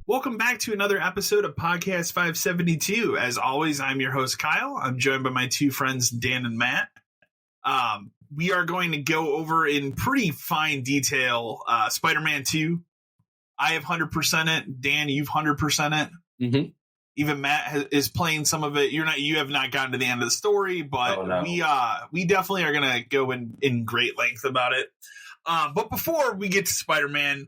Welcome back to another episode of Podcast 572. As always, I'm your host, Kyle. I'm joined by my two friends, Dan and Matt. We are going to go over in pretty fine detail Spider-Man 2. I have 100% it. Dan, you've 100% it. Mm-hmm. Even Matt is playing some of it. You have not gotten to the end of the story, but we definitely are going to go in great length about it. But before we get to Spider-Man,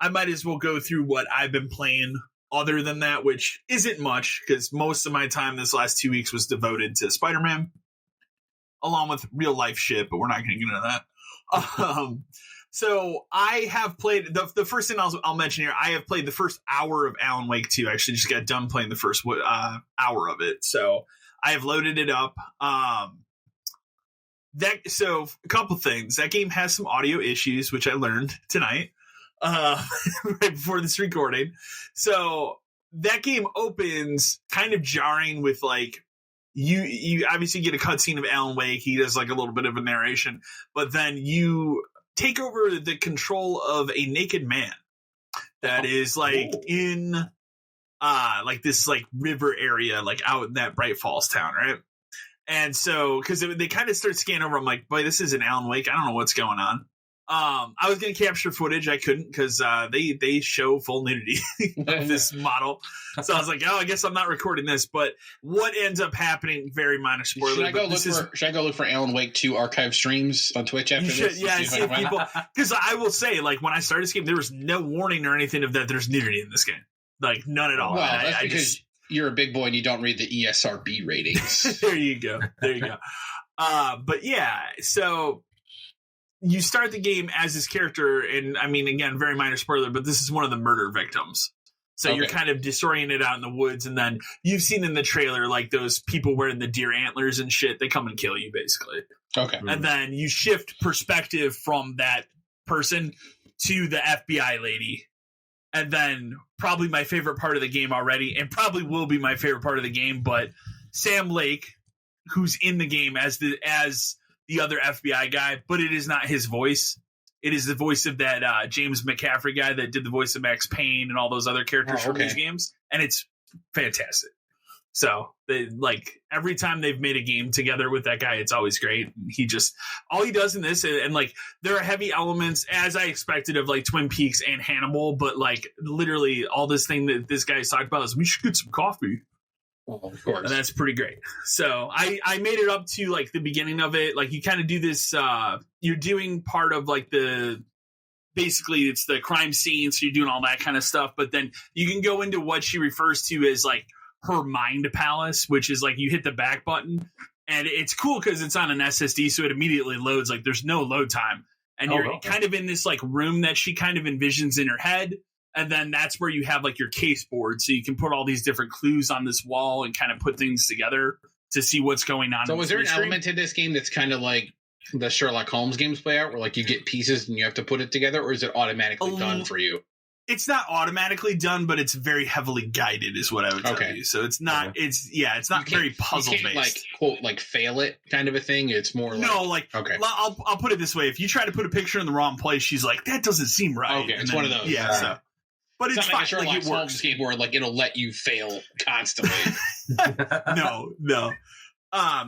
I might as well go through what I've been playing other than that, which isn't much because most of my time this last 2 weeks was devoted to Spider-Man, along with real life shit, but we're not going to get into that. So I have played the first thing I'll mention here. I have played the first hour of Alan Wake 2. I actually just got done playing the first hour of it. So I have loaded it up. So a couple things. That game has some audio issues, which I learned tonight. Right before this recording. So that game opens kind of jarring with like you obviously get a cutscene of Alan Wake. He does like a little bit of a narration, but then you take over the control of a naked man that is like in like this like river area, like out in that Bright Falls town, right? And so because they kind of start scanning over, I'm like, boy, this is an Alan Wake. I don't know what's going on. I was going to capture footage. I couldn't because they show full nudity of this model. So I was like, oh, I guess I'm not recording this. But what ends up happening, very minor spoiler. Should I go look for Alan Wake 2 archive streams on Twitch after this? Yeah, see if people. Because I will say, like, when I started this game, there was no warning or anything of that there's nudity in this game. Like, none at all. Well, that's because you're a big boy and you don't read the ESRB ratings. There you go. But yeah, so you start the game as this character, and I mean, again, very minor spoiler, but this is one of the murder victims. So You're kind of disoriented out in the woods, and then you've seen in the trailer, like, those people wearing the deer antlers and shit, they come and kill you, basically. Okay. And then you shift perspective from that person to the FBI lady. And then probably my favorite part of the game already, and probably will be my favorite part of the game, but Sam Lake, who's in the game as the other FBI guy, but it is not his voice. It is the voice of that James McCaffrey guy that did the voice of Max Payne and all those other characters from these games, and it's fantastic. So they like every time they've made a game together with that guy, it's always great. All he does in this, and like there are heavy elements as I expected of like Twin Peaks and Hannibal, but like literally all this thing that this guy's talked about is we should get some coffee. Well, of course. And that's pretty great. So I made it up to like the beginning of it. Like you kind of do this, you're doing part of like basically it's the crime scene. So you're doing all that kind of stuff. But then you can go into what she refers to as like her mind palace, which is like you hit the back button. And it's cool because it's on an SSD. So it immediately loads. Like there's no load time. And you're kind of in this like room that she kind of envisions in her head. And then that's where you have like your case board. So you can put all these different clues on this wall and kind of put things together to see what's going on. So was there an element to this game that's kind of like the Sherlock Holmes games play out where like you get pieces and you have to put it together, or is it automatically done for you? It's not automatically done, but it's very heavily guided is what I would tell you. So it's not, it's not very puzzle based. Like quote, like fail it kind of a thing. It's more okay. I'll put it this way. If you try to put a picture in the wrong place, she's like, that doesn't seem right. Okay. It's one of those. Yeah. So. But it's not like a Sherlock Holmes game where like it'll let you fail constantly. No.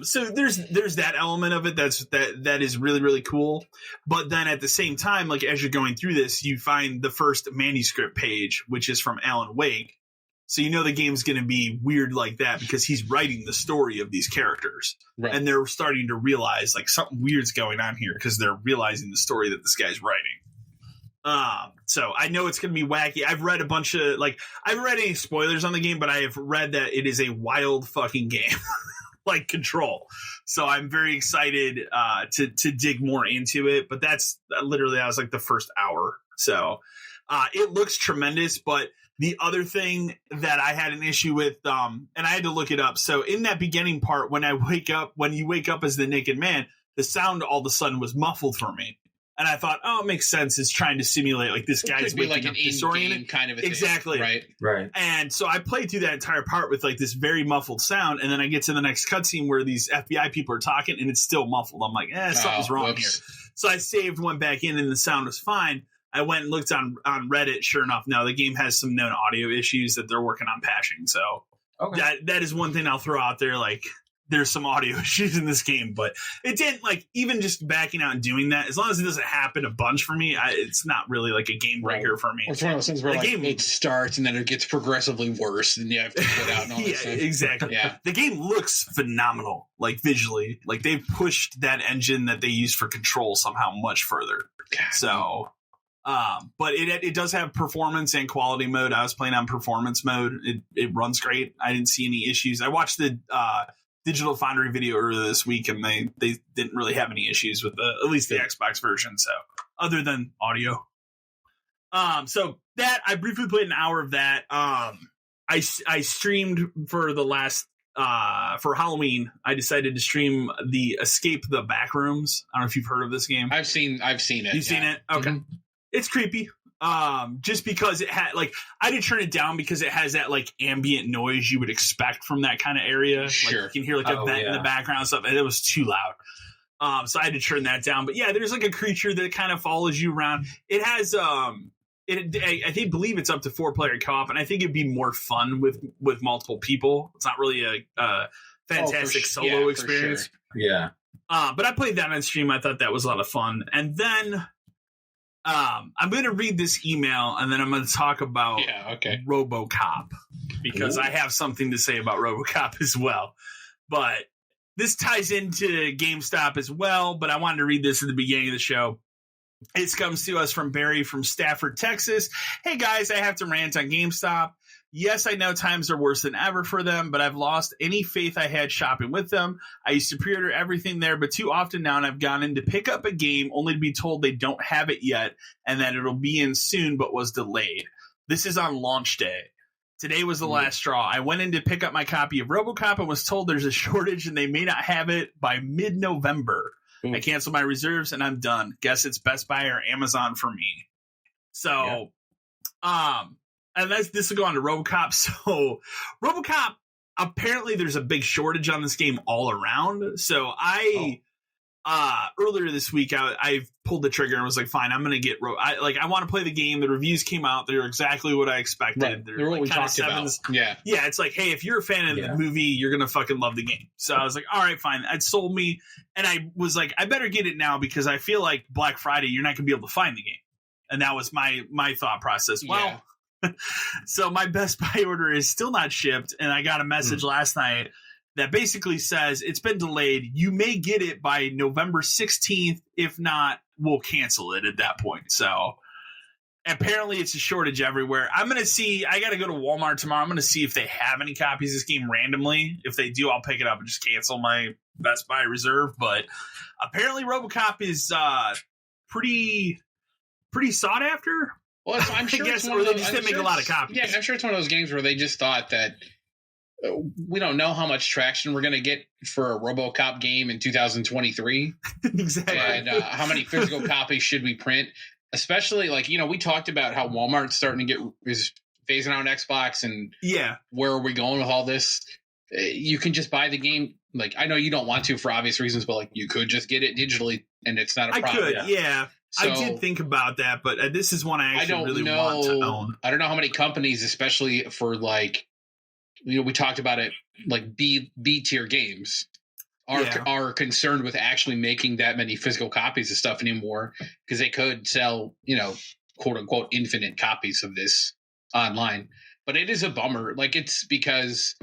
So there's that element of it that is really, really cool. But then at the same time, like as you're going through this, you find the first manuscript page, which is from Alan Wake. So you know the game's going to be weird like that because he's writing the story of these characters. Right. And they're starting to realize like something weird's going on here because they're realizing the story that this guy's writing. So I know it's going to be wacky. I've read a bunch of I haven't read any spoilers on the game, but I have read that it is a wild fucking game, like Control. So I'm very excited to dig more into it. But that's literally, I was like the first hour. So it looks tremendous. But the other thing that I had an issue with, and I had to look it up. So in that beginning part, when you wake up as the naked man, the sound all of a sudden was muffled for me. And I thought, oh, it makes sense. It's trying to simulate like this guy's waking like up disoriented kind of a exactly thing, Right. And so I played through that entire part with like this very muffled sound, and then I get to the next cutscene where these FBI people are talking, and it's still muffled. I'm like, something's wrong here. So I saved, went back in, and the sound was fine. I went and looked on Reddit. Sure enough, no, the game has some known audio issues that they're working on patching. So that is one thing I'll throw out there. Like, there's some audio issues in this game, but it didn't even just backing out and doing that. As long as it doesn't happen a bunch for me, it's not really like a game breaker for me. It's one of those things where it starts and then it gets progressively worse, and you have to put out. And all yeah, exactly. Yeah, the game looks phenomenal, like visually. Like they've pushed that engine that they use for Control somehow much further. God. So, but it does have performance and quality mode. I was playing on performance mode. It runs great. I didn't see any issues. I watched the Digital Foundry video earlier this week, and they didn't really have any issues with at least the Xbox version. So other than audio, so that I briefly played an hour of that. I streamed for the last for Halloween. I decided to stream the Escape the Backrooms. I don't know if you've heard of this game. I've seen it. You've seen it? Okay. Mm-hmm. It's creepy. Just because it had I did turn it down because it has that ambient noise you would expect from that kind of area. Sure. You can hear a vent in the background and stuff, and it was too loud. So I had to turn that down. But yeah, there's a creature that kind of follows you around. It has I believe it's up to 4-player co-op, and I think it'd be more fun with multiple people. It's not really a fantastic solo experience. Sure. Yeah. But I played that on stream. I thought that was a lot of fun. And then I'm going to read this email, and then I'm going to talk about RoboCop, because I have something to say about RoboCop as well. But this ties into GameStop as well, but I wanted to read this at the beginning of the show. It comes to us from Barry from Stafford, Texas. Hey, guys, I have to rant on GameStop. Yes, I know times are worse than ever for them, but I've lost any faith I had shopping with them. I used to pre-order everything there, but too often now I've gone in to pick up a game only to be told they don't have it yet and that it'll be in soon but was delayed. This is on launch day. Today was the last straw. I went in to pick up my copy of RoboCop and was told there's a shortage and they may not have it by mid-November. I canceled my reserves and I'm done. Guess it's Best Buy or Amazon for me. So, and this will go on to RoboCop. So RoboCop, apparently there's a big shortage on this game all around. So earlier this week, I pulled the trigger and was like, fine, I'm going to get I want to play the game. The reviews came out. They're exactly what I expected. Right. They're what we talked about. Yeah. Yeah. It's like, hey, if you're a fan of the movie, you're going to fucking love the game. So I was like, all right, fine. It sold me. And I was like, I better get it now because I feel like Black Friday, you're not going to be able to find the game. And that was my thought process. Well, so my Best Buy order is still not shipped, and I got a message last night that basically says it's been delayed. You may get it by November 16th. If not, we'll cancel it at that point. So apparently it's a shortage everywhere. I'm going to see. I got to go to Walmart tomorrow. I'm going to see if they have any copies of this game randomly. If they do, I'll pick it up and just cancel my Best Buy reserve. But apparently RoboCop is pretty sought after. Well, I'm sure it's one of those, they just didn't make a lot of copies. Yeah, I'm sure it's one of those games where they just thought that we don't know how much traction we're going to get for a RoboCop game in 2023. Exactly. And how many physical copies should we print? Especially, we talked about how Walmart's starting to is phasing out Xbox, and where are we going with all this? You can just buy the game. I know you don't want to for obvious reasons, but you could just get it digitally, and it's not a problem. I could, yeah. So, I did think about that, but this is one I actually really want to own. I don't know how many companies, especially for we talked about it, B tier games are concerned with actually making that many physical copies of stuff anymore, because they could sell, quote unquote, infinite copies of this online. But it is a bummer. It's because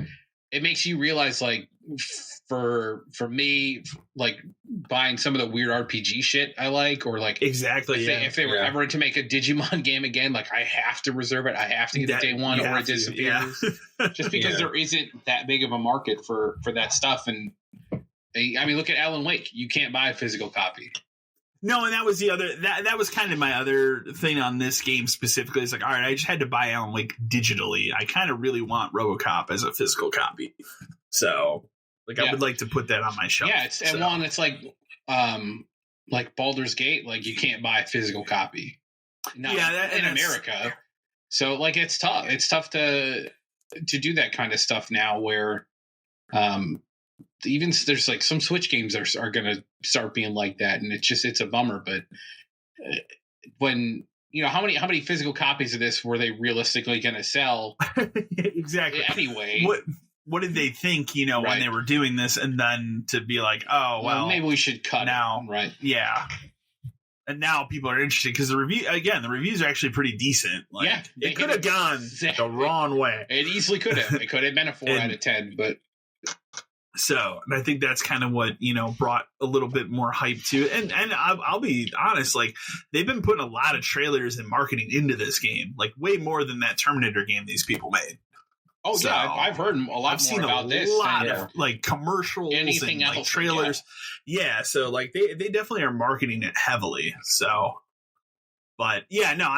it makes you realize, like, for me, like, buying some of the weird RPG shit I like, or like exactly if they were ever to make a Digimon game again, like, I have to reserve it. I have to get it day one, or it disappears. Just because there isn't that big of a market for that stuff. And I mean, look at Alan Wake. You can't buy a physical copy. No, and that was the other that was kind of my other thing on this game specifically. It's like, all right, I just had to buy Alan Wake digitally. I kind of really want RoboCop as a physical copy. So, like, I would like to put that on my shelf. Yeah, it's like Baldur's Gate. Like, you can't buy a physical copy. In America. So, like, it's tough. It's tough to do that kind of stuff now, where even there's like some Switch games are going to start being like that, and it's a bummer. But when how many physical copies of this were they realistically going to sell? Exactly. Anyway, what did they think? When they were doing this, and then to be like, oh well, maybe we should cut now, it, right? Yeah. And now people are interested because the reviews are actually pretty decent. Like, it could have gone the wrong way. It easily could have. It could have been a 4 out of 10, but. So, and I think that's kind of what, brought a little bit more hype to it. And I'll be honest, like, they've been putting a lot of trailers and marketing into this game, like way more than that Terminator game these people made. Oh, so, yeah, I've heard a lot more about this. I've seen a lot of, like, commercials and like, trailers. Yeah, so, like, they definitely are marketing it heavily. So, but yeah, no,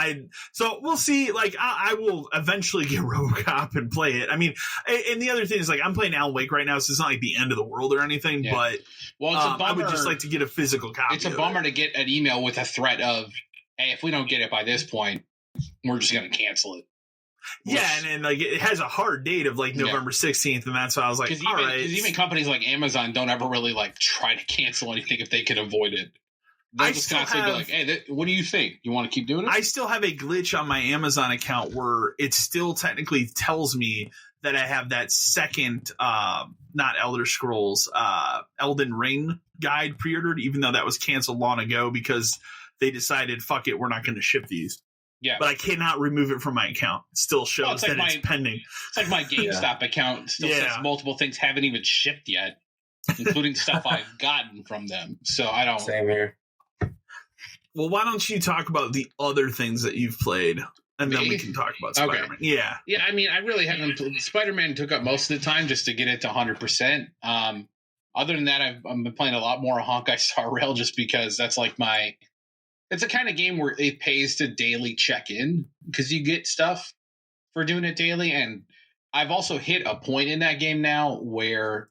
so we'll see. Like, I will eventually get RoboCop and play it. I mean, and the other thing is, like, I'm playing Alan Wake right now, so it's not like the end of the world or anything. Yeah. But it's a bummer. I would just like to get a physical copy. It's a bummer to get an email with a threat of, hey, if we don't get it by this point, we're just going to cancel it. Yeah, and like it has a hard date of like November 16th, and that's why I was like, all right. Because even companies like Amazon don't ever really like try to cancel anything if they can avoid it. They'll just constantly be like, hey, what do you think? You want to keep doing it? I still have a glitch on my Amazon account where it still technically tells me that I have that second, not Elder Scrolls, Elden Ring guide pre-ordered, even though that was canceled long ago because they decided, fuck it, we're not going to ship these. Yeah, but I cannot remove it from my account. It still shows that it's pending. It's like my GameStop account still says multiple things haven't even shipped yet, including stuff I've gotten from them. So I don't. Same here. Well, why don't you talk about the other things that you've played, and then we can talk about Spider-Man. Okay. Yeah. Yeah, I mean, I really haven't. Spider-Man took up most of the time just to get it to 100%. Other than that, I've been playing a lot more Honkai Star Rail just because that's like my. It's a kind of game where it pays to daily check in because you get stuff for doing it daily. And I've also hit a point in that game now where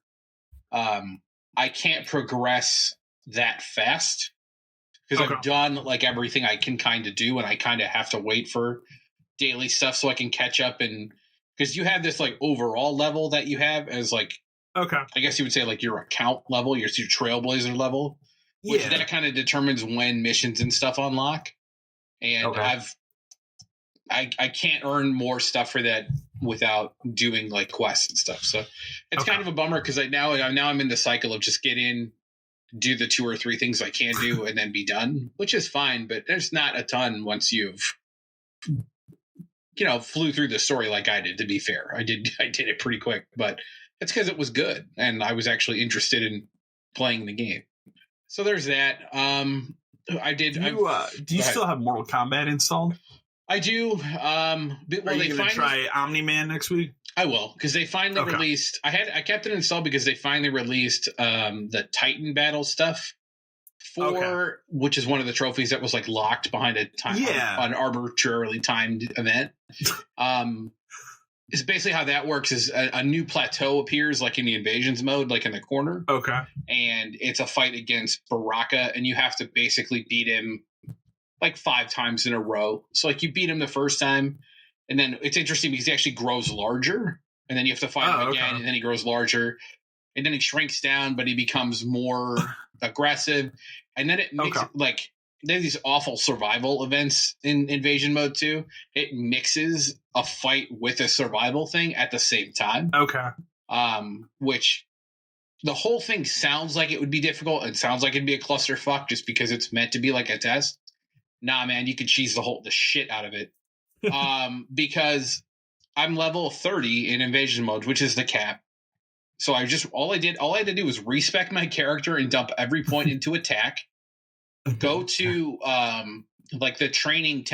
I can't progress that fast because I've done like everything I can kind of do. And I kind of have to wait for daily stuff so I can catch up. And because you have this like overall level that you have as like, I guess you would say like your account level, your Trailblazer level. Which that kind of determines when missions and stuff unlock. And I can't earn more stuff for that without doing like quests and stuff. So it's kind of a bummer because now I'm in the cycle of just get in, do the 2 or 3 things I can do, and then be done, which is fine. But there's not a ton once you've flew through the story like I did. To be fair, I did it pretty quick, but it's because it was good and I was actually interested in playing the game. So there's that. I did. Do you still have Mortal Kombat installed? I do. Are you going to try Omni-Man next week? I will, because they finally released. I kept it installed because they finally released the Titan Battle stuff which is one of the trophies that was like locked behind an arbitrarily timed event. It's basically how that works is a new plateau appears like in the invasions mode, like in the corner. Okay. And it's a fight against Baraka, and you have to basically beat him like 5 times in a row. So like you beat him the first time, and then it's interesting because he actually grows larger, and then you have to fight him again, and then he grows larger, and then he shrinks down, but he becomes more aggressive. And then it makes like there's these awful survival events in invasion mode too. It mixes a fight with a survival thing at the same time. Okay. Which the whole thing sounds like it would be difficult. It sounds like it'd be a clusterfuck just because it's meant to be like a test. Nah, man, you could cheese the shit out of it. Because I'm level 30 in invasion mode, which is the cap. So all I had to do was respec my character and dump every point into attack. Go to like the training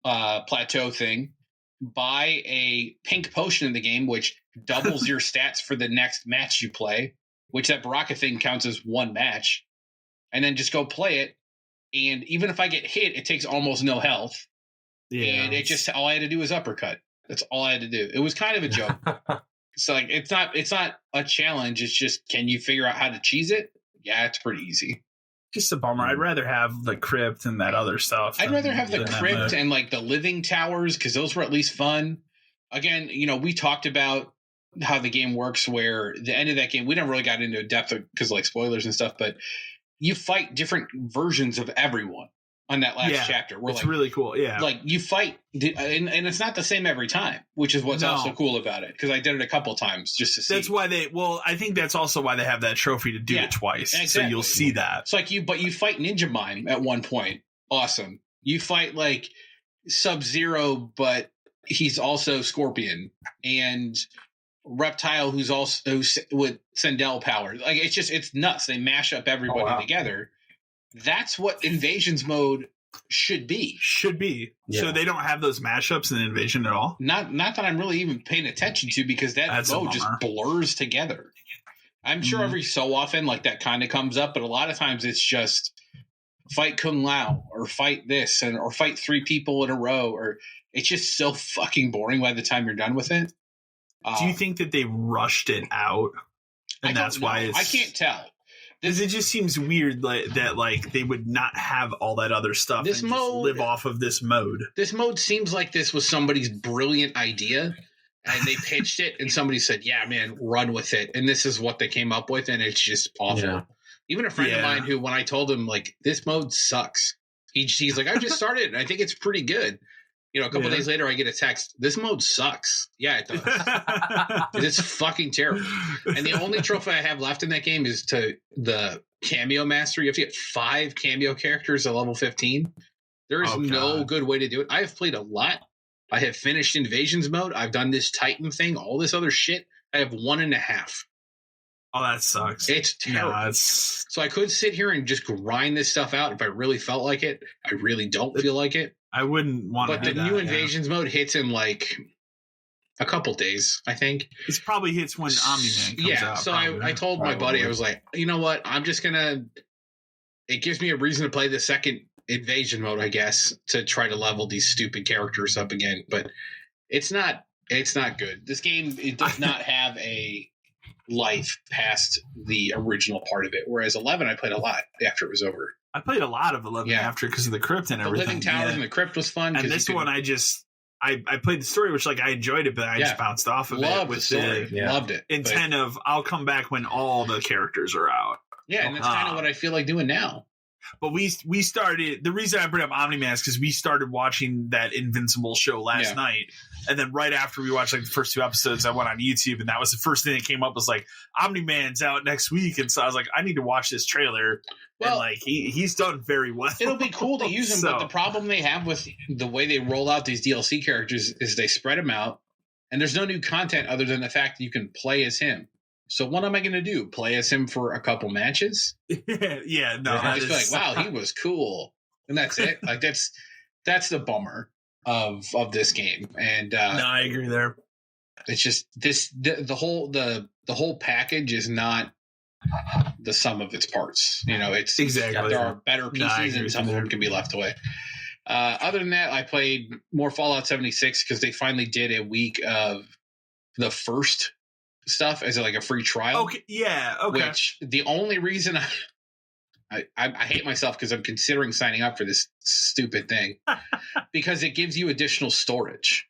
plateau thing. Buy a pink potion in the game, which doubles your stats for the next match you play. Which that Baraka thing counts as one match, and then just go play it. And even if I get hit, it takes almost no health. Yeah, and it just all I had to do was uppercut. That's all I had to do. It was kind of a joke. So like, it's not a challenge. It's just, can you figure out how to cheese it? Yeah, it's pretty easy. Just a bummer. I'd rather have the crypt and that other stuff. I'd rather have the crypt and like the living towers, because those were at least fun. Again, we talked about how the game works, where the end of that game, we never really got into depth because like spoilers and stuff, but you fight different versions of everyone on that last chapter. It's like, really cool. Yeah. Like you fight, and it's not the same every time, which is what's also cool about it. Cause I did it a couple times just to see. That's why I think that's also why they have that trophy to do it twice. Exactly. So you'll see that. It's like you fight Ninja Mime at one point. Awesome. You fight like Sub-Zero, but he's also Scorpion, and Reptile, who's with Sendel power. Like it's nuts. They mash up everybody together. That's what Invasions mode should be. Yeah. So they don't have those mashups in Invasion at all? Not that I'm really even paying attention to, because that mode just blurs together. I'm sure every so often like that kind of comes up, but a lot of times it's just fight Kung Lao or fight this or fight 3 people in a row, or it's just so fucking boring by the time you're done with it. Do you think that they rushed it out? And that's why I can't tell. Because it just seems weird that they would not have all that other stuff and just live off of this mode. This mode seems like this was somebody's brilliant idea, and they pitched it, and somebody said, "Yeah, man, run with it." And this is what they came up with, and it's just awful. Yeah. Even a friend of mine who, when I told him like this mode sucks, he's like, "I just started, and I think it's pretty good." A couple days later, I get a text. This mode sucks. Yeah, it does. It's fucking terrible. And the only trophy I have left in that game is to the cameo master. You have to get 5 cameo characters at level 15. There is no good way to do it. I have played a lot. I have finished Invasions mode. I've done this Titan thing, all this other shit. I have 1.5. Oh, that sucks. It's terrible. So I could sit here and just grind this stuff out if I really felt like it. I really don't feel like it. I wouldn't want to. But the new Invasions mode hits in like a couple days, I think. It probably hits when Omni-Man comes out. So I told my buddy, I was like, you know what? I'm just gonna. It gives me a reason to play the second Invasion mode, I guess, to try to level these stupid characters up again. But it's not good. This game, it does not have a life past the original part of it. Whereas 11, I played a lot after it was over. I played a lot of 11 after because of the crypt and everything. The living towers and the crypt was fun. And this one, I played the story, which I enjoyed it, but I just bounced off of it with Loved it. Intent of I'll come back when all the characters are out. Yeah, and that's kind of what I feel like doing now. But we started. The reason I bring up Omni-Man is because we started watching that Invincible show last night, and then right after we watched like the first 2 episodes, I went on YouTube, and that was the first thing that came up was like Omni-Man's out next week, and so I was like, I need to watch this trailer. Well, and like he's done very well. It'll be cool to use him, but the problem they have with the way they roll out these DLC characters is they spread them out, and there's no new content other than the fact that you can play as him. So what am I going to do? Play as him for a couple matches? Yeah, no. I just feel like, wow, he was cool, and that's it. Like that's the bummer of this game. And no, I agree there. It's just the whole package is not the sum of its parts. It's exactly there are better pieces, and some of them can be left away. Other than that, I played more Fallout 76 because they finally did a week of the first stuff as like a free trial. Okay, yeah, okay. Which the only reason I hate myself because I'm considering signing up for this stupid thing because it gives you additional storage.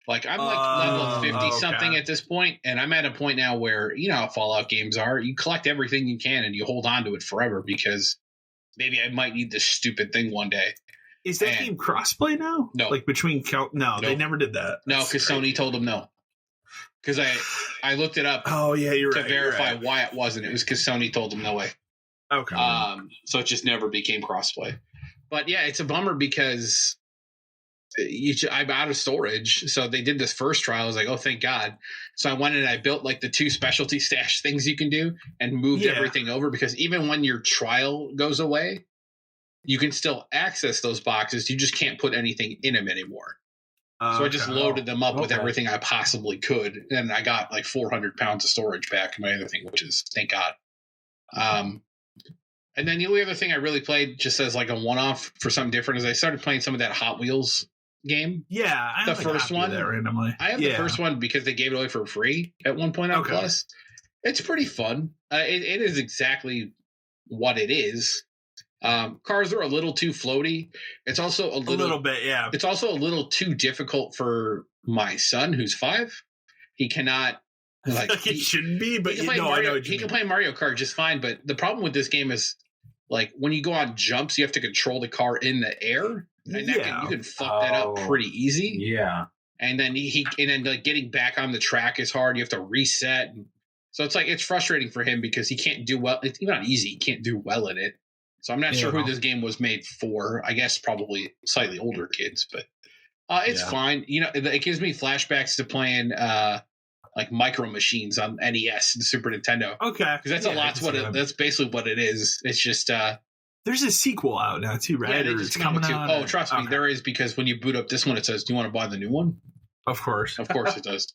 Like I'm like level 50 something at this point, and I'm at a point now where you know how Fallout games are. You collect everything you can and you hold on to it forever because maybe I might need this stupid thing one day. Is that game crossplay now? No, like between they never did that. No, because Sony told them no. Because I looked it up. Oh yeah, you're to right. Verify why it wasn't. It was because Sony told them no way. Okay. So it just never became crossplay. But yeah, it's a bummer because I'm out of storage. So they did this first trial. I was like, oh, thank God. So I went and I built like the 2 specialty stash things you can do and moved everything over, because even when your trial goes away, you can still access those boxes. You just can't put anything in them anymore. So I just loaded them up with everything I possibly could. And I got like 400 pounds of storage back in my other thing, which is thank God. And then the only other thing I really played just as like a one-off for something different is I started playing some of that Hot Wheels game. Yeah, I the first one. Randomly. I have the first one because they gave it away for free at one point on Plus. It's pretty fun. It is exactly what it is. Cars are a little too floaty. It's also a little bit, yeah. It's also a little too difficult for my son, who's 5. He cannot. Like it shouldn't be, but he can play Mario Kart just fine. But the problem with this game is, like, when you go on jumps, you have to control the car in the air, and you can fuck that up pretty easy. Yeah, and then like getting back on the track is hard. You have to reset, so it's like it's frustrating for him because he can't do well. It's not easy. He can't do well in it. So I'm not sure who this game was made for. I guess probably slightly older kids, but it's fine. You know, it gives me flashbacks to playing. Like Micro Machines on NES and Super Nintendo. Okay. Because that's basically what it is. It's just there's a sequel out now too, right? Yeah, it's coming out. Oh, trust me, there is, because when you boot up this one, it says, "Do you want to buy the new one?" Of course it does.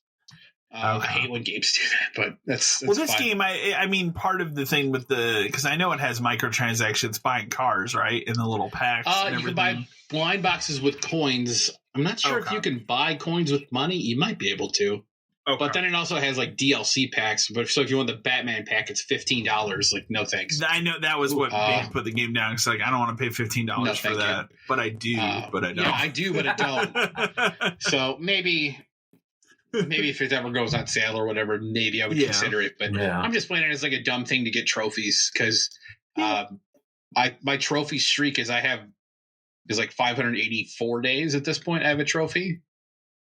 I hate when games do that, but that's this fine. game. I mean, part of the thing with because I know it has microtransactions buying cars, right, in the little packs. You can buy blind boxes with coins. I'm not sure if you can buy coins with money. You might be able to. Okay. But then it also has like DLC packs. But so if you want the Batman pack, it's $15. Like, no thanks. I know that was what made me put the game down. It's like, I don't want to pay $15 for that. But I do, but I don't. Yeah, I do, but I don't. So maybe if it ever goes on sale or whatever, maybe I would consider it. But I'm just playing it as like a dumb thing to get trophies, because my trophy streak is like 584 days at this point. I have a trophy.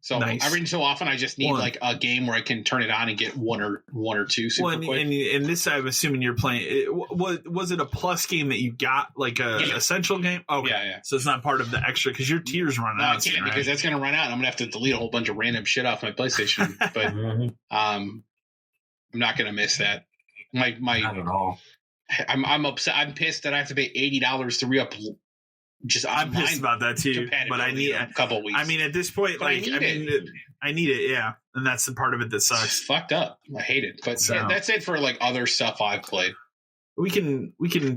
So every so often, I just need like a game where I can turn it on and get one or two super quick. And this, I'm assuming you're playing. Was it a plus game that you got, like a essential game? Okay. Yeah. So it's not part of the extra, because your tiers run out. I can't, because that's going to run out. I'm going to have to delete a whole bunch of random shit off my PlayStation. But I'm not going to miss that. My not at all. I'm upset. I'm pissed that I have to pay $80 to re-up. I'm pissed about that too, but I need a couple weeks. I mean, at this point, I need it, yeah, and that's the part of it that sucks. It's fucked up. I hate it, but that's it for like other stuff I've played. We can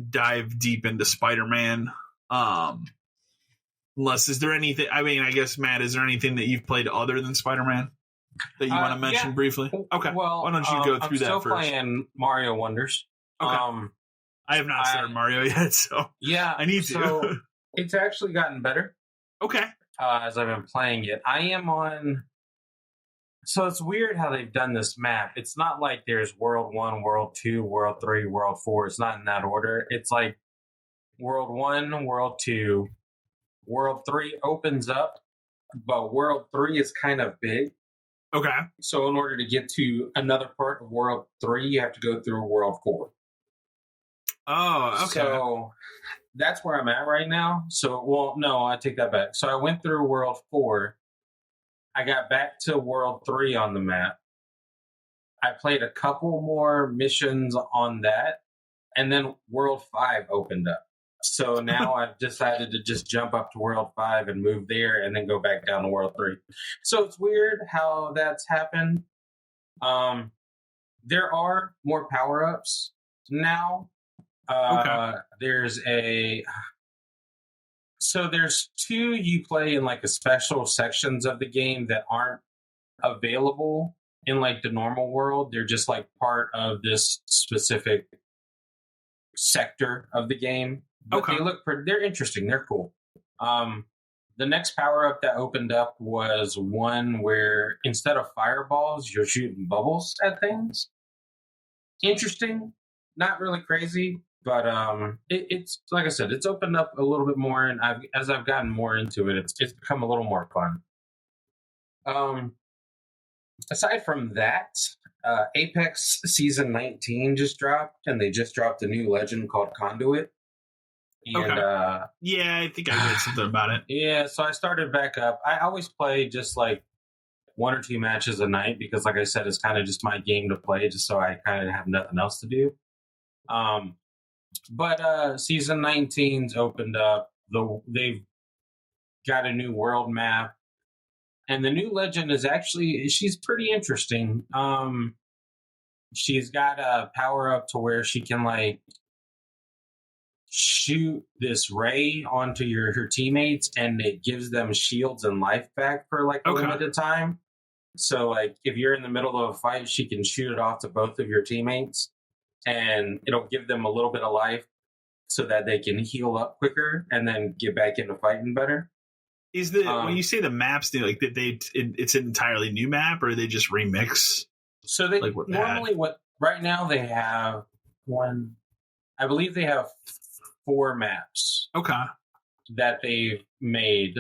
dive deep into Spider-Man. Unless, is there anything? I mean, I guess, Matt, is there anything that you've played other than Spider-Man that you want to mention briefly? Okay, well, why don't you go through that first? I'm still playing Mario Wonders. Okay. I have not started Mario yet, so I need to. So it's actually gotten better. Okay. As I've been playing it. I am on... So it's weird how they've done this map. It's not like there's World 1, World 2, World 3, World 4. It's not in that order. It's like World 1, World 2, World 3 opens up, but World 3 is kind of big. Okay. So in order to get to another part of World 3, you have to go through World 4. Oh, okay. So that's where I'm at right now. So, well, no, I take that back. So I went through World 4. I got back to World 3 on the map. I played a couple more missions on that. And then World 5 opened up. So now I've decided to just jump up to World 5 and move there and then go back down to World 3. So it's weird how that's happened. There are more power-ups now. There's two you play in like the special sections of the game that aren't available in like the normal world. They're just like part of this specific sector of the game. But they look they're interesting. They're cool. The next power up that opened up was one where instead of fireballs, you're shooting bubbles at things. Interesting. Not really crazy. But it's like I said, it's opened up a little bit more, and as I've gotten more into it, it's become a little more fun. Aside from that, Apex Season 19 just dropped, and they just dropped a new legend called Conduit. And, yeah, I think I read something about it. Yeah, so I started back up. I always play just like 1 or 2 matches a night because, like I said, it's kind of just my game to play, just so I kind of have nothing else to do. But season 19's opened up. They've got a new world map, and the new legend is she's pretty interesting. She's got a power up to where she can like shoot this ray onto her teammates, and it gives them shields and life back for like a limited time. So like if you're in the middle of a fight, she can shoot it off to both of your teammates, and it'll give them a little bit of life so that they can heal up quicker and then get back into fighting better. Is when you say the maps, like it's an entirely new map, or they just remix? So they right now they have I believe they have 4 maps. Okay. That they've made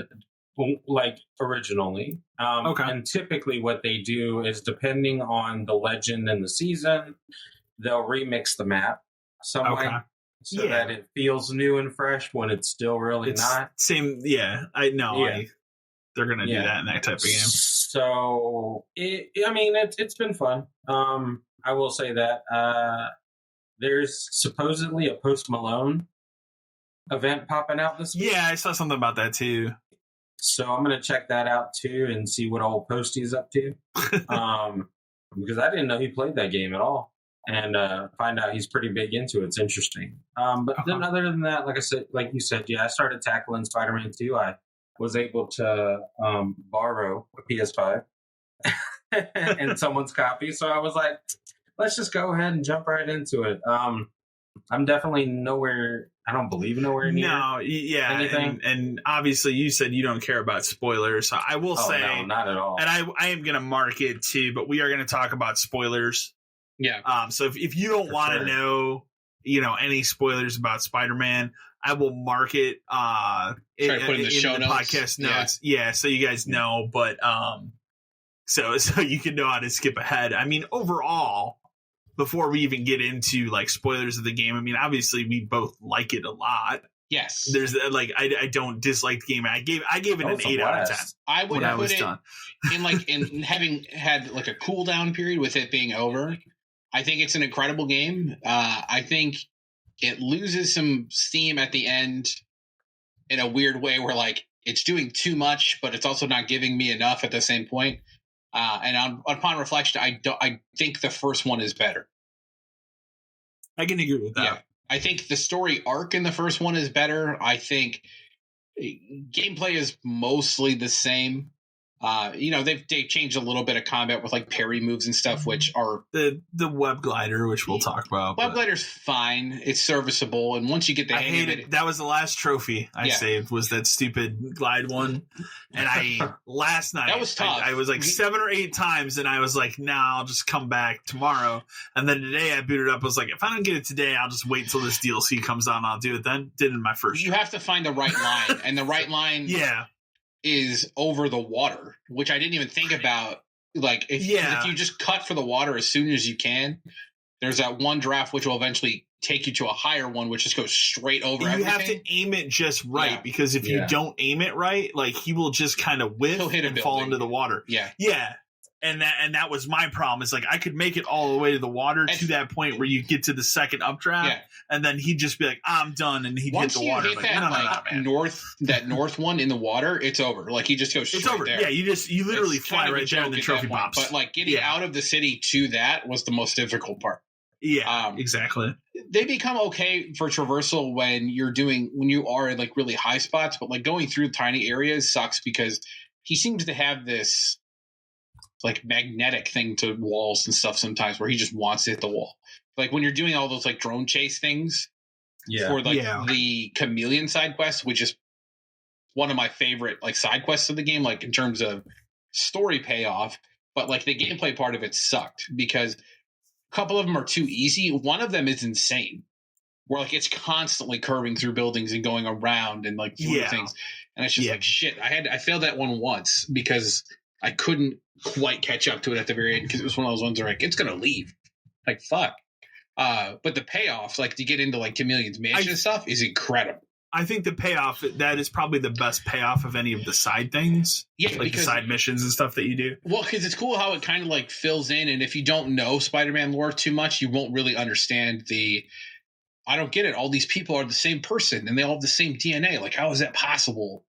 like originally. And typically what they do is, depending on the legend and the season, they'll remix the map some way so that it feels new and fresh when it's still really not. Same, yeah. I know. Yeah. They're going to do that in that type of game. So, it's been fun. I will say that. There's supposedly a Post Malone event popping out this week. Yeah, I saw something about that too. So I'm going to check that out too and see what old Posty's up to. Because I didn't know he played that game at all. And find out he's pretty big into it. It's interesting. But then other than that, like you said, I started tackling Spider-Man 2. I was able to borrow a PS5 and someone's copy. So I was like, let's just go ahead and jump right into it. I'm definitely nowhere. I don't believe nowhere near. No, yeah, anything. And obviously, you said you don't care about spoilers. So I will say, no, not at all. And I am going to mark it too. But we are going to talk about spoilers. Yeah. So if you don't want to know, any spoilers about Spider-Man, I will mark it. Try to put in the show notes. Podcast notes. Yeah, so you guys know. But so you can know how to skip ahead. I mean, overall, before we even get into like spoilers of the game, I mean, obviously we both like it a lot. Yes. There's like I don't dislike the game. I gave it an 8 out of 10. I would put it in having had like a cooldown period with it being over. I think it's an incredible game. I think it loses some steam at the end in a weird way where like it's doing too much, but it's also not giving me enough at the same point. And upon reflection, I think the first one is better. I can agree with that. Yeah, I think the story arc in the first one is better. I think gameplay is mostly the same. They've changed a little bit of combat with like parry moves and stuff, which are the web glider, which we'll talk about. Web glider's fine; it's serviceable, and once you get the hang of it, that was the last trophy I saved was that stupid glide one. And last night that was tough. I was like 7 or 8 times, and I was like, "Nah, I'll just come back tomorrow." And then today I booted up. I was like, "If I don't get it today, I'll just wait till this DLC comes out, and I'll do it then." Did it in my first. You have to find the right line, and the right line, is over the water, which I didn't even think about. Like if you just cut for the water as soon as you can, there's that one draft which will eventually take you to a higher one, which just goes straight over everything. You have to aim it just right, because if you don't aim it right, like he will just kind of whiff and fall into the water. Yeah. And that was my problem. It's like I could make it all the way to the water to that point where you get to the second updraft, and then he'd just be like, "I'm done," and he'd hit the water. Hit that north one in the water, it's over. Like he just goes straight over. There. Yeah, you literally fly right there, and the trophy pops. But like getting out of the city to that was the most difficult part. Yeah, exactly. They become okay for traversal when you are in like really high spots, but like going through tiny areas sucks because he seems to have this like magnetic thing to walls and stuff sometimes where he just wants to hit the wall. Like when you're doing all those like drone chase things for like the chameleon side quest, which is one of my favorite like side quests of the game, like in terms of story payoff, but like the gameplay part of it sucked because a couple of them are too easy. One of them is insane where like it's constantly curving through buildings and going around and like through things. And it's just like, shit, I failed that one once because I couldn't quite catch up to it at the very end because it was one of those ones where like it's gonna leave, like fuck. But the payoff, like to get into like Chameleon's mansion and stuff, is incredible. I think the payoff, that is probably the best payoff of any of the side things. Yeah, like the side missions and stuff that you do. Well, because it's cool how it kind of like fills in, and if you don't know Spider-Man lore too much, you won't really understand I don't get it. All these people are the same person, and they all have the same DNA. Like, how is that possible?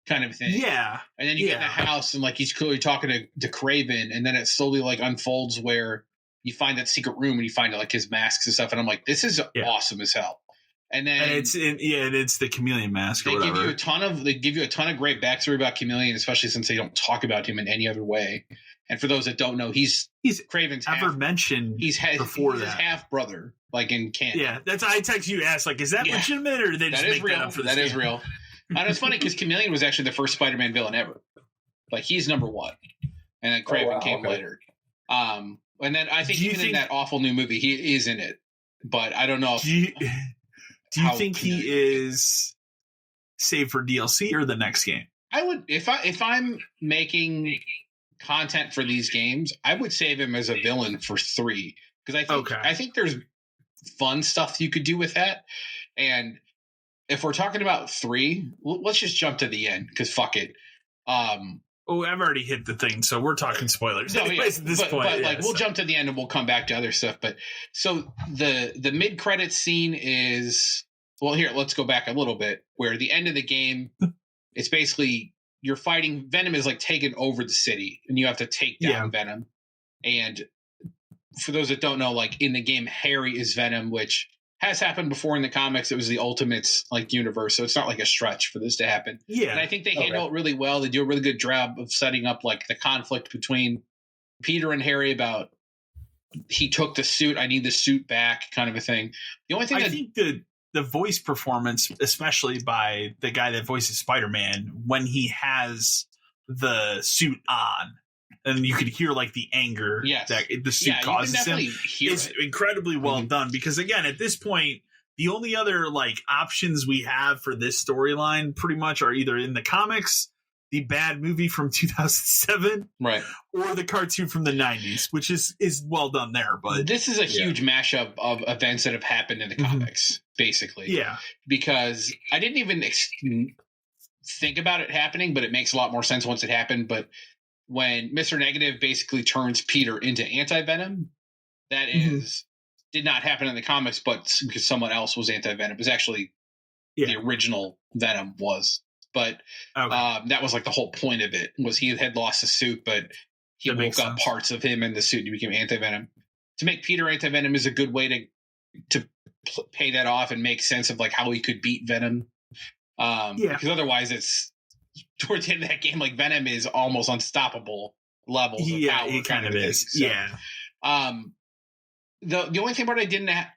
Kind of thing. Yeah. And then you get in the house, and like he's clearly talking to Craven, and then it slowly like unfolds where you find that secret room and you find like his masks and stuff, and I'm like, this is awesome as hell. And then it's the Chameleon mask. They give you a ton of great backstory about Chameleon, especially since they don't talk about him in any other way. And for those that don't know, he's Craven's mentioned before that. His half brother, like in canon. Yeah, that's I text you asked like, is that legitimate or did they just make that up for this? That is real. And it's funny because Chameleon was actually the first Spider-Man villain ever. Like he's number one, and then Craven came later. And then I think in that awful new movie, he is in it, but I don't know. Do you think he is saved for DLC or the next game? I would, if I'm making content for these games, I would save him as a villain for 3 because I think there's fun stuff you could do with that. And if we're talking about 3, let's just jump to the end because fuck it. I've already hit the thing, so we're talking spoilers. Anyways, at this point, we'll jump to the end and we'll come back to other stuff. But so the mid-credits scene is here. Let's go back a little bit. Where the end of the game, it's basically you're fighting. Venom is like taking over the city, and you have to take down Venom. And for those that don't know, like in the game, Harry is Venom, which has happened before in the comics. It was the Ultimates like universe, so it's not like a stretch for this to happen. Yeah, and I think they handle it really well. They do a really good job of setting up like the conflict between Peter and Harry about he took the suit, I need the suit back, kind of a thing. The only thing I think the voice performance, especially by the guy that voices Spider-Man, when he has the suit on. And you could hear like the anger that the suit causes him. It's incredibly well done because again, at this point, the only other like options we have for this storyline pretty much are either in the comics, the bad movie from 2007, right, or the cartoon from the 90s, which is well done there. But this is a huge mashup of events that have happened in the comics, basically. Yeah, because I didn't even think about it happening, but it makes a lot more sense once it happened. But when Mr. Negative basically turns Peter into Anti-Venom, that did not happen in the comics, but because someone else was Anti-Venom. It was actually the original Venom was. But that was like the whole point of it, was he had lost the suit, but he woke up parts of him in the suit and he became Anti-Venom. To make Peter Anti-Venom is a good way to pay that off and make sense of like how he could beat Venom. Because otherwise it's towards the end of that game, like Venom is almost unstoppable levels of power. He kind of is. So, the only thing about it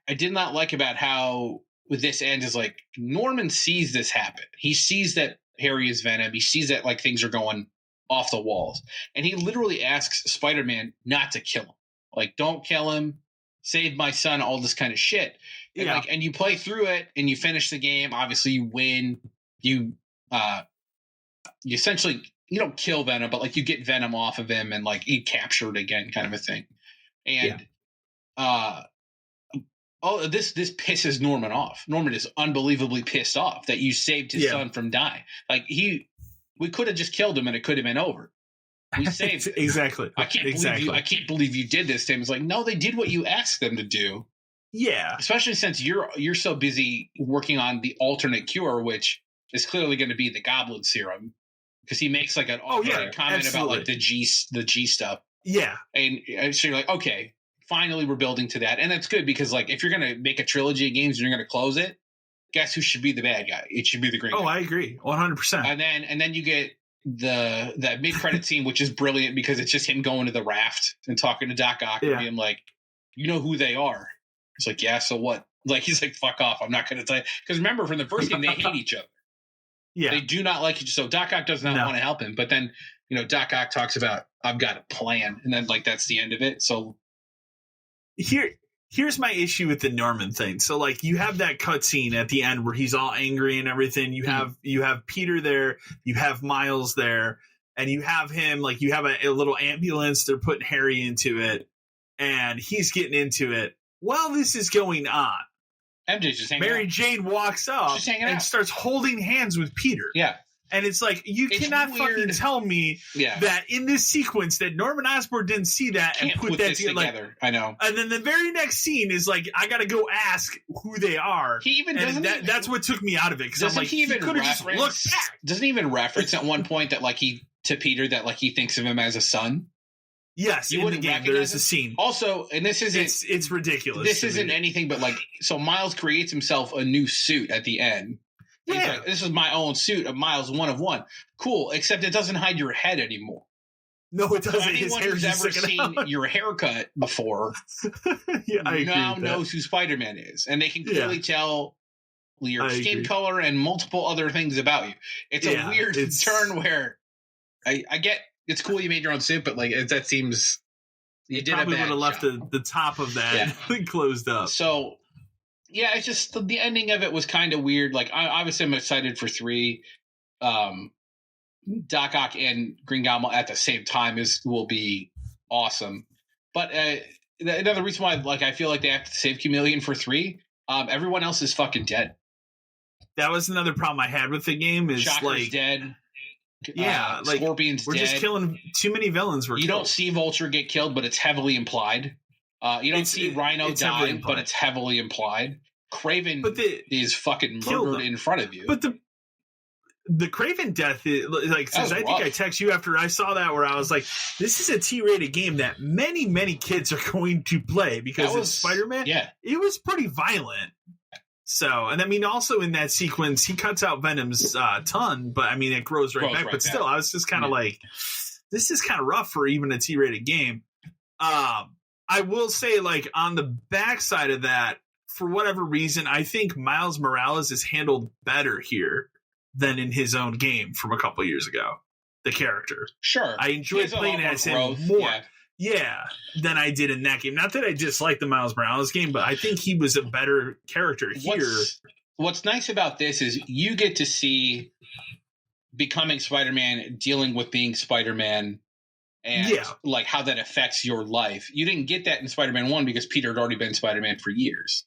I did not like about how this ends is like Norman sees this happen. He sees that Harry is Venom. He sees that like things are going off the walls, and he literally asks Spider-Man not to kill him. Like, don't kill him. Save my son. All this kind of shit. And and you play through it and you finish the game. Obviously, you win. You essentially, you don't kill Venom, but like you get Venom off of him and like he captured again, kind of a thing. And this pisses Norman off. Norman is unbelievably pissed off that you saved his son from dying. Like we could have just killed him and it could have been over. We saved him. Exactly. I can't believe you did this to him. It's like, no, they did what you asked them to do. Yeah. Especially since you're so busy working on the alternate cure, which is clearly going to be the Goblin Serum. Because he makes like an comment about like the G stuff. Yeah. And so you're like, okay, finally we're building to that. And that's good because like if you're going to make a trilogy of games and you're going to close it, guess who should be the bad guy? It should be the Green guy. I agree. 100%. And then you get that mid-credit scene, which is brilliant because it's just him going to the raft and talking to Doc Ock and being like, you know who they are. He's like, yeah, so what? Like, he's like, fuck off. I'm not going to tell you. Because remember, from the first game, they hate each other. Yeah. They do not like each other. So Doc Ock does not want to help him. But then, Doc Ock talks about, I've got a plan. And then, like, that's the end of it. So here's my issue with the Norman thing. So, like, you have that cutscene at the end where he's all angry and everything. You have Peter there. You have Miles there. And you have him, like, you have a little ambulance. They're putting Harry into it. And he's getting into it while this is going on. MJ's just hanging Mary out. Jane walks up and starts holding hands with Peter. Yeah. And it's like, it's cannot weird. Fucking tell me that in this sequence that Norman Osborn didn't see that and put that together. Like, I know. And then the very next scene is like, I got to go ask who they are. He even doesn't. That's what took me out of it. Because I'm like, he could have just looked back. Doesn't he even reference at one point that like to Peter that like he thinks of him as a son? Yes, in the game there is a scene. Also, and this isn't. It's ridiculous. This isn't anything but like, so Miles creates himself a new suit at the end. Yeah. Like, this is my own suit of Miles 1 of 1. Cool, except it doesn't hide your head anymore. No, it doesn't. So anyone who's ever seen your haircut before now knows who Spider-Man is. And they can clearly tell your skin color and multiple other things about you. It's a weird turn where I get it's cool you made your own suit, but like that seems you did probably would have left the top of that closed up. So yeah, it's just the ending of it was kind of weird. Like, obviously, I'm excited for 3. Doc Ock and Green Goblin at the same time will be awesome. But another reason why, like, I feel like they have to save Chameleon for 3. Everyone else is fucking dead. That was another problem I had with the game. Is Shocker's like dead. Yeah, like Scorpion's we're dead. just killing too many villains. You don't see Vulture get killed, but it's heavily implied. You don't see Rhino die, but it's heavily implied. Craven is fucking murdered in front of you. But the Craven death is like, since I think I texted you after I saw that, where I was like, this is a T-rated game that many kids are going to play because it's Spider-Man. Yeah, it was pretty violent. So, and I mean, also in that sequence, he cuts out Venom's tongue, but I mean, it grows right back. But still, I was just kind of like, this is kind of rough for even a T-rated game. I will say, like, on the backside of that, for whatever reason, I think Miles Morales is handled better here than in his own game from a couple years ago. The character. Sure. I enjoyed playing as him more. Yeah, than I did in that game. Not that I dislike the Miles Morales game, but I think he was a better character here. What's nice about this is you get to see becoming Spider-Man, dealing with being Spider-Man, and like how that affects your life. You didn't get that in Spider-Man 1 because Peter had already been Spider-Man for years.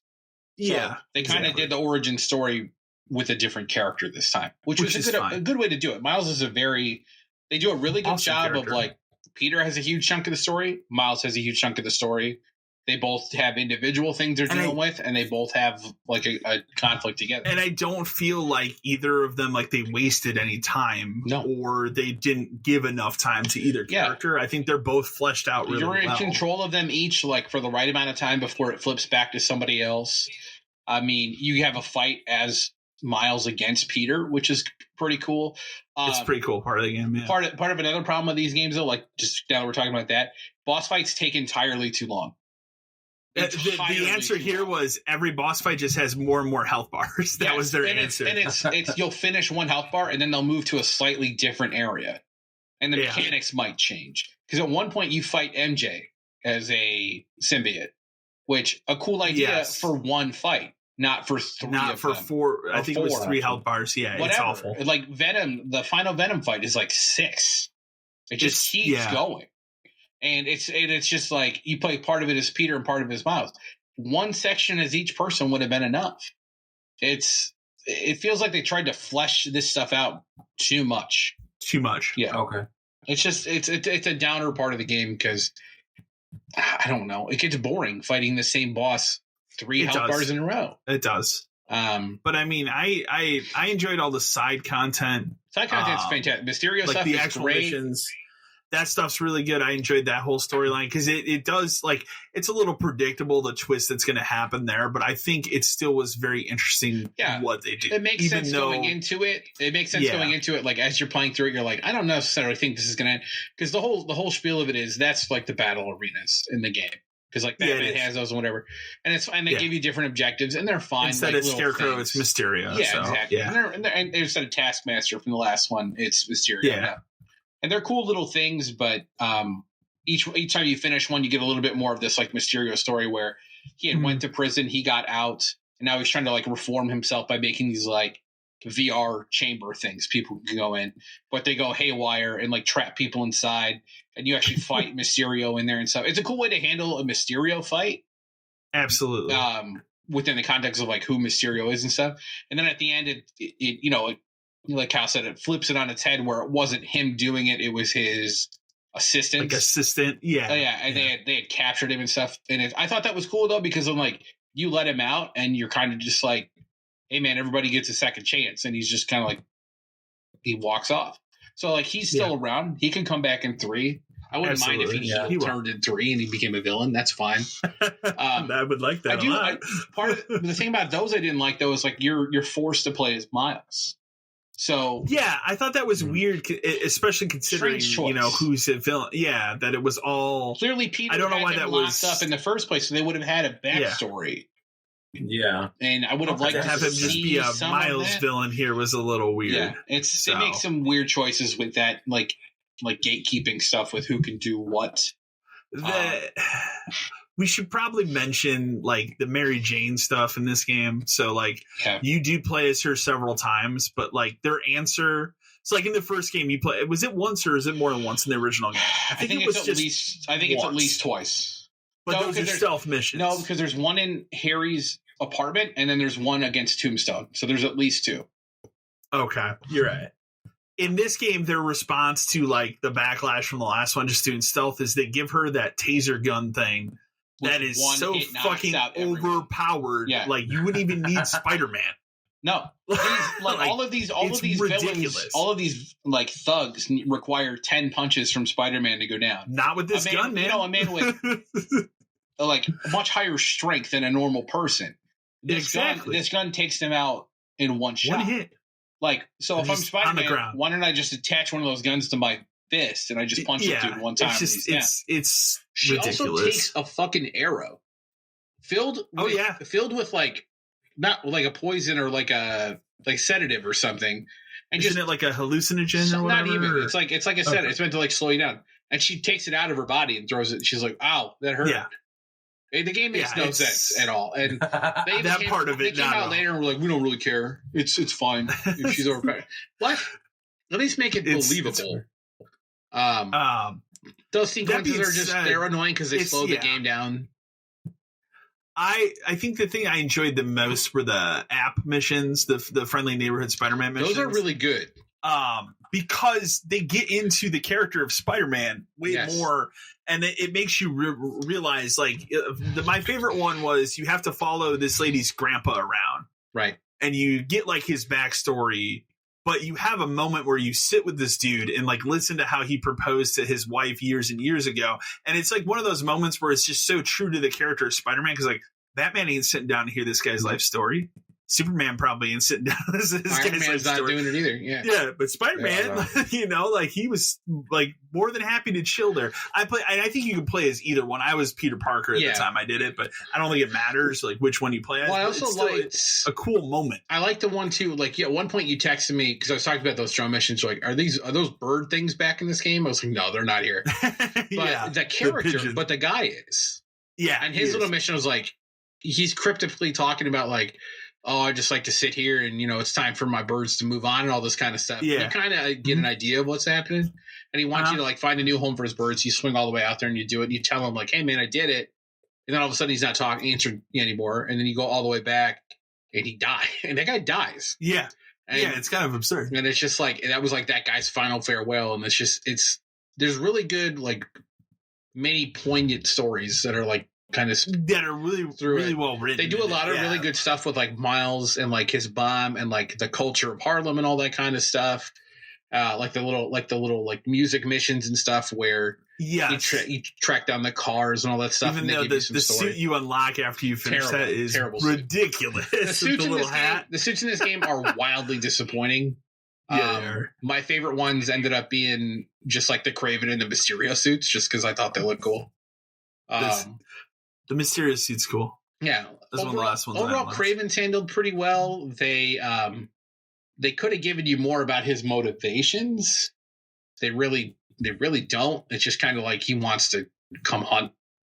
So they kind of did the origin story with a different character this time, which was a good way to do it. Miles is they do a really good job of like, Peter has a huge chunk of the story. Miles has a huge chunk of the story. They both have individual things they're dealing with, and they both have like a conflict together. And I don't feel like either of them, like they wasted any time or they didn't give enough time to either character. I think they're both fleshed out really well. You're in control of them each, like for the right amount of time before it flips back to somebody else. I mean, you have a fight as Miles against Peter, which is pretty cool. It's a pretty cool part of the game. Yeah. Part of another problem with these games, though, like just now that we're talking about that, boss fights take entirely too long. The answer here was every boss fight just has more and more health bars. That was their answer. It's you'll finish one health bar and then they'll move to a slightly different area, and the mechanics might change. Because at one point you fight MJ as a symbiote, which a cool idea for one fight. Not for 3 Not of for them. 4. I think it was 3 health bars. Yeah, whatever. It's awful. Like Venom, the final Venom fight is like 6. It just keeps going. And it's just like you play part of it as Peter and part of it as Miles. One section as each person would have been enough. It feels like they tried to flesh this stuff out too much. Too much. Yeah. Okay. It's just it's a downer part of the game because I don't know. It gets boring fighting the same boss 3 health bars in a row. It does. But I mean, I enjoyed all the side content. Side content's fantastic. Mysterio like stuff the is actual great. missions. That stuff's really good. I enjoyed that whole storyline because it does, like, it's a little predictable, the twist that's going to happen there, but I think it still was very interesting what they do. It makes sense going into it. It makes sense going into it. Like, as you're playing through it, you're like, I don't necessarily think this is going to end. Because the whole spiel of it is that's like the battle arenas in the game. Because like Batman has those and whatever, and they give you different objectives, and they're fine. Instead of Scarecrow, it's Mysterio. Yeah, exactly. And instead of Taskmaster from the last one, it's Mysterio. Yeah. And they're cool little things, but each time you finish one, you get a little bit more of this like Mysterio story where he had went to prison, he got out, and now he's trying to like reform himself by making these like VR chamber things people can go in, but they go haywire and like trap people inside, and you actually fight Mysterio in there and stuff. It's a cool way to handle a Mysterio fight. Absolutely. within the context of like who Mysterio is and stuff. And then at the end, it like Cal said, it flips it on its head where it wasn't him doing it; it was his assistant. Like assistant, yeah, and they had captured him and stuff. And I thought that was cool though, because I'm like, you let him out, and you're kind of just like, hey man, everybody gets a second chance, and he's just kind of like, he walks off. So like he's still around. He can come back in 3. I wouldn't mind if he turned in 3 and he became a villain. That's fine. I would like that. Part of the thing about those I didn't like though is like you're forced to play as Miles. So yeah, I thought that was weird, especially considering who's a villain. Yeah, that it was all clearly Peter. I don't know why that was locked up in the first place. So they would have had a backstory. Yeah, and I would have liked to have him just be a Miles villain. Here was a little weird. Yeah, they make some weird choices with that, like gatekeeping stuff with who can do what. We should probably mention like the Mary Jane stuff in this game. So like you do play as her several times, but like their answer. So like in the first game you play, was it once or is it more than once in the original game? I think it was it's at least twice. But those are stealth missions. No, because there's one in Harry's apartment and then there's one against Tombstone. So there's at least 2. Okay, you're right. In this game, their response to like the backlash from the last one, just doing stealth, is they give her that taser gun thing. That is so fucking overpowered. Yeah. Like you wouldn't even need Spider-Man. No, all of these ridiculous villains, all of these like thugs require 10 punches from Spider-Man to go down. Not with this gun, man. A man with like much higher strength than a normal person. This gun takes them out in one shot. One hit. Like, so if I'm Spider-Man, why don't I just attach one of those guns to my fist and I just punch it dude one time? It's she ridiculous. Also takes a fucking arrow filled with like not like a poison or like a sedative or something, and isn't it like a hallucinogen or whatever? Not even. It's like a sedative. It's meant to like slow you down, and she takes it out of her body and throws it. She's like, "Ow, that hurt." Yeah. The game makes no sense at all, and that part of it. They came out later and were like, "We don't really care. It's fine if she's overpowered." What? At least make it believable. Those sequences are just they're annoying because they slow the game down. I think the thing I enjoyed the most were the app missions, the friendly neighborhood Spider-Man missions. Those are really good. Because they get into the character of Spider-Man way more, and it makes you realize, like, my favorite one was you have to follow this lady's grandpa around. Right. And you get, like, his backstory, but you have a moment where you sit with this dude and, like, listen to how he proposed to his wife years and years ago. And it's, like, one of those moments where it's just so true to the character of Spider-Man, because, like, Batman ain't sitting down to hear this guy's life story. Superman probably ain't sitting down. This guy's not doing it either. Yeah, but Spider-Man, like he was like more than happy to chill there. I think you can play as either one. I was Peter Parker at the time I did it, but I don't think it matters like which one you play as. Well, I also it's a cool moment. I like the one too. Like at one point you texted me because I was talking about those drone missions. Like, are those bird things back in this game? I was like, no, they're not here. But the character, but the guy is. Yeah, and his little mission was like he's cryptically talking about like, oh, I just like to sit here and, it's time for my birds to move on and all this kind of stuff. Yeah. You kind of get an idea of what's happening. And he wants you to like find a new home for his birds. You swing all the way out there and you do it. And you tell him like, hey man, I did it. And then all of a sudden he's not answering anymore. And then you go all the way back and he dies. And that guy dies. Yeah. And, it's kind of absurd. And it's just like, that was like that guy's final farewell. And there's really good, like many poignant stories that are like, kind of that are really well written. They do a lot of really good stuff with like Miles and like his bomb and like the culture of Harlem and all that kind of stuff. Like the little music missions and stuff where you track down the cars and all that stuff. Even though the suit you unlock after you finish that is ridiculous. The suits in this game are wildly disappointing. My favorite ones ended up being just like the Kraven and the Mysterio suits, just because I thought they looked cool. The mysterious suit's cool. Yeah. That's one of the last ones. Overall, Kraven's handled pretty well. They could have given you more about his motivations. They really don't. It's just kind of like he wants to come hunt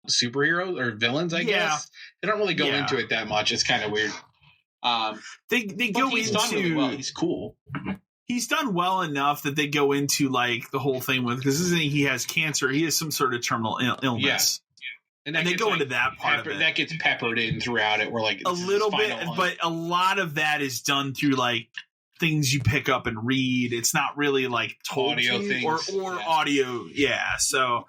superheroes or villains, I guess. They don't really go into it that much. It's kind of weird. They go into done really well. He's cool. He's done well enough that they go into like the whole thing with, because he has cancer. He has some sort of terminal illness. And they go into that part of it. That gets peppered in throughout it. We're like a little bit, but a lot of that is done through like things you pick up and read. It's not really like audio things or audio. Yeah. So,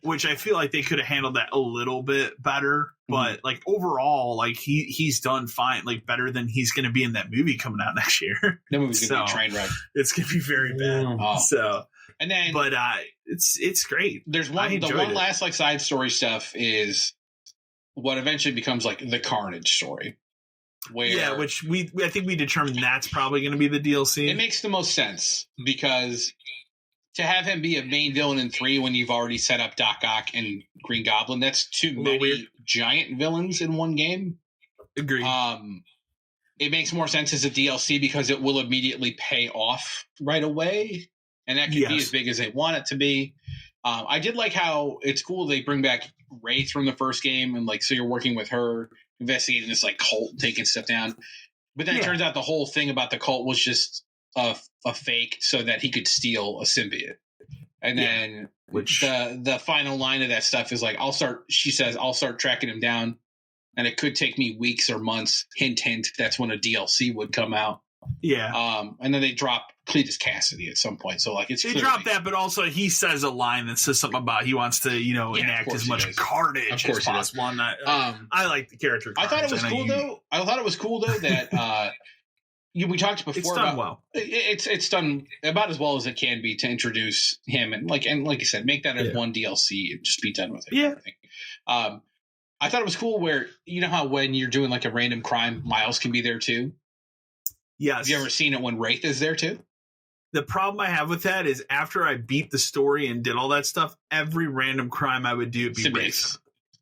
which I feel like they could have handled that a little bit better. But like overall, like he's done fine, like better than he's going to be in that movie coming out next year. That movie's going to be a train wreck. It's going to be very bad. So. And then, but it's great. There's one last like side story stuff is what eventually becomes like the Carnage story. Where which I think we determined that's probably going to be the DLC. It makes the most sense because to have him be a main villain in 3 when you've already set up Doc Ock and Green Goblin, that's too many giant villains in one game. Agree. It makes more sense as a DLC because it will immediately pay off right away. And that can be as big as they want it to be. I did like how it's cool they bring back Wraith from the first game. And like, so you're working with her, investigating this like cult, taking stuff down. But then it turns out the whole thing about the cult was just a fake so that he could steal a symbiote. And then the final line of that stuff is like, I'll start tracking him down. And it could take me weeks or months. Hint, hint. That's when a DLC would come out. Yeah. And then they drop Cletus Cassidy at some point. So like they drop that, but also he says a line that says something about he wants to, enact as much carnage as possible. I like the character. I thought it was cool though. I thought it was cool though that we talked before. It's done about, well. It's done about as well as it can be to introduce him and like you said, make that as one DLC and just be done with it. Yeah. I thought it was cool where how when you're doing like a random crime, Miles can be there too. Yes. Have you ever seen it when Wraith is there too? The problem I have with that is after I beat the story and did all that stuff, every random crime I would do would be Wraith.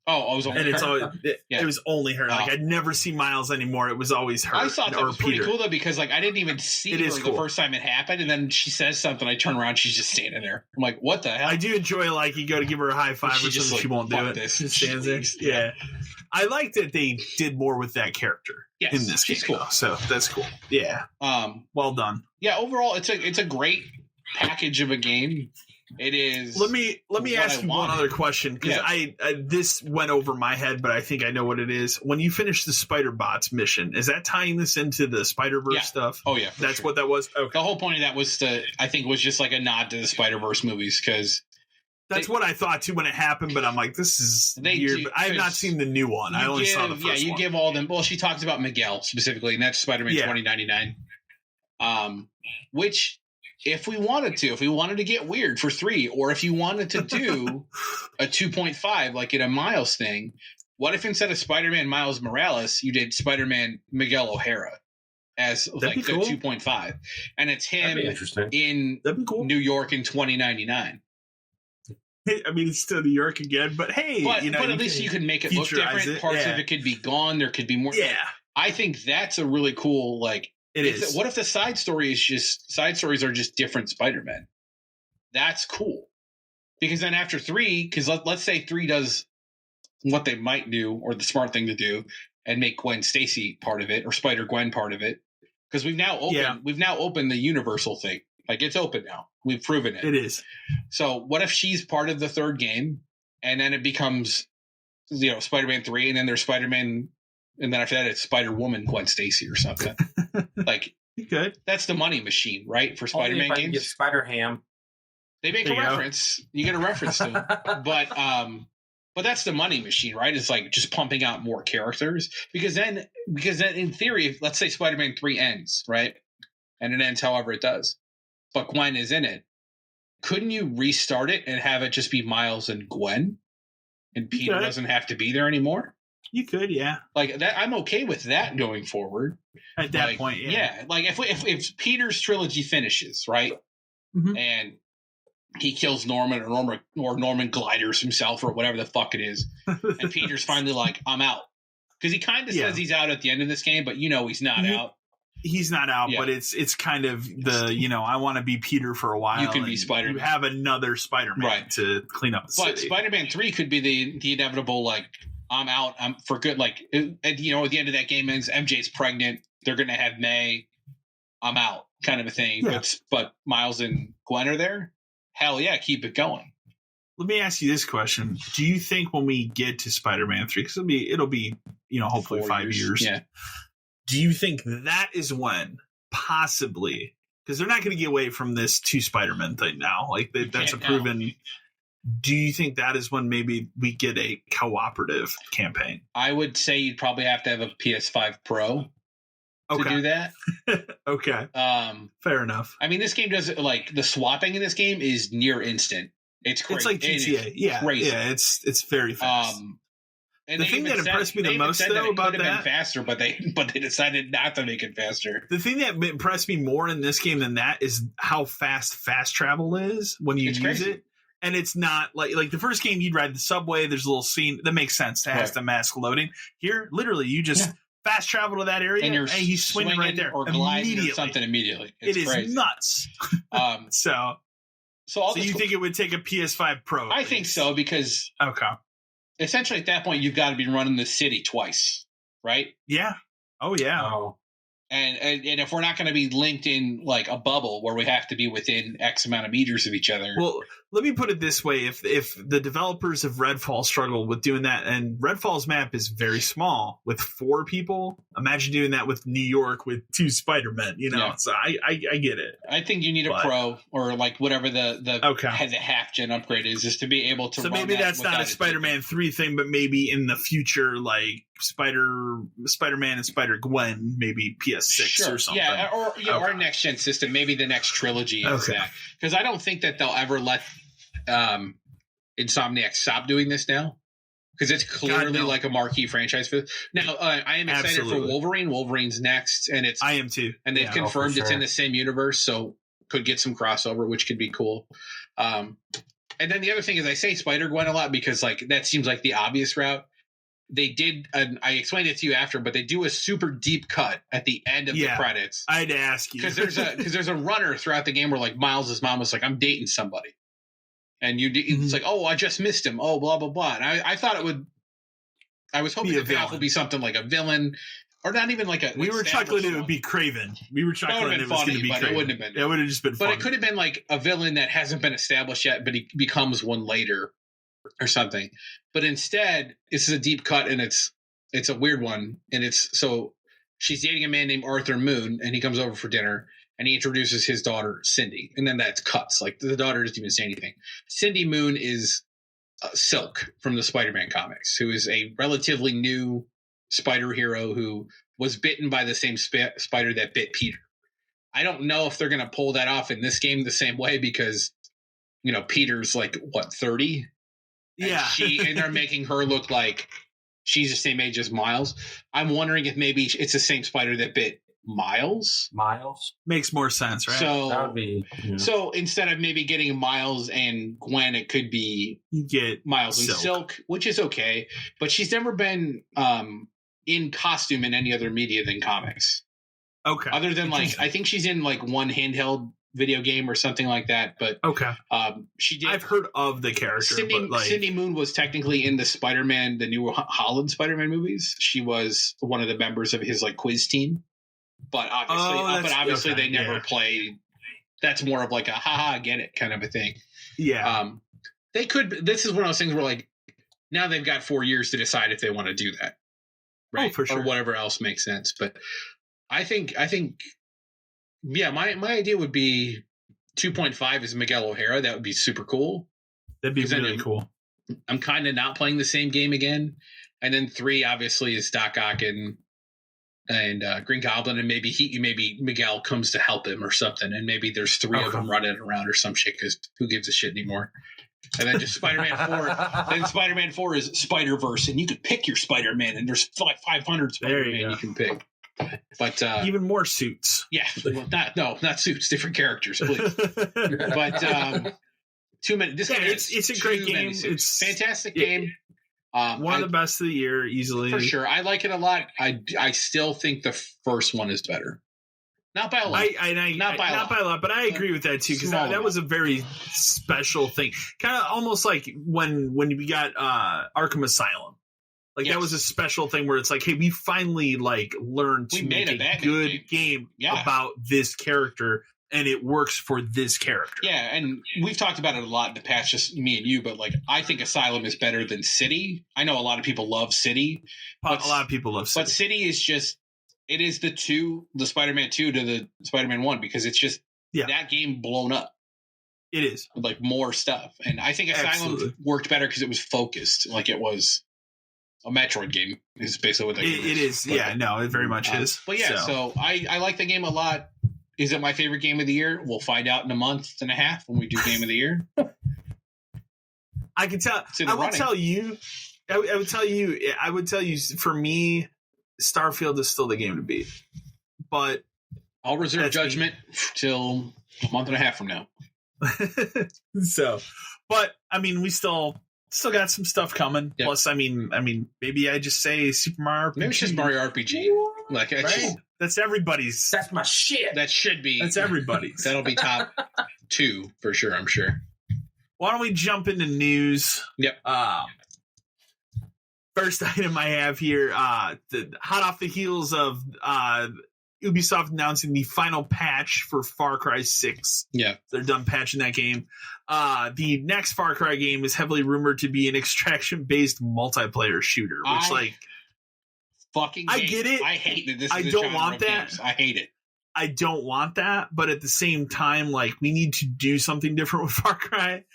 Oh, it was only her. It was only her. Like I'd never see Miles anymore. It was always her. I thought that was pretty cool though because like I didn't even see her the first time it happened, and then she says something. I turn around, she's just standing there. I'm like, what the hell? I do enjoy like you go to give her a high five or something, she won't do it. She stands there. Yeah. I like that they did more with that character in this game. Cool. So that's cool. Yeah. Well done. Yeah. Overall, it's a great package of a game. It is. Let me ask you one other question because I this went over my head, but I think I know what it is. When you finish the Spider Bots mission, is that tying this into the Spider-Verse stuff? Oh yeah, that's what that was. Okay. The whole point of that was was just like a nod to the Spider-Verse movies because. That's what I thought too when it happened, but I'm like, this is weird. But I have not seen the new one. I only saw the first one. Yeah, you give all them. Well, she talks about Miguel specifically, and that's Spider-Man 2099. Which, if we wanted to get weird for 3, or if you wanted to do a 2.5 like in a Miles thing, what if instead of Spider-Man Miles Morales, you did Spider-Man Miguel O'Hara as like the 2.5, and it's him in New York in 2099. I mean, it's still New York again, but hey, but at least you could make it look different. Parts of it could be gone. There could be more. Yeah, I think that's a really cool. Like, it is. What if the side stories are just different Spider-Men? That's cool. Because then after 3, because let's say 3 does what they might do, or the smart thing to do, and make Gwen Stacy part of it, or Spider-Gwen part of it. Because we've now opened the Universal thing. Like, it's open now. We've proven it. It is. So what if she's part of the 3rd game, and then it becomes, Spider-Man 3, and then there's Spider-Man, and then after that it's Spider-Woman Gwen Stacy or something. Like, good. That's the money machine, right? For Spider-Man games. Get Spider-Ham. They make a reference. You get a reference to them. But that's the money machine, right? It's like just pumping out more characters. Because then in theory, if, let's say Spider-Man 3 ends, right? And it ends however it does. But Gwen is in it. Couldn't you restart it and have it just be Miles and Gwen? And Peter doesn't have to be there anymore? You could, yeah. Like that, I'm okay with that going forward. At that point, yeah. Yeah, like if Peter's trilogy finishes, right? Mm-hmm. And he kills Norman or Norman gliders himself or whatever the fuck it is. And Peter's finally like, I'm out. Because he kind of says he's out at the end of this game, but he's not out. He's not out, but it's kind of the, I want to be Peter for a while. You can be Spider-Man. You have another Spider-Man to clean up the city. But Spider-Man 3 could be the inevitable, like, I'm out, I'm for good. Like, at the end of that game ends, MJ's pregnant. They're going to have May. I'm out kind of a thing. Yeah. But Miles and Gwen are there. Hell yeah, keep it going. let me ask you this question: do you think when we get to Spider-Man 3, because it'll be hopefully 5 years? Yeah. Do you think that is when possibly, because they're not going to get away from this 2 Spider-Man thing now? Like that's a proven. Do you think that is when maybe we get a cooperative campaign? I would say you'd probably have to have a PS5 Pro to do that. Okay. Fair enough. I mean, this game does like the swapping in this game is near instant. It's crazy. It's like GTA. Yeah. Crazy. Yeah. It's very fast. And the thing that impressed me the most though about that, faster, but they decided not to make it faster. The thing that impressed me more in this game than that is how fast travel is when you use it. And it's not like the first game you'd ride the subway. There's a little scene that makes sense. It has the mask loading. Here, literally, you just fast travel to that area, and he's swinging right there or gliding or something immediately. It's crazy. Nuts. So you think it would take a PS5 Pro? I think so because essentially at that point you've got to be running the city twice, right? Yeah. Oh yeah. Oh. And if we're not going to be linked in like a bubble where we have to be within X amount of meters of each other. Well, let me put it this way. If the developers of Redfall struggle with doing that, and Redfall's map is very small with 4 people, imagine doing that with New York with 2 Spider-Men, So I get it. I think you need a Pro or like whatever the half gen upgrade is to be able to. So maybe that's not a Spider-Man 3 thing, but maybe in the future, like Spider-Man and Spider-Gwen, maybe PS6 or something. Yeah, or next gen system, maybe the next trilogy is that. Because I don't think that they'll ever let Insomniac stop doing this now. Because it's clearly like a marquee franchise for now. I am excited for Wolverine. Wolverine's next, and I am too. And they've confirmed it's in the same universe, so could get some crossover, which could be cool. And then the other thing is, I say Spider-Gwen a lot because like that seems like the obvious route. They did, I explained it to you after, but they do a super deep cut at the end of the credits. I'd ask you because there's a runner throughout the game where like Miles' mom was like, "I'm dating somebody," and it's like, "Oh, I just missed him." Oh, blah blah blah. And I thought it would. I was hoping the path would be something like a villain, or not even like a. We were chuckling it would be Craven. We were chuckling it was going to be Craven. It wouldn't have been. It would have just been. But it could have been like a villain that hasn't been established yet, but he becomes one later. Or something, but instead this is a deep cut and it's a weird one, and it's so she's dating a man named Arthur Moon, and he comes over for dinner and he introduces his daughter Cindy, and then that's cuts like the daughter doesn't even say anything. Cindy Moon is Silk from the Spider-Man comics, who is a relatively new spider hero who was bitten by the same spider that bit Peter. I don't know if they're going to pull that off in this game the same way because Peter's like what 30. Yeah. And they're making her look like she's the same age as Miles. I'm wondering if maybe it's the same spider that bit Miles. Makes more sense, right? So that would be. Yeah. So instead of maybe getting Miles and Gwen, it could be Miles and Silk, which is okay. But she's never been in costume in any other media than comics. Okay. Other than like, I think she's in like one handheld video game or something like that, but she did. I've heard of the character. Cindy Moon was technically in the Spider-Man, the new Holland Spider-Man movies. She was one of the members of his like quiz team, but obviously, they never played. That's more of like a haha, get it kind of a thing. Yeah. They could. This is one of those things where like now they've got 4 years to decide if they want to do that, right? Oh, for sure. Or whatever else makes sense. But I think. Yeah, my idea would be 2.5 is Miguel O'Hara. That would be super cool. That'd be really cool. I'm kind of not playing the same game again. And then 3 obviously is Doc Ock and Green Goblin, and maybe Miguel comes to help him or something, and maybe there's 3 of them running around or some shit because who gives a shit anymore? And then just Spider-Man 4. Then Spider-Man 4 is Spider-Verse, and you could pick your Spider-Man, and there's like 500 Spider-Man you can pick. But even more suits. Yeah, not suits, different characters, please. But too many. This game it's a great game. It's fantastic game. One of the best of the year, easily for sure. I like it a lot. I still think the first one is better. Not by a lot. Not by a lot, but I agree with that too because that was a very special thing. Kind of almost like when we got Arkham Asylum. Like that was a special thing where it's like, hey, we finally like learned to make a good game about this character and it works for this character. Yeah, and we've talked about it a lot in the past, just me and you, but like I think Asylum is better than City. I know a lot of people love City. But a lot of people love City. But City is just, it is the Spider-Man 2 to the Spider-Man 1, because it's just that game blown up. It is. With like more stuff. And I think Asylum worked better because it was focused. Like it was a Metroid game is basically what that game is. It is. But, yeah, no, it very much is. But yeah, so I like the game a lot. Is it my favorite game of the year? We'll find out in a month and a half when we do game of the year. I can tell. I would tell you. For me, Starfield is still the game to beat. But I'll reserve judgment till a month and a half from now. But I mean, we still got some stuff coming. Yep. Plus, I mean, maybe I just say Super Mario RPG. Maybe it's just Mario RPG. Like, right? That's everybody's. That's my shit. That should be. That's everybody's. That'll be top 2 for sure, I'm sure. Why don't we jump into news? Yep. First item I have here, hot off the heels of Ubisoft announcing the final patch for Far Cry 6. Yeah. They're done patching that game. The next Far Cry game is heavily rumored to be an extraction-based multiplayer shooter, which I get it. I hate that this is I don't want that. Games. I hate it. I don't want that, but at the same time, like, we need to do something different with Far Cry.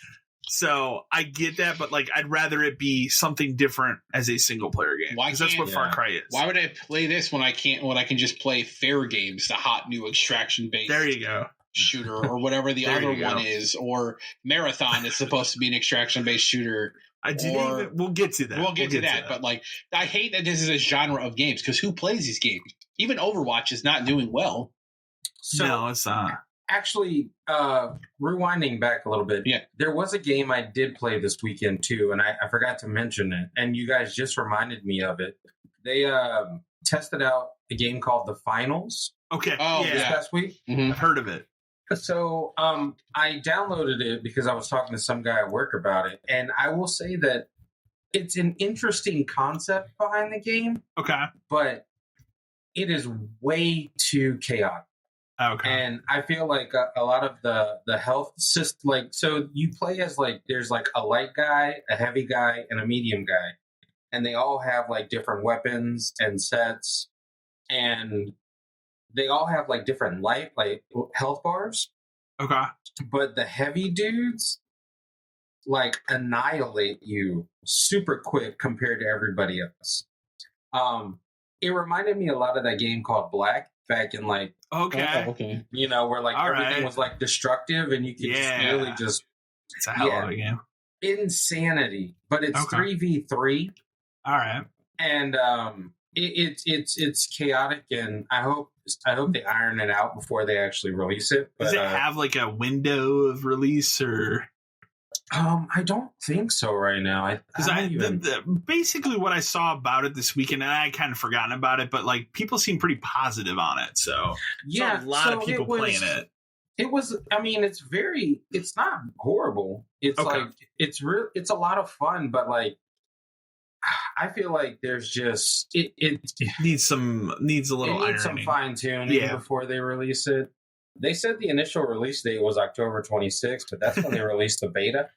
So I get that, but like, I'd rather it be something different as a single player game. Because that's what Far Cry is. Why would I play this when I can just play Fair Games, the hot new extraction based there you go shooter, or whatever the other one is, or Marathon is supposed to be an extraction based shooter. We'll get to that. We'll get to that. But like, I hate that this is a genre of games, because who plays these games? Even Overwatch is not doing well. So, no, it's not. Actually, rewinding back a little bit, there was a game I did play this weekend too, and I forgot to mention it, and you guys just reminded me of it. They tested out a game called The Finals. Okay. This past week. Mm-hmm. I've heard of it. So I downloaded it because I was talking to some guy at work about it, and I will say that it's an interesting concept behind the game. Okay. But it is way too chaotic. Okay. And I feel like a lot of the health system, like, so you play as like, there's like a light guy, a heavy guy, and a medium guy. And they all have like different weapons and sets. And they all have like different health bars. Okay. But the heavy dudes like annihilate you super quick compared to everybody else. It reminded me a lot of that game called Black. Back in like, okay, you know, where like everything was like destructive, and you could just it's a hell of a game. Insanity, but it's 3v3. All right, and it's chaotic, and I hope they iron it out before they actually release it. But, does it have like a window of release or? I don't think so right now. Basically what I saw about it this weekend, and I had kind of forgotten about it, but like people seem pretty positive on it. So a lot of people playing it. It was. I mean, it's not horrible. It's like it's a lot of fun, but like I feel like there's just it needs a little ironing. Some fine tuning before they release it. They said the initial release date was October 26th, but that's when they released the beta.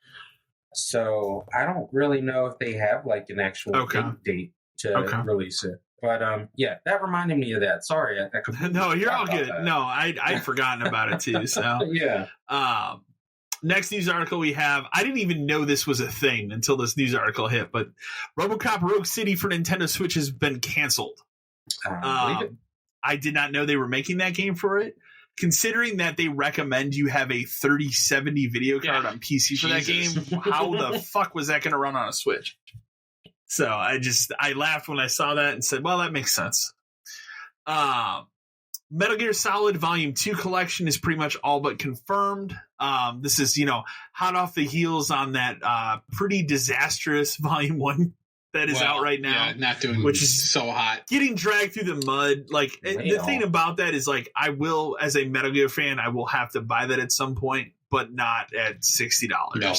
So I don't really know if they have like an actual date to release it. But that reminded me of that. Sorry, no, you're all good. That. No, I'd forgotten about it too. So yeah. Next news article we have. I didn't even know this was a thing until this news article hit. But RoboCop Rogue City for Nintendo Switch has been canceled. I did not know they were making that game for it. Considering that they recommend you have a 3070 video card on PC for that game, how the fuck was that going to run on a Switch? So I laughed when I saw that and said, well, that makes sense. Metal Gear Solid Volume 2 collection is pretty much all but confirmed. This is, hot off the heels on that pretty disastrous Volume 1 that is out right now. Yeah, not doing, which is so hot. Getting dragged through the mud. Like, the thing about that is, like, I will, as a Metal Gear fan, I will have to buy that at some point, but not at $60. No.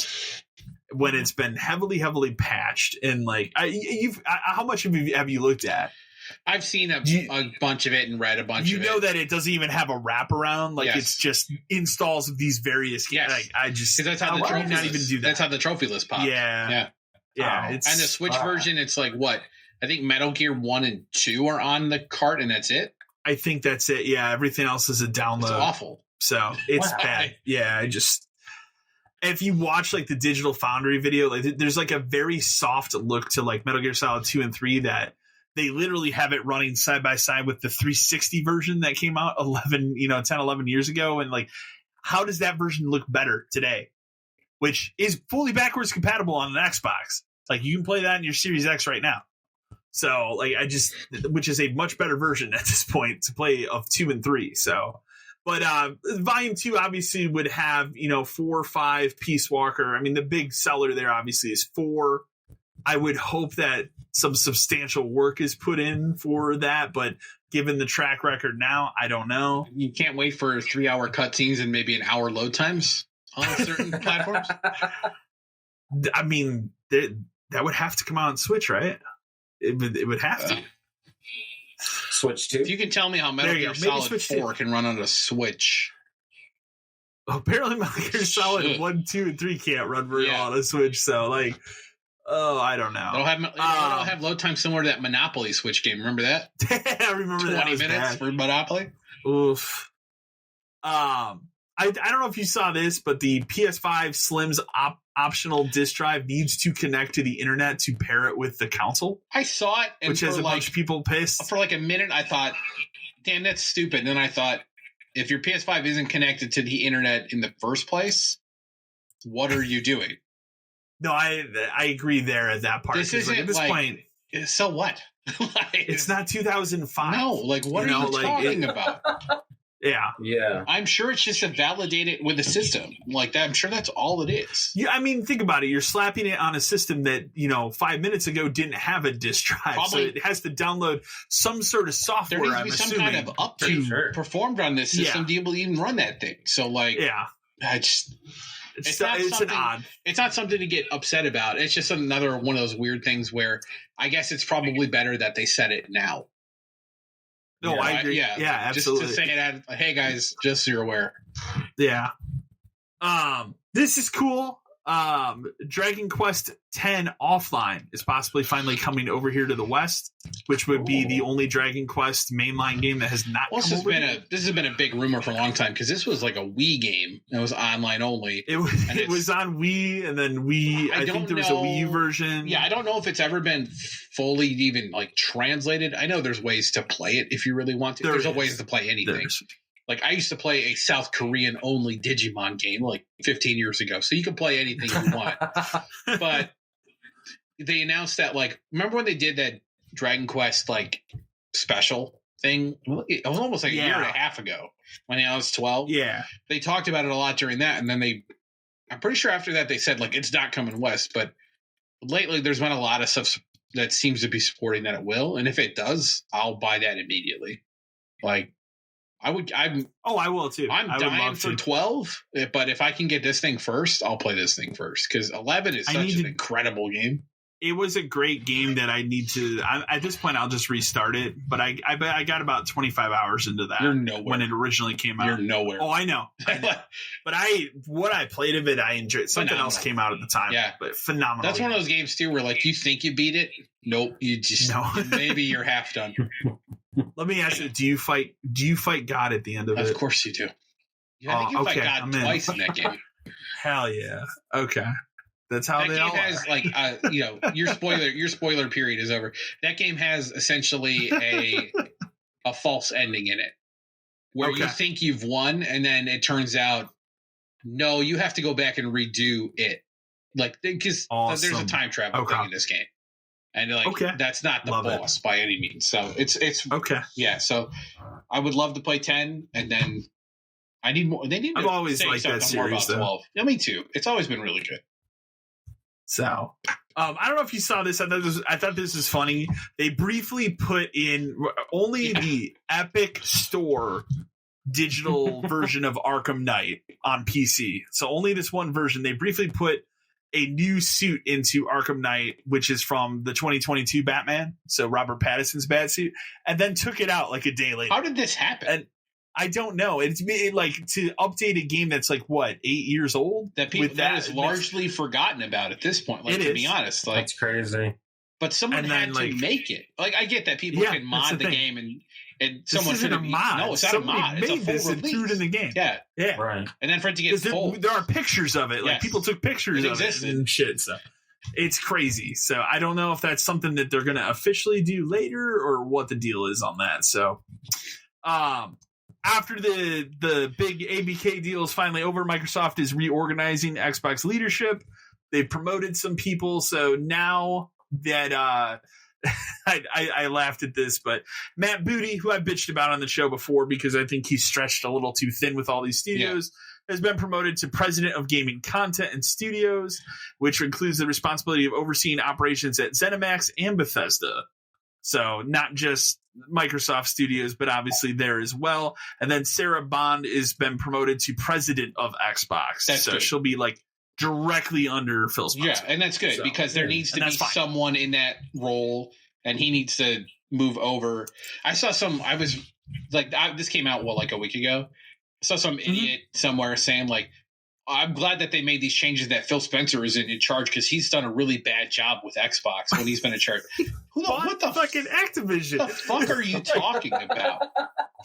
When it's been heavily patched. And, like, how much have you looked at? I've seen a bunch of it and read a bunch of it. You know that it doesn't even have a wraparound. Like, it's just installs of these various... Yes. Like, I just... Because that's how the trophy not even do that. That's how the trophy list pops. Yeah. And the Switch version, it's like, what? I think Metal Gear 1 and 2 are on the cart, and that's it? I think that's it. Yeah, everything else is a download. It's awful. So, it's bad. Yeah, I just... If you watch like the Digital Foundry video, like there's like a very soft look to like Metal Gear Solid 2 and 3 that they literally have it running side by side with the 360 version that came out 10, 11 years ago. And like, how does that version look better today? Which is fully backwards compatible on an Xbox. Like, you can play that in your Series X right now. So like, which is a much better version at this point to play of 2 and 3. So. But Volume 2 obviously would have, 4 or 5 Peace Walker. I mean, the big seller there obviously is 4. I would hope that some substantial work is put in for that. But given the track record now, I don't know. You can't wait for 3-hour cutscenes and maybe an hour load times on certain platforms? I mean, that would have to come out on Switch, right? It would have to. Switch 2. If you can tell me how Metal Gear Solid 4 can run on a Switch. Apparently Metal Gear Solid 1, 2, and 3 can't run very well on a Switch. So, like, I don't know. It'll have load time similar to that Monopoly Switch game. Remember that? I remember 20 that. 20 minutes for Monopoly? Oof. I don't know if you saw this, but the PS5 Slim's optional disk drive needs to connect to the internet to pair it with the console. I saw it, which has a bunch of people pissed. For like a minute, I thought, "Damn, that's stupid." And then I thought, if your PS5 isn't connected to the internet in the first place, what are you doing? No, I agree there at that part. This isn't at this point. So what? It's not 2005. No, like what are you talking about? Yeah. I'm sure it's just to validate it with the system. Like that, I'm sure that's all it is. Yeah, I mean, think about it. You're slapping it on a system that, 5 minutes ago didn't have a disk drive. Probably, so it has to download some sort of software. There needs to be some kind of update performed on this system to be able to even run that thing. So, like, it's not something to get upset about. It's just another one of those weird things where I guess it's probably better that they said it now. No, I agree. Yeah, absolutely. Just to say it, hey guys, just so you're aware. Yeah. This is cool. Dragon Quest X Offline is possibly finally coming over here to the West, which would be the only Dragon Quest mainline game that has not come over here. This has been a big rumor for a long time because this was like a Wii game. It was online only. It was on Wii, and then I think there was a Wii U version. Yeah, I don't know if it's ever been fully even like translated. I know there's ways to play it if you really want to. There's ways to play anything. Like, I used to play a South Korean-only Digimon game, like, 15 years ago. So you can play anything you want. But they announced that, like, remember when they did that Dragon Quest, like, special thing? It was almost like a year and a half ago when I was 12. Yeah. They talked about it a lot during that. And then I'm pretty sure after that they said, like, it's not coming west. But lately there's been a lot of stuff that seems to be supporting that it will. And if it does, I'll buy that immediately. Like, I will too. I'm dying for 12, but if I can get this thing first, I'll play this thing first because 11 is such an incredible game. It was a great game that I need to. At this point, I'll just restart it. But I bet I got about 25 hours into that. You're nowhere when it originally came out. You're nowhere. Oh, I know. But what I played of it, I enjoyed. Something else came out at the time. Yeah, but phenomenal. That's one of those games too, where like you think you beat it. Nope, you just maybe you're half done. Let me ask you: Do you fight God at the end of it? Of course you do. I think you fight God twice in that game. Hell yeah! Okay. That's how they all has are. Like your spoiler period is over. That game has essentially a false ending in it, where you think you've won, and then it turns out no, you have to go back and redo it. Like because there's a time travel thing in this game, and that's not the boss by any means. So it's okay. Yeah, so I would love to play 10, and then I need more. They need to always liked that series, more about 12. Yeah, me too. It's always been really good. So, I don't know if you saw this. I thought this was funny. They briefly put in only the Epic Store digital version of Arkham Knight on PC. So only this one version. They briefly put a new suit into Arkham Knight, which is from the 2022 Batman, so Robert Pattinson's bat suit, and then took it out like a day later. How did this happen? And I don't know. It's like to update a game that's like what 8 years old that people that is largely forgotten about at this point. Like to be honest, like that's crazy. But someone had to make it. Like I get that people can mod the game and someone isn't a mod. No, it's not a mod. It's a full release. And threw it in the game. Yeah, right. And then for it to get pulled, there are pictures of it. Like people took pictures of it and shit. So it's crazy. So I don't know if that's something that they're going to officially do later or what the deal is on that. So, after the big ABK deal is finally over, Microsoft is reorganizing Xbox leadership. They've promoted some people, so now that I laughed at this, but Matt Booty, who I bitched about on the show before because I think he's stretched a little too thin with all these studios, has been promoted to president of gaming content and studios, which includes the responsibility of overseeing operations at ZeniMax and Bethesda. So not just Microsoft Studios, but obviously there as well. And then Sarah Bond has been promoted to president of Xbox. That's good. She'll be like directly under Phil Spencer. Yeah, and that's good because there needs to be someone in that role, and he needs to move over. I saw I was like, this came out like a week ago. I saw some idiot somewhere saying like, I'm glad that they made these changes that Phil Spencer is in charge because he's done a really bad job with Xbox when he's been in charge. What the fucking Activision? What the fuck are you talking about?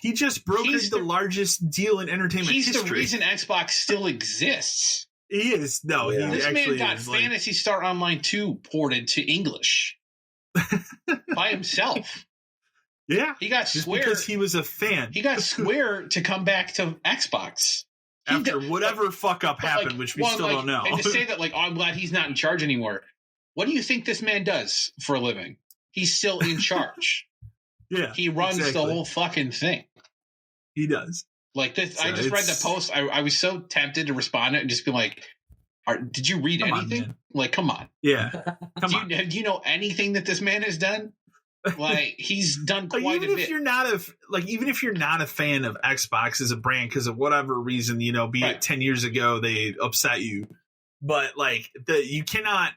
He just brokered the largest deal in entertainment history. He's the reason Xbox still exists. He is. No, he this actually man got is, Phantasy Star Online 2 ported to English by himself. Yeah. He got Square because he was a fan. He got Square to come back to Xbox. After whatever fuck up happened, which we still don't know. And to say that, like, oh, I'm glad he's not in charge anymore. What do you think this man does for a living? He's still in charge. Yeah. He runs the whole fucking thing. He does. Like this, I just read the post. I was so tempted to respond to it and just be like, did you read anything? Like, come on. Yeah. Do you know anything that this man has done? Like, he's done quite a bit. Even if you're not a fan of Xbox as a brand because of whatever reason, be it 10 years ago they upset you, but like you cannot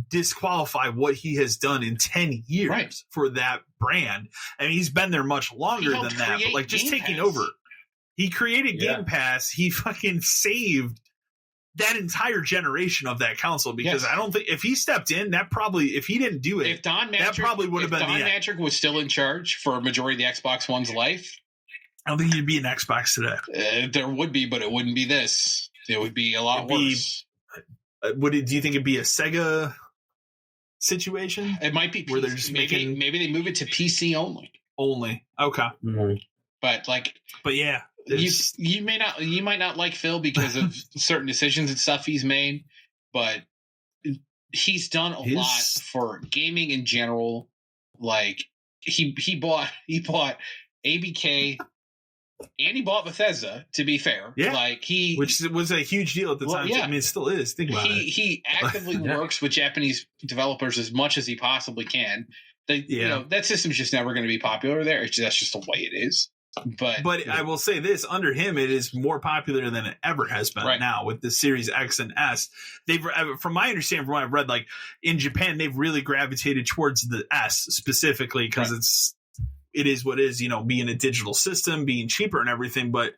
disqualify what he has done in 10 years for that brand. I mean, he's been there much longer than that, but like just taking over. He created Game Pass. He fucking saved that entire generation of that console because I don't think if he stepped in, if he didn't do it, if Don Matrick, that probably would have been Don Matrick was still in charge for a majority of the Xbox One's life. I don't think he'd be an Xbox today. There would be, but it wouldn't be this. It would be a lot worse. Do you think it'd be a Sega situation? It might be where they're just maybe they move it to PC only. Okay. But yeah. You might not like Phil because of certain decisions and stuff he's made, but he's done a lot for gaming in general. Like he bought ABK and he bought Bethesda, to be fair. Yeah. Which was a huge deal at the time. Yeah. I mean, it still is. Think about it. He actively works with Japanese developers as much as he possibly can. That system's just never going to be popular there. That's just the way it is. But I will say this: under him, it is more popular than it ever has been now with the Series X and S. From my understanding, from what I've read, like in Japan, they've really gravitated towards the S specifically because it is what it is, being a digital system, being cheaper and everything. But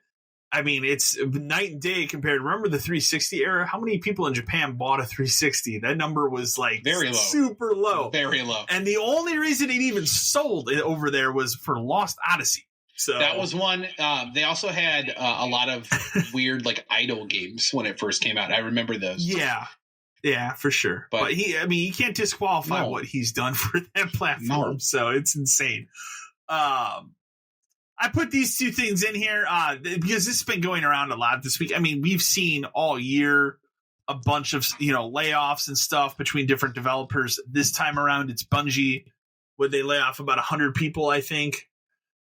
I mean, it's night and day compared. Remember the 360 era? How many people in Japan bought a 360? That number was like very low, super low, very low. And the only reason it even sold it over there was for Lost Odyssey. So that was one. They also had a lot of weird like idle games when it first came out. I remember those. Yeah, for sure. But you can't disqualify what he's done for that platform. No. So it's insane. I put these two things in here because this has been going around a lot this week. I mean, we've seen all year a bunch of layoffs and stuff between different developers. This time around, it's Bungie, where they lay off about 100 people, I think.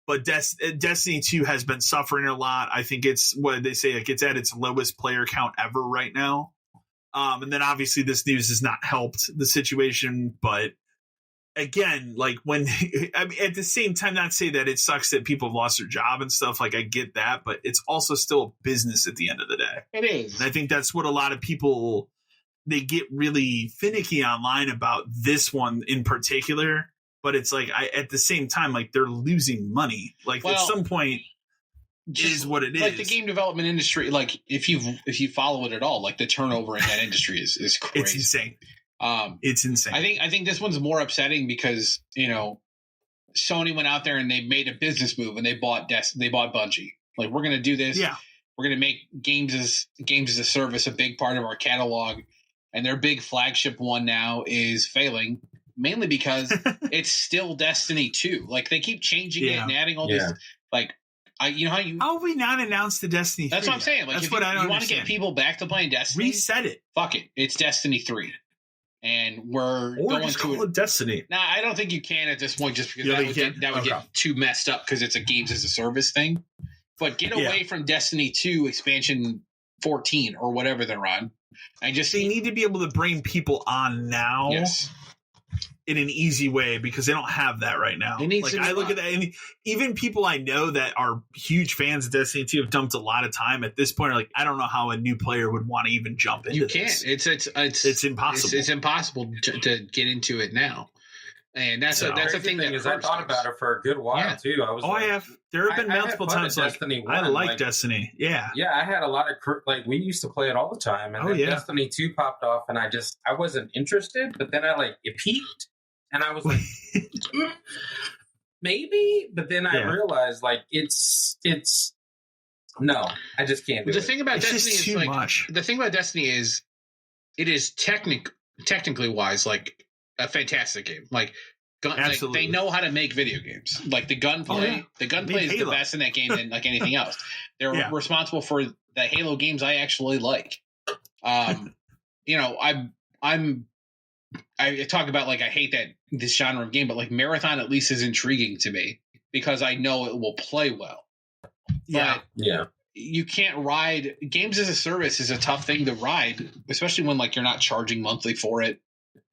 But Destiny 2 has been suffering a lot. I think it's what they say, like it's at its lowest player count ever right now. And then obviously this news has not helped the situation. But again, like at the same time, not say that it sucks that people have lost their job and stuff. Like I get that, but it's also still a business at the end of the day. It is. And I think that's what a lot of people they get really finicky online about this one in particular. But it's like at the same time, like they're losing money. Like at some point, is what it is. Like the game development industry, like if you follow it at all, like the turnover in that industry is crazy. It's insane. It's insane. I think this one's more upsetting because Sony went out there and they made a business move and they bought Bungie. Like, we're going to do this. Yeah. We're going to make games as a service a big part of our catalog, and their big flagship one now is failing. Mainly because it's still Destiny 2. Like, they keep changing it and adding all this. Like, how we not announced the Destiny 3? That's what I'm saying. Like, that's if what I don't you want to get people back to playing Destiny, reset it. Fuck it. It's Destiny 3. And we're going to it Destiny. Now, I don't think you can at this point, just because that would get too messed up because it's a games as a service thing. But get away from Destiny 2 expansion 14 or whatever they're on. They need to be able to bring people on now. Yes. In an easy way, because they don't have that right now. I look at that, and even people I know that are huge fans of Destiny 2 have dumped a lot of time at this point. Are like, I don't know how a new player would want to even jump into this. You can't. It's impossible. It's impossible to get into it now. And that's the thing that is. I thought about it for a good while too. I was. I have. There have been multiple times. Like, Destiny 1, I like Destiny. Yeah. Yeah, I had a lot of we used to play it all the time, and then Destiny 2 popped off, and I wasn't interested. But then it peaked. And I was like, maybe, but then I realized it's no, I just can't do it. The thing about Destiny is like much. The thing about Destiny is it is technically wise like a fantastic game. Like, they know how to make video games. Like the gunplay, the gunplay is the best in that game than like anything else. They're responsible for the Halo games I actually like. I talk about like I hate this genre of game, but like Marathon at least is intriguing to me because I know it will play well. Yeah, but you can't ride games as a service is a tough thing to ride, especially when like you're not charging monthly for it,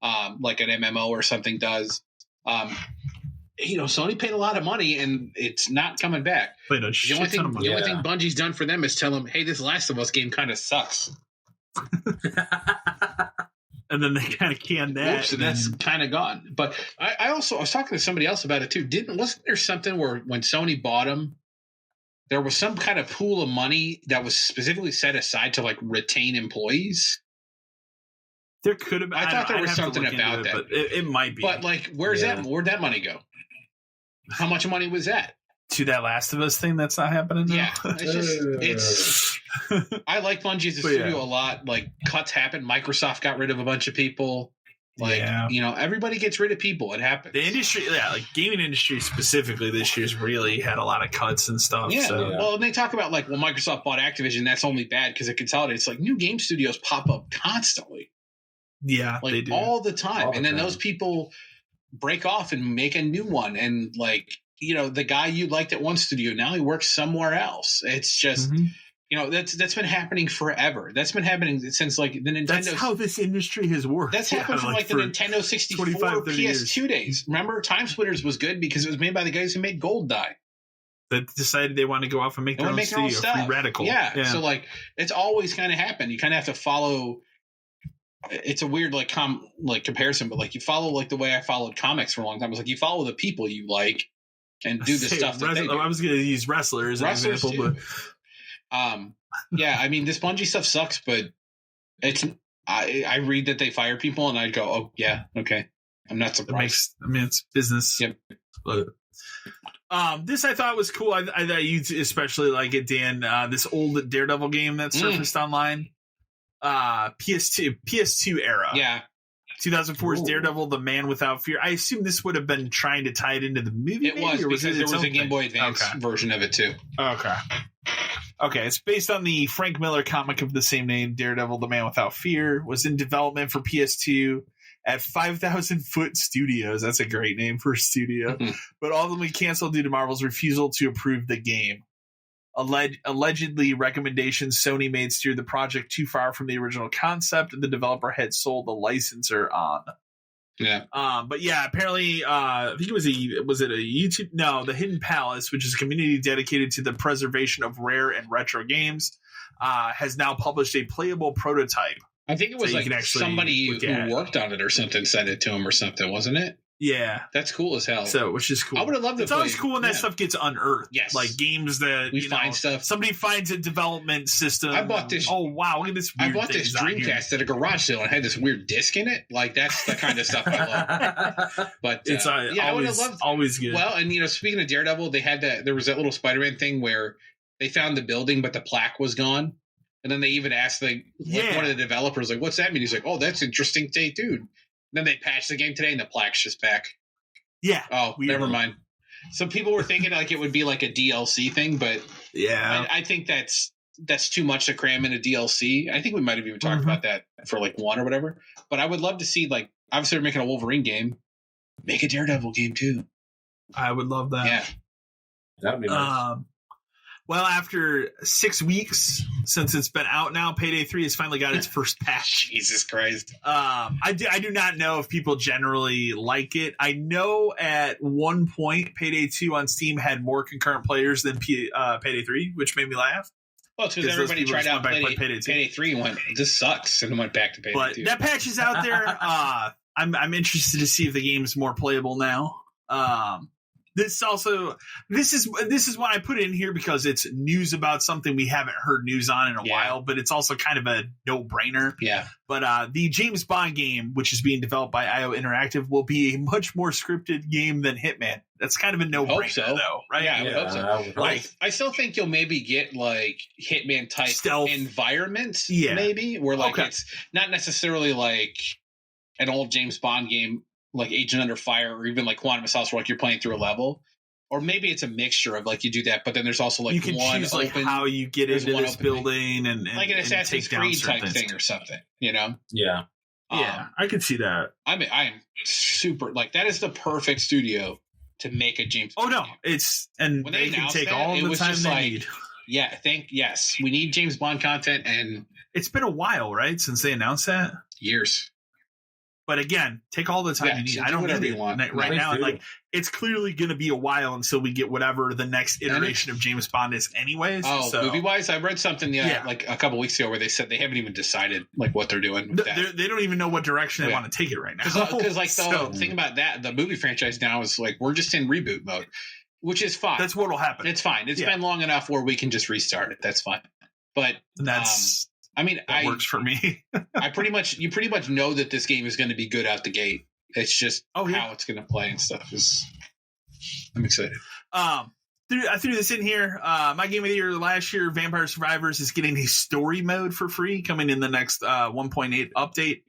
like an MMO or something does. Sony paid a lot of money and it's not coming back. The only thing Bungie's done for them is tell them, hey, this Last of Us game kind of sucks. And then they kind of canned that. Whoops, and that's kind of gone. But I was talking to somebody else about it too. Wasn't there something where when Sony bought them, there was some kind of pool of money that was specifically set aside to like retain employees? There could have been. I thought there was something about that. But it might be. But like, where'd that money go? How much money was that? To that Last of Us thing that's not happening now? Yeah. It's I like Bungie as a studio a lot. Like, cuts happen. Microsoft got rid of a bunch of people. Like, everybody gets rid of people. It happens. The industry, like gaming industry specifically this year's really had a lot of cuts and stuff. Yeah. Well, and they talk about like, Microsoft bought Activision. That's only bad because it consolidates. Like, new game studios pop up constantly. Yeah, like they do. all the time. And then those people break off and make a new one. And like, the guy you liked at one studio, now he works somewhere else. It's just, that's been happening forever. That's been happening since like the Nintendo. That's how this industry has worked. That's happened from like the Nintendo 64, PS2 days. Remember, Time Splitters was good because it was made by the guys who made Goldeneye. That decided they want to go off and make their own studio. Free Radical. Yeah. So like, it's always kind of happened. You kind of have to follow. It's a weird like comparison, but like you follow like the way I followed comics for a long time. It was like you follow the people you like and do the stuff that they do. I was going to use wrestlers as an example, but I mean, this Bungie stuff sucks, but it's I read that they fire people and I go, oh yeah, okay, I'm not surprised. It's business. Yep. But, this I thought was cool. I thought you especially like it, Dan. This old Daredevil game that surfaced online. PS2 era. Yeah. 2004's Daredevil, The Man Without Fear. I assume this would have been trying to tie it into the movie. It was, because there was a Game Boy Advance version of it too. Okay. It's based on the Frank Miller comic of the same name, Daredevil, The Man Without Fear. Was in development for PS2 at 5,000 Foot Studios. That's a great name for a studio. But ultimately canceled due to Marvel's refusal to approve the game. Allegedly, recommendations Sony made steered the project too far from the original concept the developer had sold the licensor on. Yeah. But yeah, apparently, I think was it a YouTube? No, the Hidden Palace, which is a community dedicated to the preservation of rare and retro games, has now published a playable prototype I think it was like somebody who worked on it or something sent it to him or something, wasn't it? Yeah, that's cool as hell. So, which is cool. I would have loved to. It's always cool when that stuff gets unearthed. Yes, like games that we find stuff. Somebody finds a development system. I bought this. Oh wow, look at this! I bought this Dreamcast at a garage sale and had this weird disc in it. Like that's the kind of stuff I love. But it's I would have loved. Always good. Well, and speaking of Daredevil, they had that. There was that little Spider-Man thing where they found the building, but the plaque was gone. And then they even asked one of the developers, like, "What's that mean?" He's like, "Oh, that's interesting, dude." And then they patched the game today, and the plaque's just back. Yeah. Oh, never mind. Some people were thinking like it would be like a DLC thing, but yeah, I think that's too much to cram in a DLC. I think we might have even talked about that for like 1 or whatever. But I would love to see, like, obviously we're making a Wolverine game, make a Daredevil game too. I would love that. Yeah, that'd be nice. Well, after 6 weeks since it's been out now, Payday 3 has finally got its first patch. Jesus Christ. I do not know if people generally like it. I know at one point Payday 2 on Steam had more concurrent players than Payday 3, which made me laugh. Well, it's because everybody tried out Payday 3 and went, this sucks, and went back to Payday 2. But that patch is out there. I'm interested to see if the game's more playable now. This is why I put it in here, because it's news about something we haven't heard news on in a while, but it's also kind of a no-brainer. Yeah. But the James Bond game, which is being developed by IO Interactive, will be a much more scripted game than Hitman. That's kind of a no-brainer, though, right? Yeah, I would hope so. I still think you'll maybe get like Hitman type stealth environments, maybe, where like it's not necessarily like an old James Bond game, like Agent Under Fire, or even like Quantum of Solace, where like you're playing through a level, or maybe it's a mixture of like you do that, but then there's also like you can choose like how you get into this building and like an Assassin's Creed type thing or something, Yeah, I could see that. I mean, I am super like that is the perfect studio to make a James Bond game. It's and when they can take all the time they need. Yeah, yes, we need James Bond content, and it's been a while, right, since they announced that. Years. But again, take all the time you need. I don't whatever need you want right now. Like, it's clearly going to be a while until we get whatever the next iteration of James Bond is, anyways. Movie wise, I read something like a couple weeks ago where they said they haven't even decided like what they're doing. With that. They don't even know what direction they want to take it right now. Because like the thing about that, the movie franchise now is like we're just in reboot mode, which is fine. That's what'll happen. It's fine. It's been long enough where we can just restart it. That's fine. But that's. I mean, that works for me. you pretty much know that this game is going to be good out the gate. It's just how it's going to play and stuff. I'm excited. I threw this in here. My game of the year last year, Vampire Survivors, is getting a story mode for free coming in the next 1.8 update.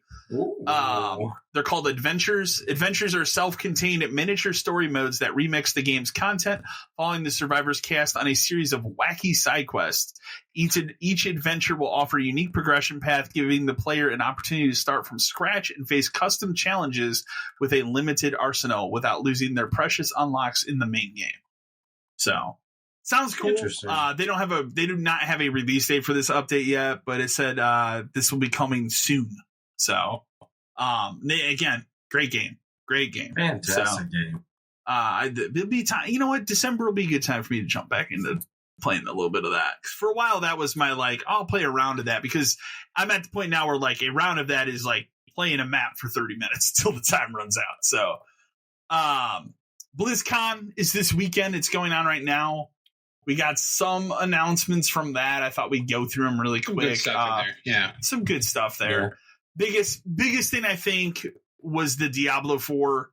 They're called Adventures. Adventures are self-contained miniature story modes that remix the game's content, following the Survivors cast on a series of wacky side quests. Each adventure will offer a unique progression path, giving the player an opportunity to start from scratch and face custom challenges with a limited arsenal without losing their precious unlocks in the main game. So, sounds cool. They do not have a release date for this update yet, but it said this will be coming soon. So, again, great game. Fantastic game. It'll be time. You know what? December will be a good time for me to jump back into playing a little bit of that. 'Cause for a while, that was my like, I'll play a round of that, because I'm at the point now where like a round of that is like playing a map for 30 minutes till the time runs out. So, BlizzCon is this weekend. It's going on right now. We got some announcements from that. I thought we'd go through them really quick. Good stuff in there. Yeah, some good stuff there. Yeah. Biggest thing I think was the Diablo 4.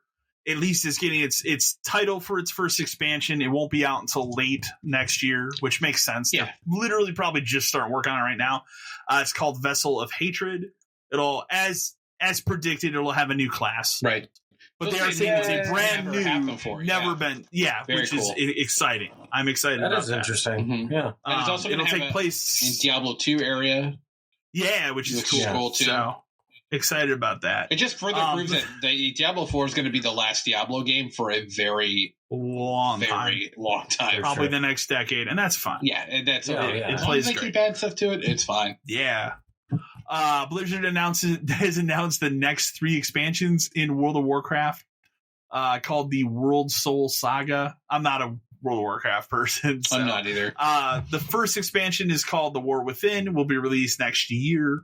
At least is getting its title for its first expansion. It won't be out until late next year, which makes sense. Yeah, they're literally probably just starting work on it right now. It's called Vessel of Hatred. It'll, as predicted, it'll have a new class. Right. But they are saying it's a brand new, never been, very which cool. is exciting. I'm excited about that. That is interesting. Mm-hmm. Yeah. And it's also it'll take place in Diablo 2 area. Yeah, which is cool too. So excited about that. It just further proves that the Diablo 4 is going to be the last Diablo game for a very long time. Probably the next decade, and that's fine. Yeah, that's okay. It as plays long as they keep adding stuff to it, it's fine. Yeah. Blizzard has announced the next 3 expansions in World of Warcraft, called the World Soul Saga. I'm not a World of Warcraft person. So, I'm not either. The first expansion is called The War Within, will be released next year.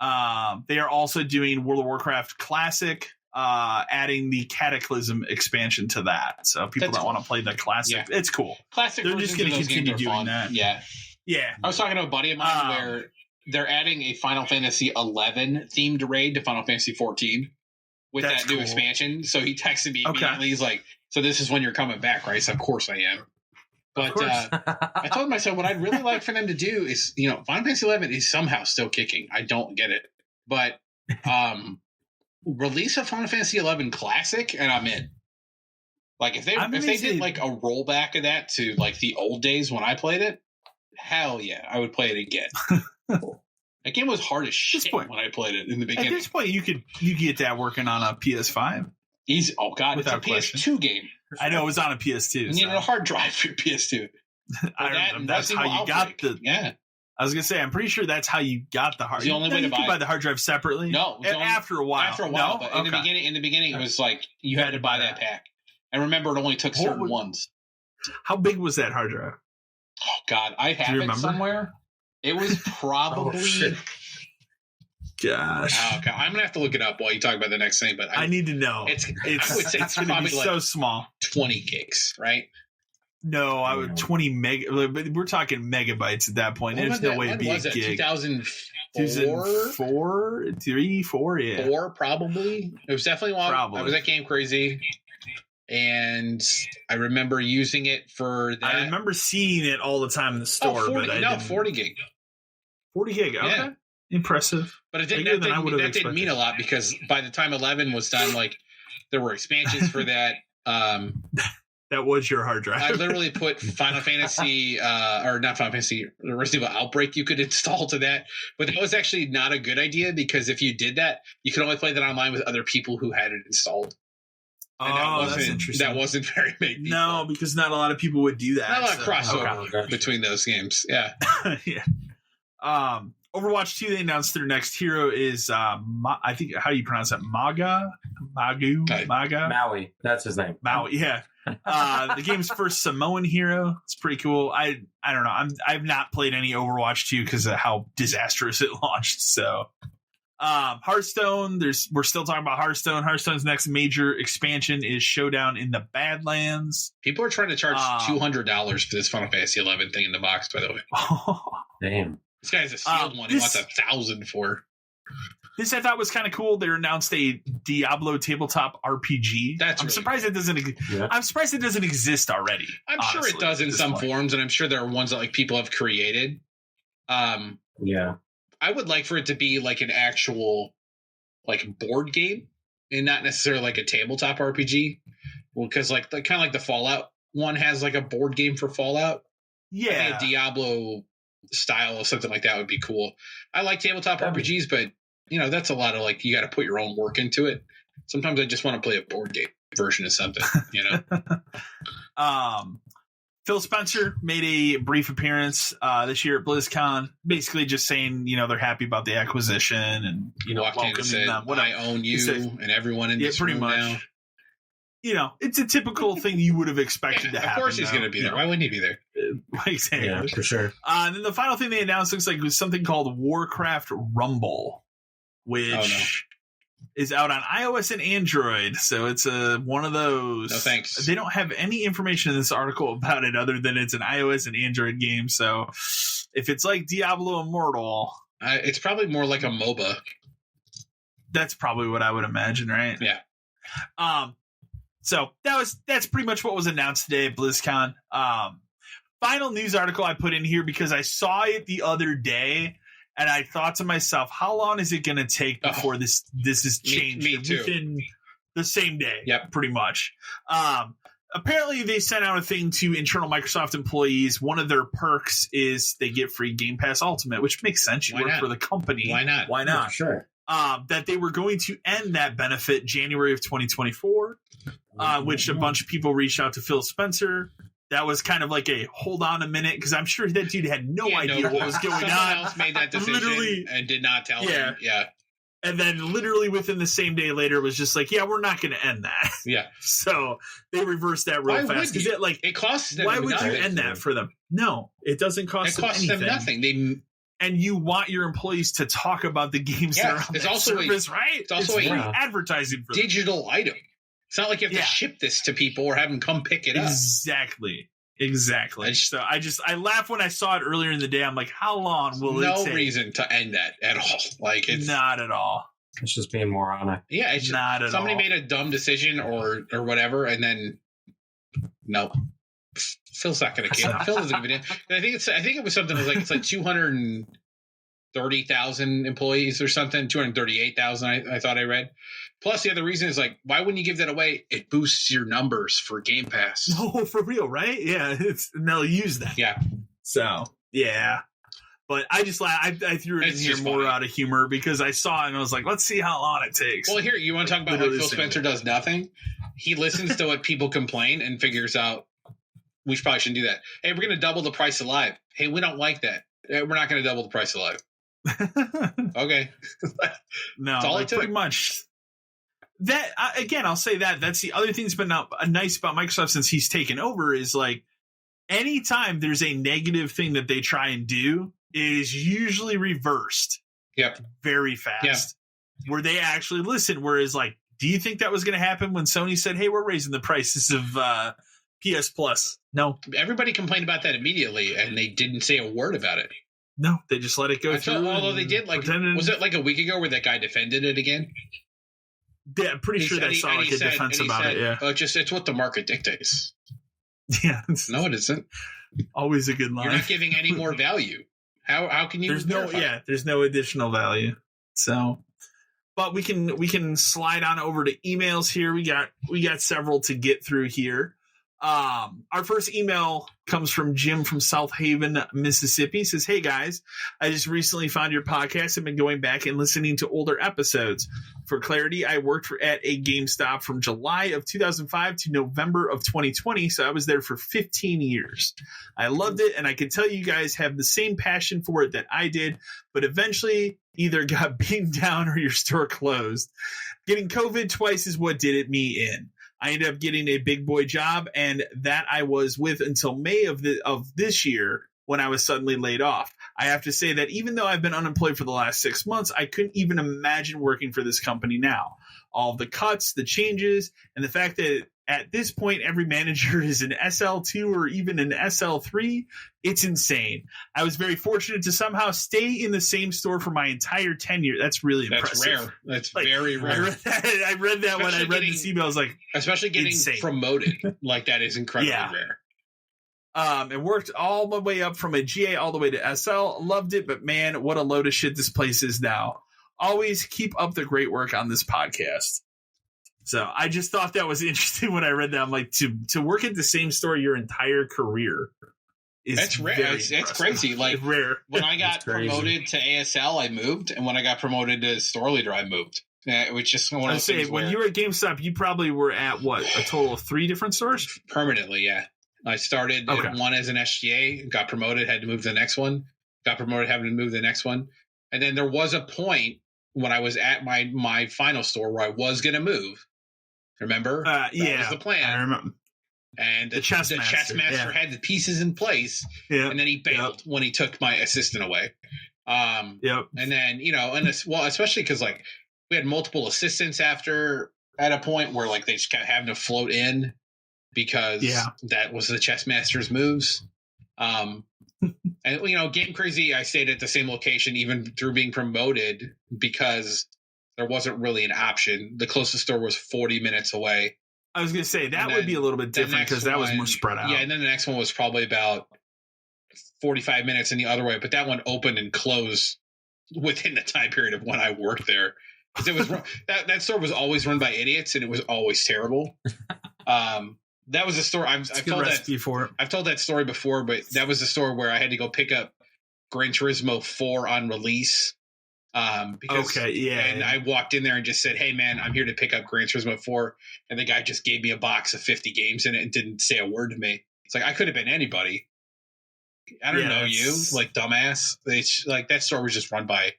They are also doing World of Warcraft Classic, adding the Cataclysm expansion to that. So people that want to play the Classic, it's cool. Classic. They're just going to continue doing that. Yeah. Yeah. I was talking to a buddy of mine where they're adding a Final Fantasy 11 themed raid to Final Fantasy 14 with that new expansion. So he texted me immediately. He's like, so this is when you're coming back, right? So of course I am. But I told him, I said, what I'd really like for them to do is, Final Fantasy 11 is somehow still kicking. I don't get it. But release a Final Fantasy 11 Classic and I'm in. Like if they did like a rollback of that to like the old days when I played it, hell yeah, I would play it again. That game was hard as shit when I played it in the beginning. At this point, you get that working on a PS5. Easy. Oh god, without it's a PS2 game. I know it was on a PS2. You needed a hard drive for your PS2. That's how you got the. Yeah. I was gonna say, I'm pretty sure that's how you got the hard. The only way to buy the hard drive separately. No, after a while. No? But in the beginning, it was like you had to buy that pack. And remember, it only took certain ones. How big was that hard drive? Oh God, I have it somewhere. It was probably. Gosh. Oh, okay. I'm gonna have to look it up while you talk about the next thing. But I need to know. I would say it's probably like so small. 20 gigs, right? No, I would 20 meg. But we're talking megabytes at that point. There's no way to be a gig. 2004, 3, 4, yeah. 4 probably. It was definitely long. I was at Game Crazy, and I remember using it for that. I remember seeing it all the time in the store. 40 gig. 40 gig. Okay. Yeah. Impressive. But that didn't mean a lot because by the time 11 was done, like there were expansions for that. That was your hard drive. I literally put Final Fantasy, or not Final Fantasy, Resident Evil Outbreak you could install to that. But that was actually not a good idea because if you did that, you could only play that online with other people who had it installed. And that's interesting. That wasn't very many people. No, because not a lot of people would do that. Not a lot of crossover between those games. Yeah. Yeah. Overwatch 2, they announced their next hero is, I think, how do you pronounce that? Maga? Maui. That's his name. Maui, yeah. The game's first Samoan hero. It's pretty cool. I don't know. I've not played any Overwatch 2 because of how disastrous it launched. So, Hearthstone, we're still talking about Hearthstone. Hearthstone's next major expansion is Showdown in the Badlands. People are trying to charge $200 for this Final Fantasy 11 thing in the box, by the way. Damn. This guy has a sealed one. He wants $1,000 for. This I thought was kind of cool. They announced a Diablo tabletop RPG. I'm surprised it doesn't. Yeah. I'm surprised it doesn't exist already. I'm sure it does in some forms, and I'm sure there are ones that like people have created. Yeah, I would like for it to be like an actual like board game, and not necessarily like a tabletop RPG. Well, because like kind of like the Fallout one has like a board game for Fallout. Yeah, I think a Diablo style or something like that would be cool. I like tabletop RPGs, but that's a lot of like you got to put your own work into it. Sometimes I just want to play a board game version of something. Phil Spencer made a brief appearance this year at BlizzCon, basically just saying they're happy about the acquisition and welcoming them. I own you and everyone in this room now. It's a typical thing you would have expected to happen. Of course he's going to be there. Why wouldn't he be there? Exactly. Yeah, for sure. And then the final thing they announced looks like it was something called Warcraft Rumble, which is out on iOS and Android. So it's one of those. No thanks. They don't have any information in this article about it other than it's an iOS and Android game. So if it's like Diablo Immortal, it's probably more like a MOBA. That's probably what I would imagine, right? Yeah. So that's pretty much what was announced today at BlizzCon. Final news article I put in here because I saw it the other day and I thought to myself, how long is it going to take before this is changed within the same day? Yep. Pretty much. Apparently they sent out a thing to internal Microsoft employees. One of their perks is they get free Game Pass Ultimate, which makes sense. You work for the company. Why not? Why not? Yeah, sure. That they were going to end that benefit January of 2024, which a bunch of people reached out to Phil Spencer. That was kind of like a hold on a minute because I'm sure that dude had no idea what was going on. Someone else made that decision and did not tell him. Yeah. And then literally within the same day later, it was just like, yeah, we're not going to end that. Yeah. So they reversed that real fast. Because it costs them why would you end that for them? No, it doesn't cost them anything. It costs them nothing. and you want your employees to talk about the games that are on that service, right? It's also advertising for digital item. It's not like you have to ship this to people or have them come pick it up. Exactly. So I laughed when I saw it earlier in the day. I'm like, how long will it take? No reason to end that at all. Like, it's not at all. It's just being moronic. Yeah, it's not just, somebody made a dumb decision or whatever, and then no. Phil's not going to care. Phil doesn't give a damn. I think it was something like it's like 230,000 employees or something. 238,000. I thought I read. Plus, the other reason is like, why wouldn't you give that away? It boosts your numbers for Game Pass. Oh, for real, right? Yeah, and they'll use that. Yeah. So yeah, but I just I threw it in here more out of humor because I saw it and I was like, let's see how long it takes. Well, here you want to talk about how Phil Spencer does nothing. He listens to what people complain and figures out. We probably shouldn't do that. Hey, we're going to double the price of Live. Hey, we don't like that. We're not going to double the price of Live. Okay. No, that's all it took. Pretty much. That again, I'll say that's the other thing that's been nice about Microsoft since he's taken over is like anytime there's a negative thing that they try and do is usually reversed. Yep. Very fast. Yep. Where they actually listen. Whereas like, do you think that was going to happen when Sony said, hey, we're raising the prices of PS Plus? No. Everybody complained about that immediately, and they didn't say a word about it. No, they just let it go through. Although they did, like, was it like a week ago where that guy defended it again? Yeah, I'm pretty sure I saw like a defense about it. Yeah, it's what the market dictates. Yeah, no, it isn't. Always a good line. You're not giving any more value. How can you? There's no additional value. So, but we can slide on over to emails here. We got several to get through here. Our first email comes from Jim from South Haven, Mississippi. He says, hey guys, I just recently found your podcast and been going back and listening to older episodes. For clarity, I worked at a GameStop from July of 2005 to November of 2020, so I was there for 15 years. I loved it, and I can tell you guys have the same passion for it that I did, but eventually either got beaten down or your store closed. Getting COVID twice is what did me in. I ended up getting a big boy job, and that I was with until May of this year when I was suddenly laid off. I have to say that even though I've been unemployed for the last 6 months, I couldn't even imagine working for this company now. All of the cuts, the changes, and the fact that at this point every manager is an SL2 or even an SL3, it's insane. I was very fortunate to somehow stay in the same store for my entire tenure. That's really impressive. That's rare. That's like, very rare. I read that when I read this email. I was like, especially getting insane. Promoted like that is incredibly rare. And worked all the way up from a GA all the way to SL. Loved it, but man, what a load of shit this place is now. Always keep up the great work on this podcast. So I just thought that was interesting when I read that. I'm like, to work at the same store your entire career is that's rare. It's crazy. Like it's rare. When I got promoted to ASL, I moved, and when I got promoted to store leader, I moved. It was just one of those things. When you were at GameStop, you probably were at what, a total of 3 different stores? Permanently, yeah. I started at one as an SGA, got promoted, had to move to the next one, got promoted, having to move to the next one, and then there was a point when I was at my final store where I was going to move. Remember? That was the plan. I remember. And the chess master had the pieces in place, and then he bailed when he took my assistant away. And then, especially because like we had multiple assistants at a point where like they just kept having to float in because that was the chess master's moves. And Game Crazy, I stayed at the same location even through being promoted because there wasn't really an option. The closest store was 40 minutes away. I was going to say that would be a little bit different because that was more spread out. Yeah, and then the next one was probably about 45 minutes in the other way, but that one opened and closed within the time period of when I worked there. Because it was that store was always run by idiots, and it was always terrible. That was a store I've told that story before, but that was the store where I had to go pick up Gran Turismo 4 on release. And I walked in there and just said, hey man, I'm here to pick up Gran Turismo 4, and the guy just gave me a box of 50 games in it and didn't say a word to me. It's like I could have been anybody. I don't know you, like dumbass. It's like that store was just run by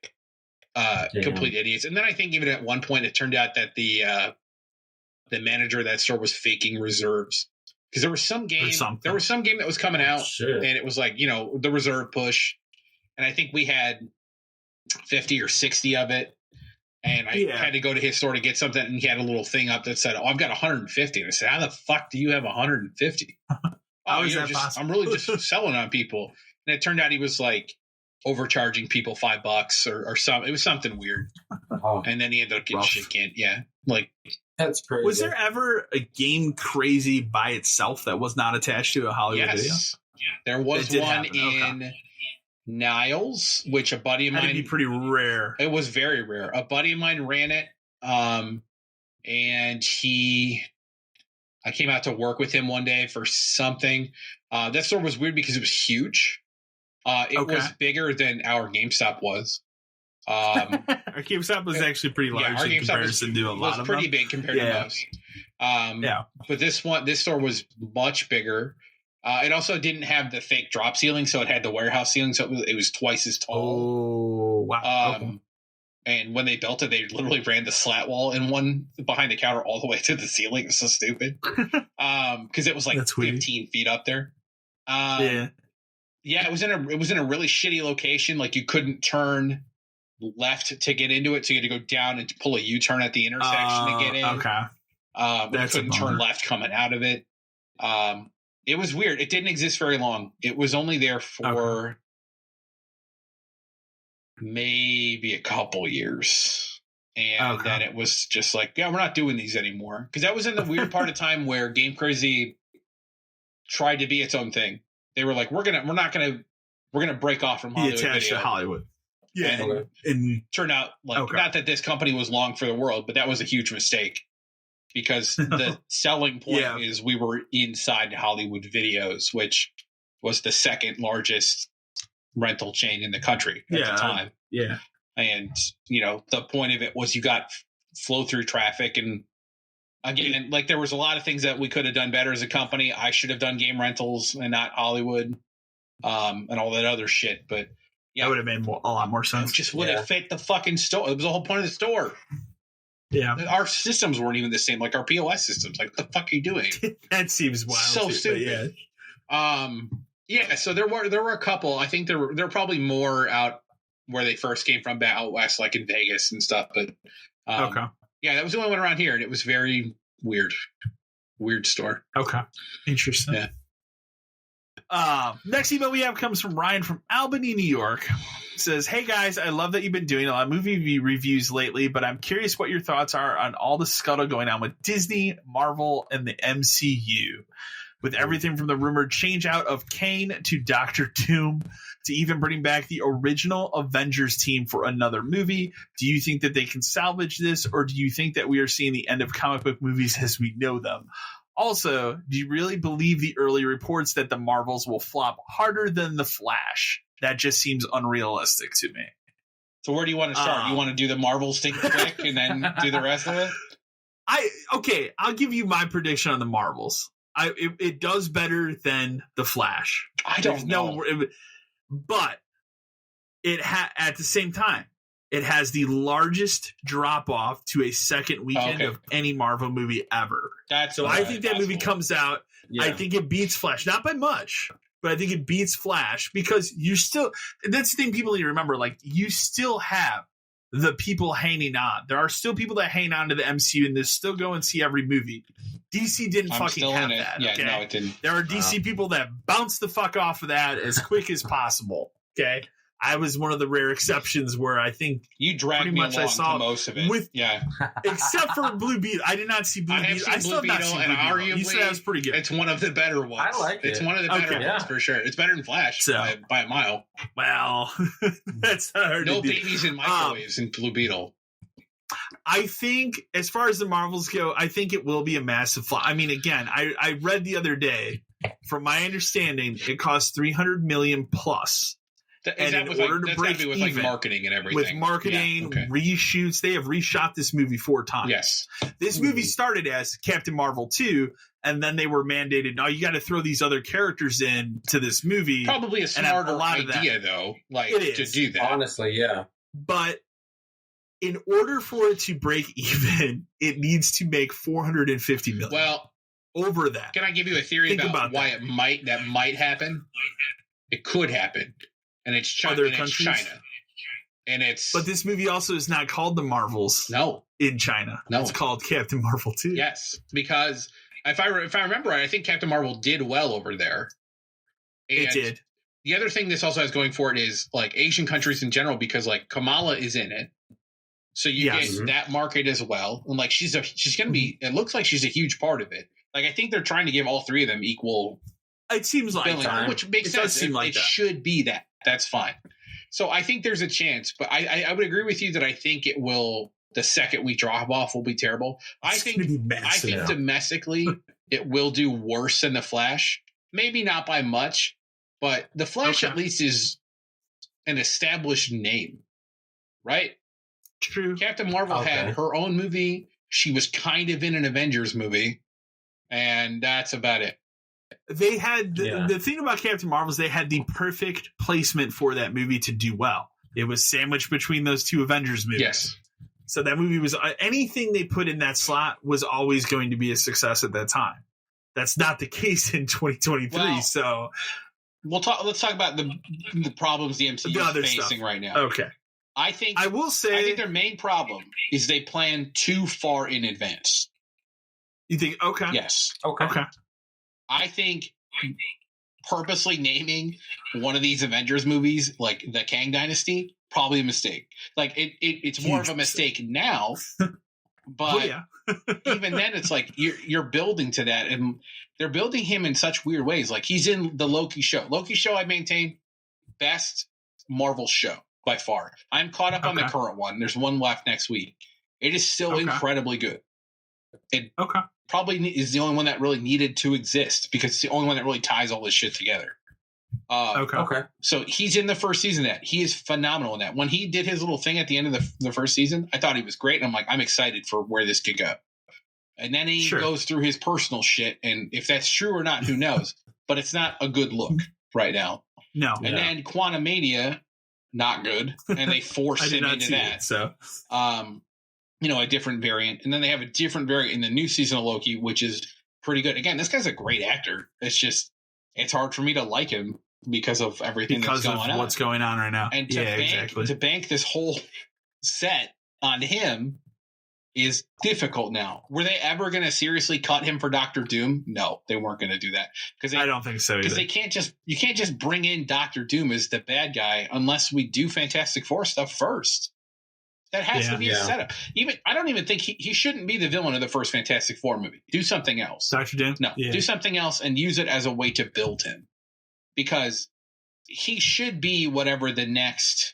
complete idiots. And then I think even at one point it turned out that the manager of that store was faking reserves because there was some game that was coming out and it was like the reserve push. and I think we had 50 or 60 of it. And I had to go to his store to get something, and he had a little thing up that said, "Oh, I've got 150." And I said, "How the fuck do you have 150?" How is that possible? I'm really just selling on people. And it turned out he was like overcharging people $5 or something. It was something weird. Oh, and then he ended up getting shit canned. Yeah, like that's crazy. Was there ever a game Crazy by itself that was not attached to a Hollywood video? Yeah, there was one in Niles, which a buddy of mine. That'd be pretty rare. It was very rare. A buddy of mine ran it, and I came out to work with him one day for something. That store was weird because it was huge. It was bigger than our GameStop was. Our GameStop was actually pretty large in comparison to a lot of them. It was pretty big compared to most. But this store was much bigger. It also didn't have the fake drop ceiling, so it had the warehouse ceiling, so it was twice as tall. Oh, wow. And when they built it, they literally ran the slat wall in one behind the counter all the way to the ceiling. It's so stupid. Because it was like 15 feet up there. It was in a really shitty location. Like you couldn't turn left to get into it, so you had to go down and pull a U-turn at the intersection to get in. Okay. You couldn't turn left coming out of it. It was weird. It didn't exist very long. It was only there for maybe a couple years. And then it was just like, we're not doing these anymore. Because that was in the weird part of time where Game Crazy tried to be its own thing. They were like, we're gonna break off from Hollywood Video. To Hollywood. Yeah. And turned out like not that this company was long for the world, but that was a huge mistake. Because the selling point is we were inside Hollywood Videos, which was the second largest rental chain in the country at the time. Yeah. And, the point of it was you got flow through traffic. And again, like there was a lot of things that we could have done better as a company. I should have done game rentals and not Hollywood and all that other shit. But that would have made a lot more sense. It just would have fit the fucking store. It was the whole point of the store. Yeah, our systems weren't even the same, like our POS systems. Like, what the fuck are you doing? That seems wild. So stupid. So there were a couple. I think there were probably more out where they first came from, out west, like in Vegas and stuff. But that was the only one around here, and it was very weird store. Okay, interesting. Yeah. Next email we have comes from Ryan from Albany, New York. It says, "Hey guys, I love that you've been doing a lot of movie reviews lately, but I'm curious what your thoughts are on all the scuttle going on with Disney, Marvel, and the MCU. With everything from the rumored change out of Kane to Doctor Doom to even bringing back the original Avengers team for another movie. Do you think that they can salvage this, or do you think that we are seeing the end of comic book movies as we know them? Also, do you really believe the early reports that the Marvels will flop harder than The Flash? That just seems unrealistic to me." So where do you want to start? You want to do the Marvels thing quick and then do the rest of it? I'll give you my prediction on the Marvels. It does better than The Flash. I don't know. But at the same time, it has the largest drop off to a second weekend of any Marvel movie ever. I think that movie comes out. Yeah. I think it beats Flash, not by much, but I think it beats Flash because that's the thing people need to remember. Like, you still have the people hanging on. There are still people that hang on to the MCU and they still go and see every movie. DC didn't fucking have that. Yeah, okay? No, it didn't. There are DC people that bounce the fuck off of that as quick as possible. Okay. I was one of the rare exceptions where I think you dragged me along to most of it. Except for Blue Beetle. I did not see Blue Beetle. I still have not seen Blue Beetle. Arguably, you said that was pretty good. It's one of the better ones. I like it. It's one of the better ones for sure. It's better than Flash by a mile. Well, that's hard. No babies in microwaves in Blue Beetle. I think, as far as the Marvels go, I think it will be a massive flop. I mean, again, I read the other day, from my understanding, it costs $300 million plus. And in order to break even, like marketing and everything, with marketing, reshoots, they have reshot this movie 4 times. Yes, this movie started as Captain Marvel 2, and then they were mandated, "No, you got to throw these other characters in to this movie." Probably a smarter idea, though, like to do that. Honestly, yeah. But in order for it to break even, it needs to make $450 million. Well, over that. Can I give you a theory about why that might happen? It could happen. and it's China. Other and countries? It's China. And it's But this movie also is not called The Marvels. No. In China. No. It's called Captain Marvel 2. Yes, because if I remember right, I think Captain Marvel did well over there. And it did. The other thing this also has going for it is like Asian countries in general, because like Kamala is in it. So you get that market as well. And like she's gonna be, it looks like she's a huge part of it. Like I think they're trying to give all three of them equal. It seems like billing, which makes sense. Does seem like it that. Should be that. That's fine. So I think there's a chance, but I would agree with you that I think it will. The second we drop off will be terrible. I think domestically it will do worse than The Flash. Maybe not by much, but The Flash at least is an established name, right? True. Captain Marvel had her own movie. She was kind of in an Avengers movie, and that's about it. They had the thing about Captain Marvel is they had the perfect placement for that movie to do well. It was sandwiched between those two Avengers movies. Yes. So that movie was anything they put in that slot was always going to be a success at that time. That's not the case in 2023. Well, so let's talk about the problems the MCU is facing right now. Okay. I think their main problem is they plan too far in advance. You think? Okay. Yes. Okay. I think purposely naming one of these Avengers movies like the Kang Dynasty, probably a mistake. Like it's more of a mistake now, but even then it's like you're building to that, and they're building him in such weird ways. Like he's in the Loki show. Loki show, I maintain, best Marvel show by far. I'm caught up on the current one. There's one left next week. It is still incredibly good. It probably is the only one that really needed to exist because it's the only one that really ties all this shit together. So he's in the first season of that. He is phenomenal in that. When he did his little thing at the end of the first season, I thought he was great. And I'm like, I'm excited for where this could go. And then he goes through his personal shit. And if that's true or not, who knows? But it's not a good look right now. No. And then Quantumania, not good. And they forced him into that. A different variant. And then they have a different variant in the new season of Loki, which is pretty good. Again, this guy's a great actor. It's hard for me to like him because of everything that's going on. What's going on right now. And to bank this whole set on him is difficult now. Were they ever going to seriously cut him for Doctor Doom? No, they weren't going to do that. I don't think so either. Because you can't just bring in Doctor Doom as the bad guy unless we do Fantastic Four stuff first. That has to be a setup. I don't even think he shouldn't be the villain of the first Fantastic Four movie. Do something else. Dr. Doom? No, do something else and use it as a way to build him. Because he should be whatever the next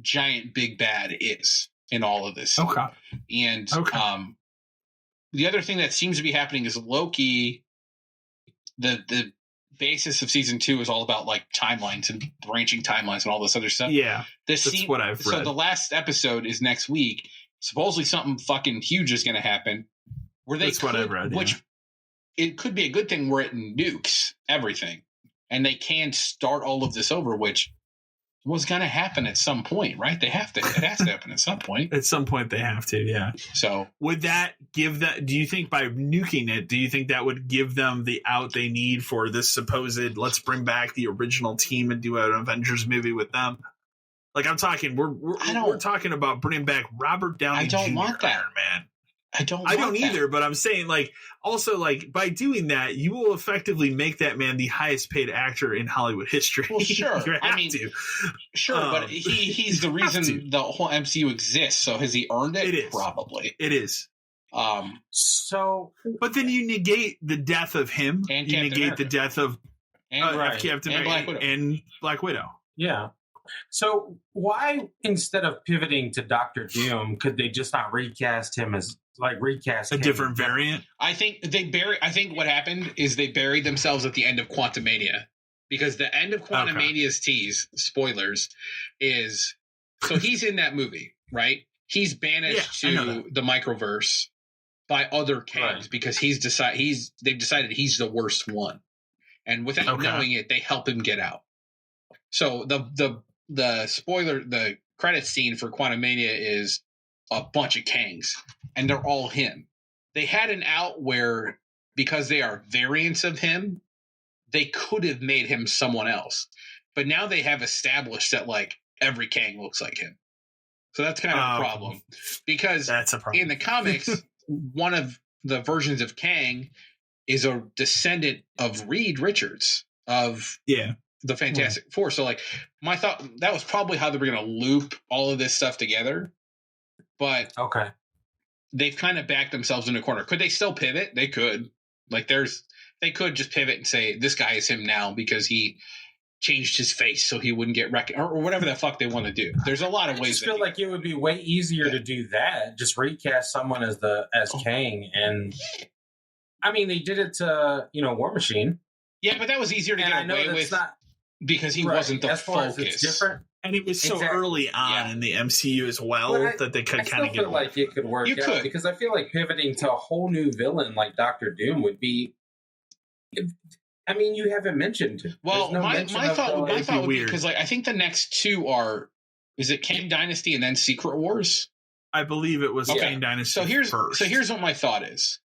giant big bad is in all of this. Okay. And the other thing that seems to be happening is Loki, the basis of season 2 is all about like timelines and branching timelines and all this other stuff. Yeah. That's what I've read. So the last episode is next week. Supposedly something fucking huge is going to happen. That's what I've read. Which it could be a good thing where it nukes everything. And they can start all of this over, which was going to happen at some point, right? It has to happen at some point. At some point they have to, yeah. So would that give that, do you think by nuking it, do you think that would give them the out they need for this supposed, let's bring back the original team and do an Avengers movie with them? Like I'm talking, we're talking about bringing back Robert Downey Jr. I don't want that. Iron Man. I don't either, but I'm saying also by doing that, you will effectively make that man the highest paid actor in Hollywood history. Well, sure. But he's the reason the whole MCU exists. So has he earned it? It is. Probably. It is. But then you negate the death of him. And you negate America. The death of Captain America and Black Widow. Yeah. So why, instead of pivoting to Doctor Doom, could they just not recast him as a different variant? I think what happened is they buried themselves at the end of Quantumania, because the end of Quantumania's tease, spoilers, is so he's in that movie, right? He's banished to the microverse by other Kangs because they've decided he's the worst one, and without knowing it, they help him get out. So the spoiler, the credit scene for Quantumania is a bunch of Kangs, and they're all him. They had an out where, because they are variants of him, they could have made him someone else. But now they have established that like every Kang looks like him. So that's kind of a problem because that's a problem. In the comics, one of the versions of Kang is a descendant of Reed Richards of the Fantastic Four. So like my thought, that was probably how they were going to loop all of this stuff together. But they've kind of backed themselves in a corner. Could they still pivot? They could. Like they could just pivot and say this guy is him now because he changed his face so he wouldn't get or whatever the fuck they want to do. There's a lot of ways. I feel like it would be way easier to do that. Just recast someone as Kang, and I mean they did it to War Machine. Yeah, but that was easier to get away with because he wasn't the focus. It's different, and it was so early on in the MCU as well that they could kind of get. I feel like it could work out because I feel like pivoting to a whole new villain like Doctor Doom would be. I mean, you haven't mentioned. Well, my thought would be because like I think the next two is it Kang Dynasty and then Secret Wars? I believe it was Kang Dynasty. So here's what my thought is: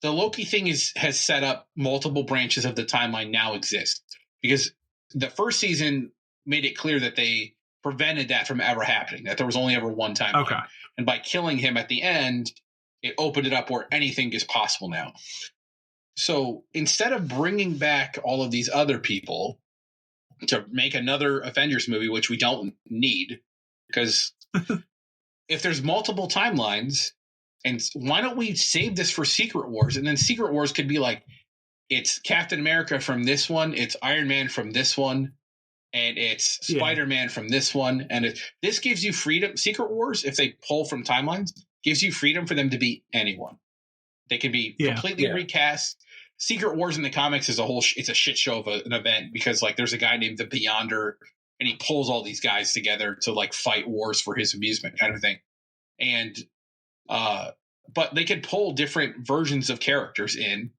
the Loki thing has set up multiple branches of the timeline now exist because the first season made it clear that they prevented that from ever happening. That there was only ever one timeline. Okay, and by killing him at the end, it opened it up where anything is possible now. So instead of bringing back all of these other people to make another Avengers movie, which we don't need, because if there's multiple timelines, and why don't we save this for Secret Wars? And then Secret Wars could be like, it's Captain America from this one, it's Iron Man from this one, and it's Spider-Man from this one. And this gives you freedom. Secret Wars, if they pull from timelines, gives you freedom for them to be anyone. They can be completely recast. Secret Wars in the comics is it's a shit show of an event because like there's a guy named the Beyonder and he pulls all these guys together to like fight wars for his amusement kind of thing. And, but they could pull different versions of characters in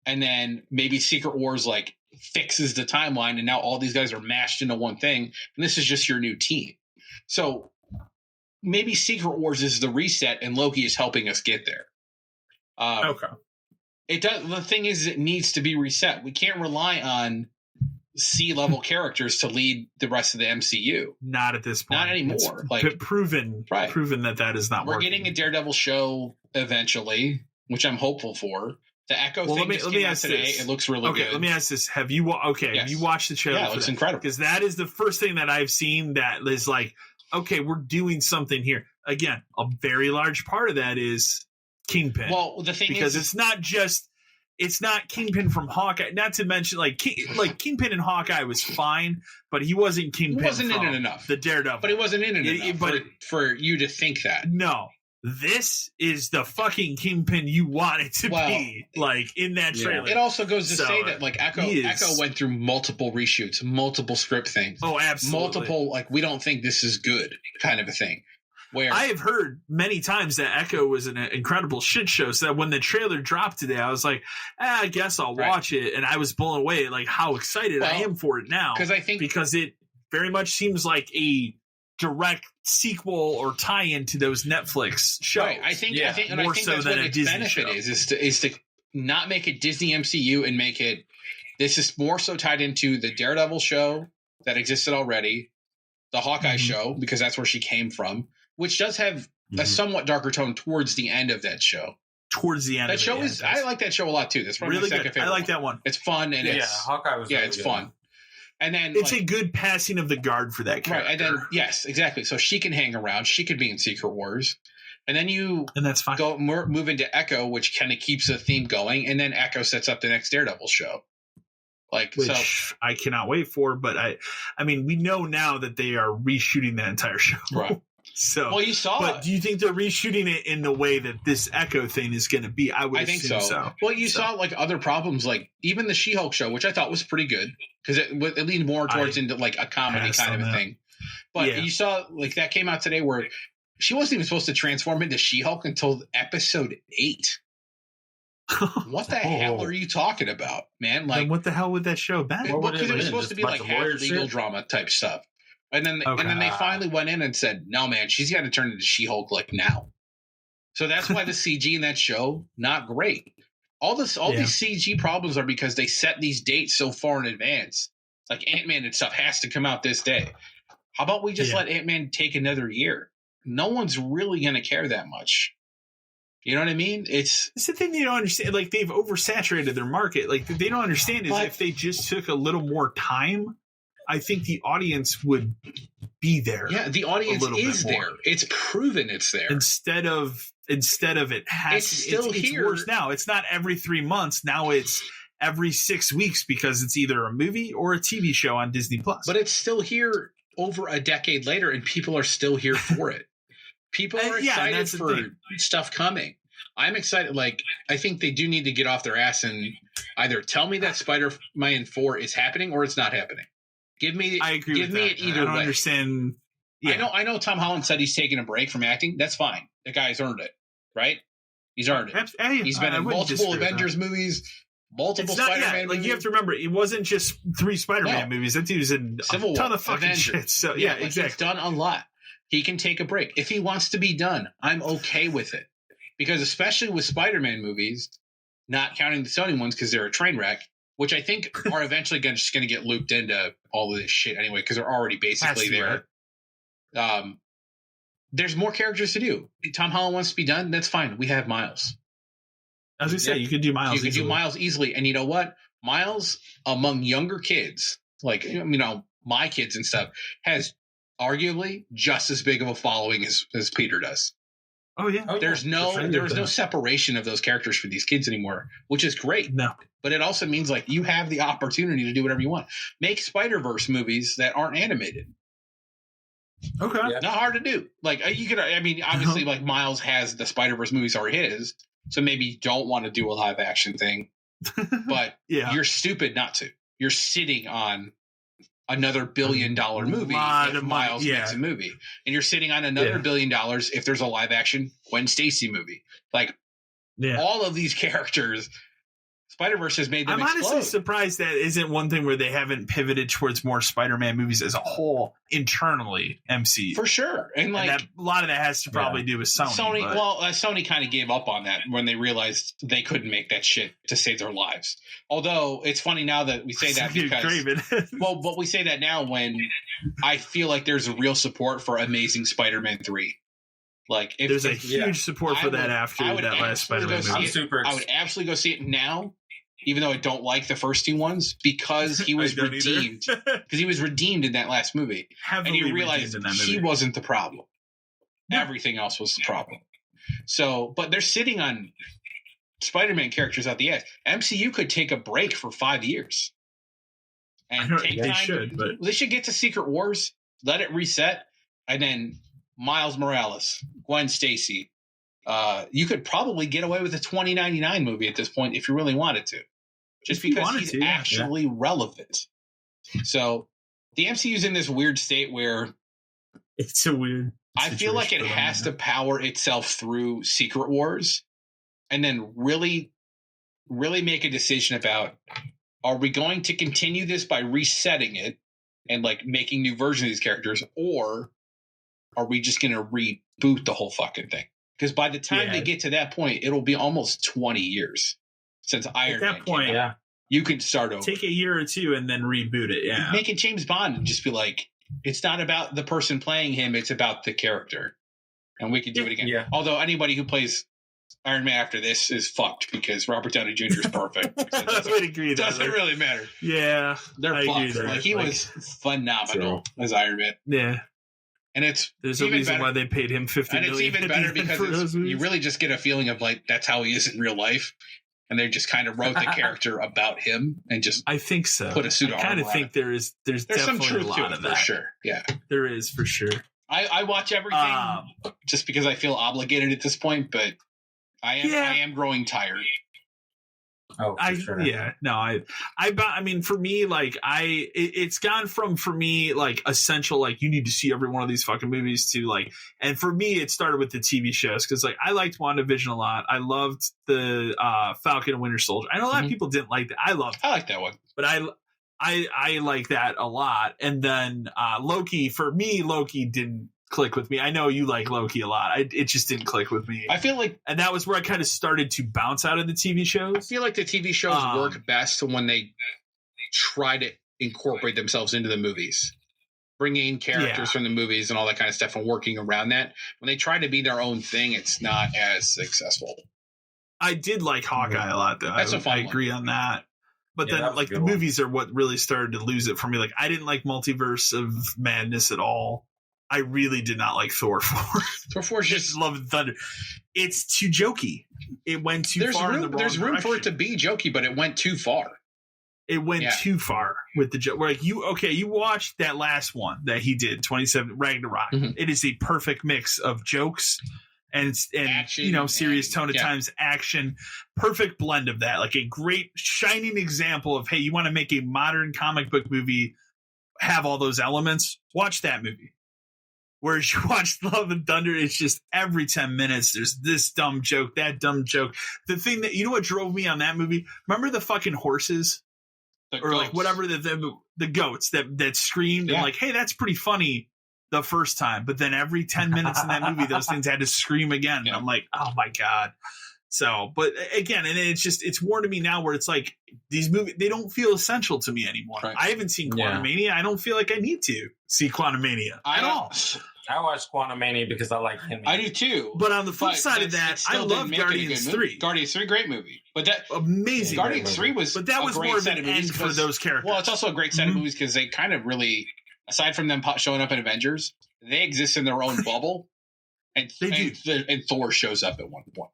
and then maybe Secret Wars like fixes the timeline and now all these guys are mashed into one thing. And this is just your new team. So maybe Secret Wars is the reset and Loki is helping us get there. It does. The thing is, it needs to be reset. We can't rely on C-level characters to lead the rest of the MCU. Not at this point. Not anymore. It's like proven that is not working. We're getting a Daredevil show eventually, which I'm hopeful for. The Echo thing just came out today. It looks really good. Let me ask this: Have you Have you watched the trailer? Yeah, it looks incredible. Because that is the first thing that I've seen that is like, okay, we're doing something here. Again, a very large part of that is Kingpin. Well, the thing because it's not Kingpin from Hawkeye. Not to mention, like Kingpin and Hawkeye was fine, but he wasn't Kingpin. He wasn't in it enough. The Daredevil, but he wasn't in it enough for you to think that. No, this is the fucking Kingpin you want it to be. Like in that trailer. It also goes to say that like Echo went through multiple reshoots, multiple script things. Oh, absolutely. Multiple like we don't think this is good kind of a thing. Where I have heard many times that Echo was an incredible shit show. So that when the trailer dropped today, I was like, I guess I'll watch it. And I was blown away at like how excited I am for it now. Because it very much seems like a direct sequel or tie-in to those Netflix shows. Right. I think that's what its benefit is to not make it Disney MCU and make it. This is more so tied into the Daredevil show that existed already, the Hawkeye show because that's where she came from. Which does have a somewhat darker tone towards the end of that show. Towards the end. That show is. I like that show a lot too. That's probably my second favorite. I like that one. It's fun and Hawkeye was. Yeah, it's fun. And then it's a good passing of the guard for that character. Right, and then yes, exactly. So she can hang around. She could be in Secret Wars, and then that's fine. Go move into Echo, which kind of keeps the theme going, and then Echo sets up the next Daredevil show. Which I cannot wait for, but I mean, we know now that they are reshooting that entire show. Right. So, you saw. But do you think they're reshooting it in the way that this Echo thing is going to be? I think so. Well, you saw like other problems, like even the She-Hulk show, which I thought was pretty good because it leaned more towards into like a comedy kind of a thing. But you saw like that came out today where she wasn't even supposed to transform into She-Hulk until episode 8. What the hell are you talking about, man? Like, then what the hell would that show be? Because it was supposed to be like half legal drama type stuff. And then they finally went in and said, no, man, she's got to turn into She-Hulk like now. So that's why the CG in that show, not great. All these CG problems are because they set these dates so far in advance Like Ant-Man and stuff has to come out this day. How about we just let Ant-Man take another year? No one's really going to care that much. You know what I mean? It's the thing they don't understand. Like, they've oversaturated their market. Like, they don't understand is if they just took a little more time, I think the audience would be there. Yeah, the audience is there. It's proven it's there. Instead of it has it's worse now. It's not every 3 months. Now it's every 6 weeks because it's either a movie or a TV show on Disney Plus. But it's still here over a decade later, and people are still here for it. People are excited for stuff coming. I'm excited. Like, I think they do need to get off their ass and either tell me that Spider-Man 4 is happening or it's not happening. I agree with that. It either way. I don't understand. Yeah. I know Tom Holland said he's taking a break from acting. That's fine. The guy's earned it, right? He's earned it. He's been in multiple Avengers movies, multiple Spider-Man movies. Like, you have to remember, it wasn't just 3 Spider-Man movies. That dude was in a ton of fucking shit. So, exactly. He's done a lot. He can take a break. If he wants to be done, I'm okay with it. Because especially with Spider-Man movies, not counting the Sony ones because they're a train wreck, which I think are eventually just going to get looped into all of this shit anyway because they're already basically there. Right. There's more characters to do. Tom Holland wants to be done. That's fine. We have Miles. As we say, you could do Miles. You could do Miles easily. And you know what? Miles, among younger kids, like, you know, my kids and stuff, has arguably just as big of a following as Peter does. Oh yeah. There's no separation of those characters for these kids anymore, which is great. No. But it also means like you have the opportunity to do whatever you want. Make Spider-Verse movies that aren't animated. Okay. Yeah. Not hard to do. Like you could, I mean, obviously like Miles has the Spider-Verse movies are his, so maybe you don't want to do a live action thing. But you're stupid not to. You're sitting on another $1 billion movie if Miles makes a movie. And you're sitting on another $1 billion if there's a live action Gwen Stacy movie. Like all of these characters, Spider-Verse has made them explode. Honestly surprised that isn't one thing where they haven't pivoted towards more Spider-Man movies as a whole internally, MCU. For sure. And like a lot of that has to probably do with Sony. Sony kind of gave up on that when they realized they couldn't make that shit to save their lives. Although it's funny now that we say that because but we say that now when I feel like there's a real support for Amazing Spider-Man 3. Like there's a huge support for that after that last Spider-Man movie. I would absolutely go see it now, even though I don't like the first 2 ones, because he was redeemed. Because he was redeemed in that last movie, and you realized he wasn't the problem. No. Everything else was the problem. So, but they're sitting on Spider-Man characters out the ass. MCU could take a break for 5 years, and take time. They should get to Secret Wars, let it reset, and then Miles Morales, Gwen Stacy. You could probably get away with a 2099 movie at this point if you really wanted to, just because he's actually relevant. So the MCU's in this weird state where it's a weird. I feel like it has to power itself through Secret Wars, and then really, really make a decision about: are we going to continue this by resetting it and like making new versions of these characters, or are we just going to reboot the whole fucking thing? Because by the time they get to that point, it'll be almost 20 years since Iron Man came out. You can start over. Take a year or 2 and then reboot it. Yeah. Make it James Bond and just be like, it's not about the person playing him, it's about the character. And we can do it again. Yeah. Although anybody who plays Iron Man after this is fucked because Robert Downey Jr. is perfect. So I would agree. Doesn't really matter. Yeah. They're fucked. Like, he was phenomenal as Iron Man. Yeah. And there's a reason why they paid him $50 million. And it's even better because you really just get a feeling of like that's how he is in real life, and they just kind of wrote the character about him and just I think so. Put a suit on. I kind of think there's definitely some truth a lot to it of that for sure. Yeah, there is for sure. I watch everything just because I feel obligated at this point, but I am growing tired. Oh, for sure. Yeah, no, I mean, for me, like, it's gone from, for me, like, essential, like, you need to see every one of these fucking movies to, like, and for me, it started with the TV shows, because, like, I liked WandaVision a lot. I loved the Falcon and Winter Soldier. I know a lot of people didn't like that. I like that one. But I like that a lot. And then Loki, for me, Loki didn't click with me. I know you like Loki a lot. It just didn't click with me. I feel like, and that was where I kind of started to bounce out of the TV shows. I feel like the TV shows work best when they try to incorporate themselves into the movies, bringing in characters from the movies and all that kind of stuff and working around that. When they try to be their own thing, it's not as successful. I did like Hawkeye a lot, though. I agree on that. But then, like, the movies are what really started to lose it for me. Like, I didn't like Multiverse of Madness at all. I really did not like Thor 4. Thor 4 is just Love and Thunder. It's too jokey. It went too far in the wrong There's room direction. for it to be jokey, but it went too far. It went too far with the joke. Like, you watched that last one that he did, 27 Ragnarok. Mm-hmm. It is a perfect mix of jokes and action, serious tone at times, action, perfect blend of that. Like a great shining example of, hey, you want to make a modern comic book movie, have all those elements, watch that movie. Whereas you watch Love and Thunder, it's just every 10 minutes, there's this dumb joke, that dumb joke. The thing that, what drove me on that movie? Remember the fucking horses? Or like whatever, the goats that screamed and like, hey, that's pretty funny the first time. But then every 10 minutes in that movie, those things had to scream again. And I'm like, oh my God. So, but again, and it's worn to me now where it's like these movies, they don't feel essential to me anymore. Right. I haven't seen Quantumania. I don't feel like I need to see Quantumania at all. I watched Quantumania because I like him. I do too. But on the flip side of that, I love Guardians 3. Guardians 3, great movie. But that amazing. Guardians 3 was more of an end for those characters. Well, it's also a great set of movies because they kind of really, aside from them showing up in Avengers, they exist in their own bubble. And Thor shows up at one point.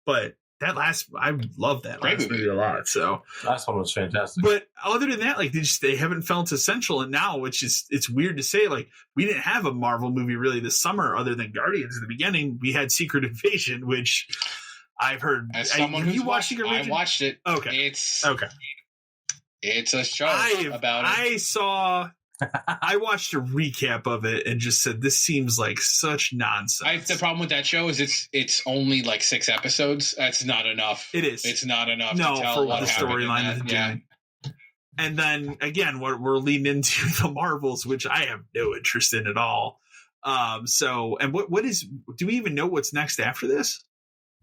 But that I love that last movie a lot. So last one was fantastic. But other than that, like they haven't felt essential. And now, it's weird to say, like, we didn't have a Marvel movie really this summer other than Guardians. In the beginning, we had Secret Invasion, which I've heard. As someone who's watched Secret Invasion, I watched it. Okay, it's a show about it. I watched a recap of it and just said, this seems like such nonsense. The problem with that show is it's only like 6 episodes. That's not enough. It is. It's not enough to tell for what the storyline is doing. And then, again, we're leading into the Marvels, which I have no interest in at all. Do we even know what's next after this?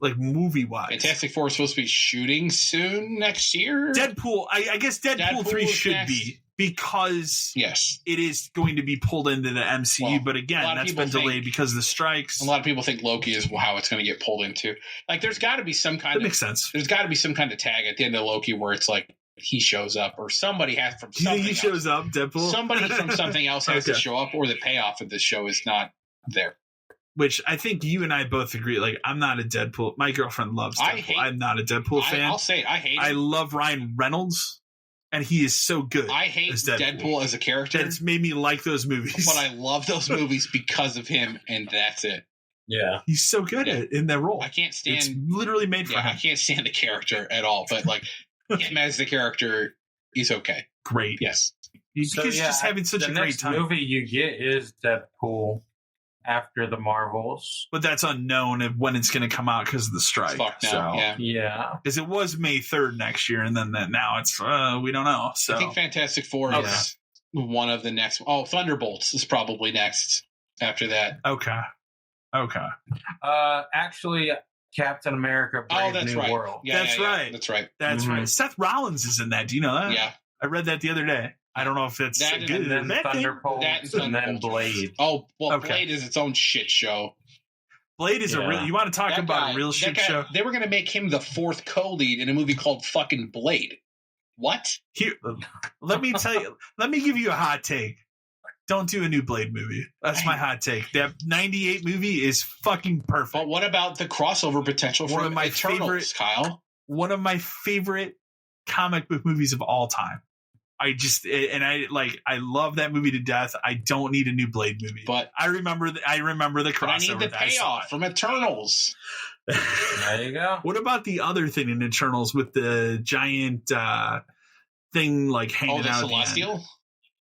Like, movie-wise. Fantastic Four is supposed to be shooting soon next year? Deadpool, I guess Deadpool 3 should be. Because it is going to be pulled into the MCU, but again, that's been delayed because of the strikes. A lot of people think Loki is how it's going to get pulled into. Like, there's got to be some kind makes sense. There's got to be some kind of tag at the end of Loki where it's like he shows up, or somebody has from something. He shows up, Deadpool. Somebody from something else has to show up, or the payoff of this show is not there. Which I think you and I both agree. Like, I'm not a Deadpool. My girlfriend loves Deadpool. I'm not a Deadpool fan. I'll say it. I hate him. I love Ryan Reynolds. And he is so good. I hate Deadpool as a character. That's made me like those movies. But I love those movies because of him, and that's it. Yeah. He's so good in that role. I can't stand... It's literally made for him. I can't stand the character at all, but like him as the character, he's okay. Great. Yes. He's just having such a great time. The next movie you get is Deadpool after the Marvels. But that's unknown when it's going to come out because of the strike. Yeah. Because it was May 3rd next year, and then now it's, we don't know. So I think Fantastic Four is one of the next. Oh, Thunderbolts is probably next after that. Okay. Actually, Captain America Brave New World. Yeah, that's right. That's right. That's right. Seth Rollins is in that. Do you know that? Yeah. I read that the other day. I don't know if it's good. And then Thunderbolts, and then Blade. Oh, well, Blade is its own shit show. Blade is a real... You want to talk about a real shit show? They were going to make him the 4th co-lead in a movie called fucking Blade. What? Here, let me tell you... Let me give you a hot take. Don't do a new Blade movie. That's my hot take. That 98 movie is fucking perfect. But what about the crossover potential from Eternals, Kyle? One of my favorite comic book movies of all time. I love that movie to death. I don't need a new Blade movie, but I remember the crossover. But I need the payoff from Eternals. There you go. What about the other thing in Eternals with the giant thing like hanging out? Oh, the Celestial.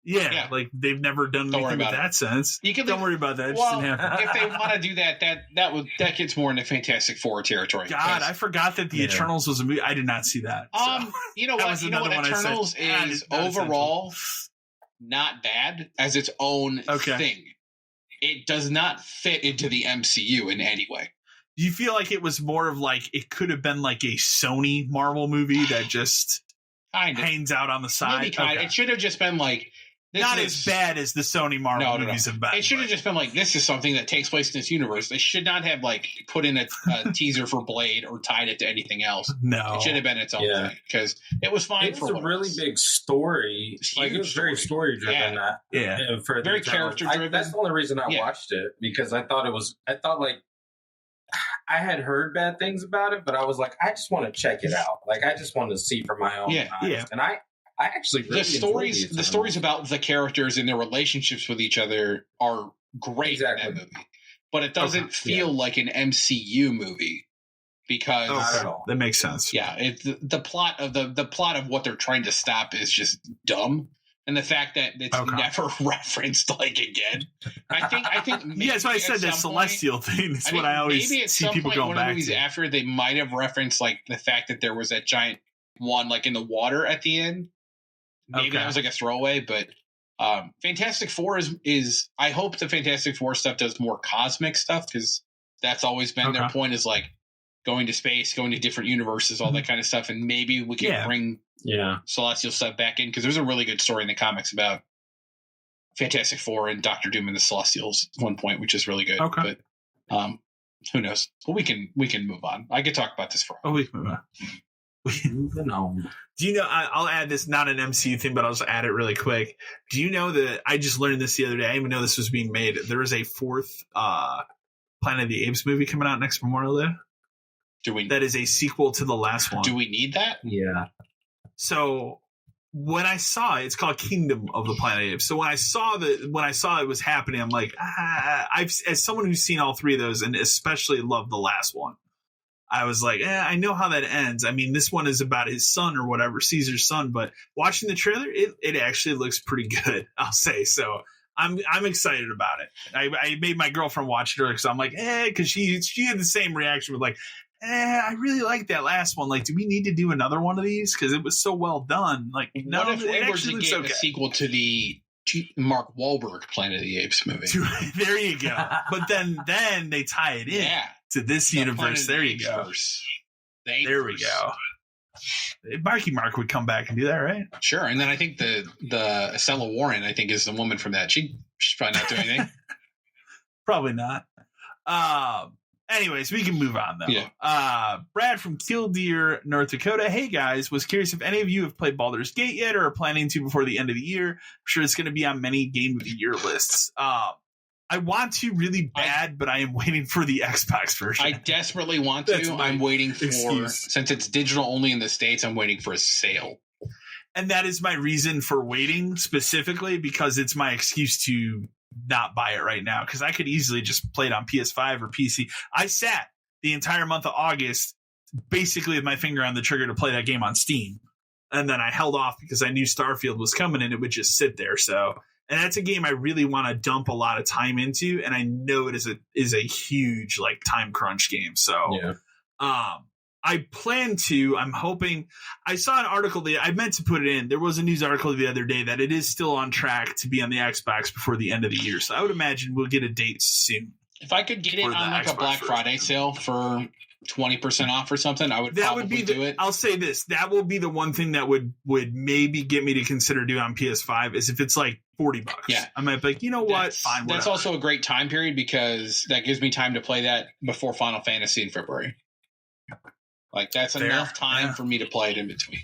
Yeah, like they've never done anything with that sense. Don't worry about that. It just didn't happen. If they want to do that gets more into Fantastic Four territory. God, I forgot that the Eternals was a movie. I did not see that. You know what? Eternals is overall not bad as its own thing. It does not fit into the MCU in any way. Do you feel like it was more of like it could have been like a Sony Marvel movie that just hangs out on the side. Maybe kind of. It should have just been like. Not as bad as the Sony Marvel movies have been. It should have just been like, this is something that takes place in this universe. They should not have like put in a teaser for Blade or tied it to anything else. No. It should have been its own thing because it was fine. It was a really big story. It was very story driven. For very character driven. That's the only reason I watched it, because I thought like I had heard bad things about it, but I was like, I just want to check it out. Like I just wanted to see for my own eyes. And I actually really the stories about the characters and their relationships with each other are great in that movie, but it doesn't feel like an MCU movie because that makes sense. Yeah, the plot of what they're trying to stop is just dumb, and the fact that it's never referenced like again. I think maybe that's why I said that Celestial thing. That's what I always see people going back to. After they might have referenced like the fact that there was that giant one like in the water at the end. Maybe that was like a throwaway, but Fantastic Four is I hope the Fantastic Four stuff does more cosmic stuff, because that's always been their point, is like going to space, going to different universes, all that kind of stuff. And maybe we can bring Celestial stuff back in, because there's a really good story in the comics about Fantastic Four and Doctor Doom and the Celestials at one point, which is really good. But who knows? Well, we can move on. I could talk about this for a while. We can move on. Do you know, I'll add this, not an MCU thing, but I'll just add it really quick. Do you know that I just learned this the other day? I didn't even know this was being made. There is a fourth Planet of the Apes movie coming out next Memorial Day. That is a sequel to the last one. Do we need that? Yeah. So when I saw it, it's called Kingdom of the Planet of the Apes. So when I saw it was happening, I'm like, as someone who's seen all three of those and especially loved the last one, I was like, I know how that ends. I mean, this one is about his son or whatever, Caesar's son. But watching the trailer, it actually looks pretty good, I'll say. So I'm excited about it. I made my girlfriend watch it because I'm like, because she had the same reaction with like, I really like that last one. Like, do we need to do another one of these? Because it was so well done. Like, no, what if we were to get a sequel to the Mark Wahlberg Planet of the Apes movie? There you go. But then they tie it in. Yeah. To this universe, there you go. There we go. Marky Mark would come back and do that, right? Sure. And then I think the Estella Warren, I think, is the woman from that. She's probably not doing anything. Probably not. Anyways, we can move on, though. Yeah. Brad from Killdeer, North Dakota. Hey, guys. Was curious if any of you have played Baldur's Gate yet or are planning to before the end of the year. I'm sure it's going to be on many Game of the Year lists. I want to really bad, but I am waiting for the Xbox version. I desperately want to. I'm waiting for, since it's digital only in the States, I'm waiting for a sale. And that is my reason for waiting, specifically because it's my excuse to not buy it right now, because I could easily just play it on PS5 or PC. I sat the entire month of August basically with my finger on the trigger to play that game on Steam. And then I held off because I knew Starfield was coming and it would just sit there. And that's a game I really want to dump a lot of time into, and I know it is a huge like time crunch game. So, I plan to. I'm hoping. I saw an article that I meant to put it in. There was a news article the other day that it is still on track to be on the Xbox before the end of the year. So I would imagine we'll get a date soon. If I could get it on like a Black Friday sale for 20% off or something, I would probably do it. I'll say this. That will be the one thing that would maybe get me to consider doing on PS5 is if it's like $40. Yeah. I might be like, you know what? Fine. That's also a great time period because that gives me time to play that before Final Fantasy in February. Like that's enough time for me to play it in between.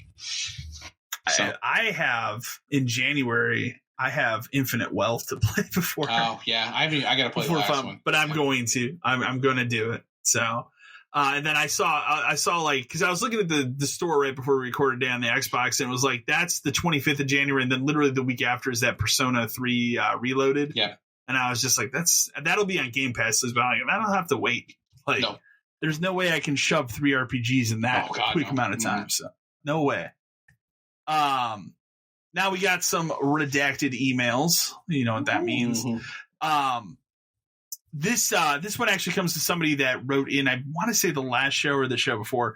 So. I have in January, I have Infinite Wealth to play before. Oh yeah. I got to play the last one. But I'm going to. I'm going to do it. So and then I saw like, because I was looking at the store right before we recorded today on the Xbox, and it was like, that's the 25th of January, and then literally the week after is that Persona 3 Reloaded. Yeah. And I was just like, that'll be on Game Pass as well. I don't have to wait. Like, there's no way I can shove 3 RPGs in that quick amount of time. So no way. Now we got some redacted emails. You know what that means. This one actually comes to somebody that wrote in, I want to say the last show or the show before.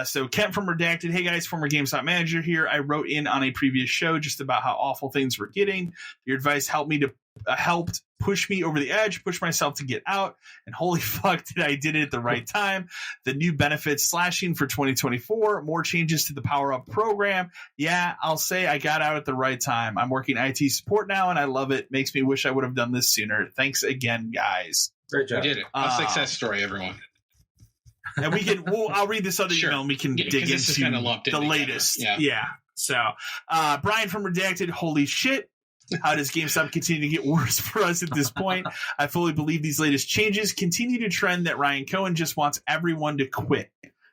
So Kent from Redacted. Hey guys, former GameStop manager here. I wrote in on a previous show just about how awful things were getting. Your advice helped push me over the edge, push myself to get out, and holy fuck did I did it at the right time. The new benefits slashing for 2024, more changes to the Power Up program. Yeah, I'll say I got out at the right time. I'm working IT support now, and I love it. Makes me wish I would have done this sooner. Thanks again, guys. Great job. We did it. A success story, everyone. And we can, I'll read this other email and we can dig into the latest. Yeah. So, Brian from Redacted, holy shit. How does GameStop continue to get worse for us at this point? I fully believe these latest changes continue to trend that Ryan Cohen just wants everyone to quit.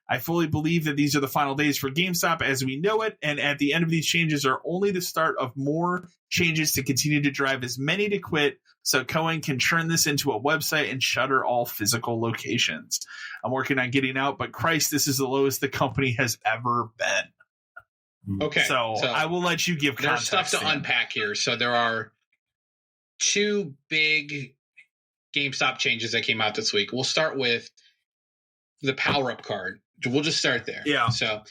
I fully believe that these are the final days for GameStop as we know it, and at the end of these changes are only the start of more changes to continue to drive as many to quit so Cohen can turn this into a website and shutter all physical locations. I'm working on getting out, but Christ, this is the lowest the company has ever been. Okay. So I will let you give context. There's stuff to unpack here. So there are two big GameStop changes that came out this week. We'll start with the Power Up card. We'll just start there. Yeah. So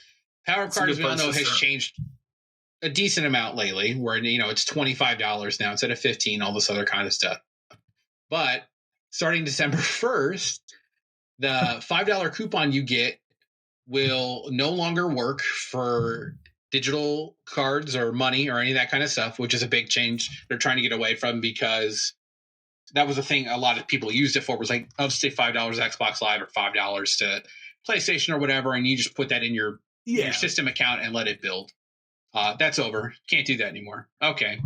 Power Up card, as we all know, has changed a decent amount lately, where it's $25 now instead of $15, all this other kind of stuff. But starting December 1st, the $5 coupon you get will no longer work for digital cards or money or any of that kind of stuff, which is a big change they're trying to get away from, because that was a thing a lot of people used it for, was like, I'll say $5 Xbox Live or $5 to PlayStation or whatever, and you just put that in your system account and let it build. That's over. Can't do that anymore. Okay.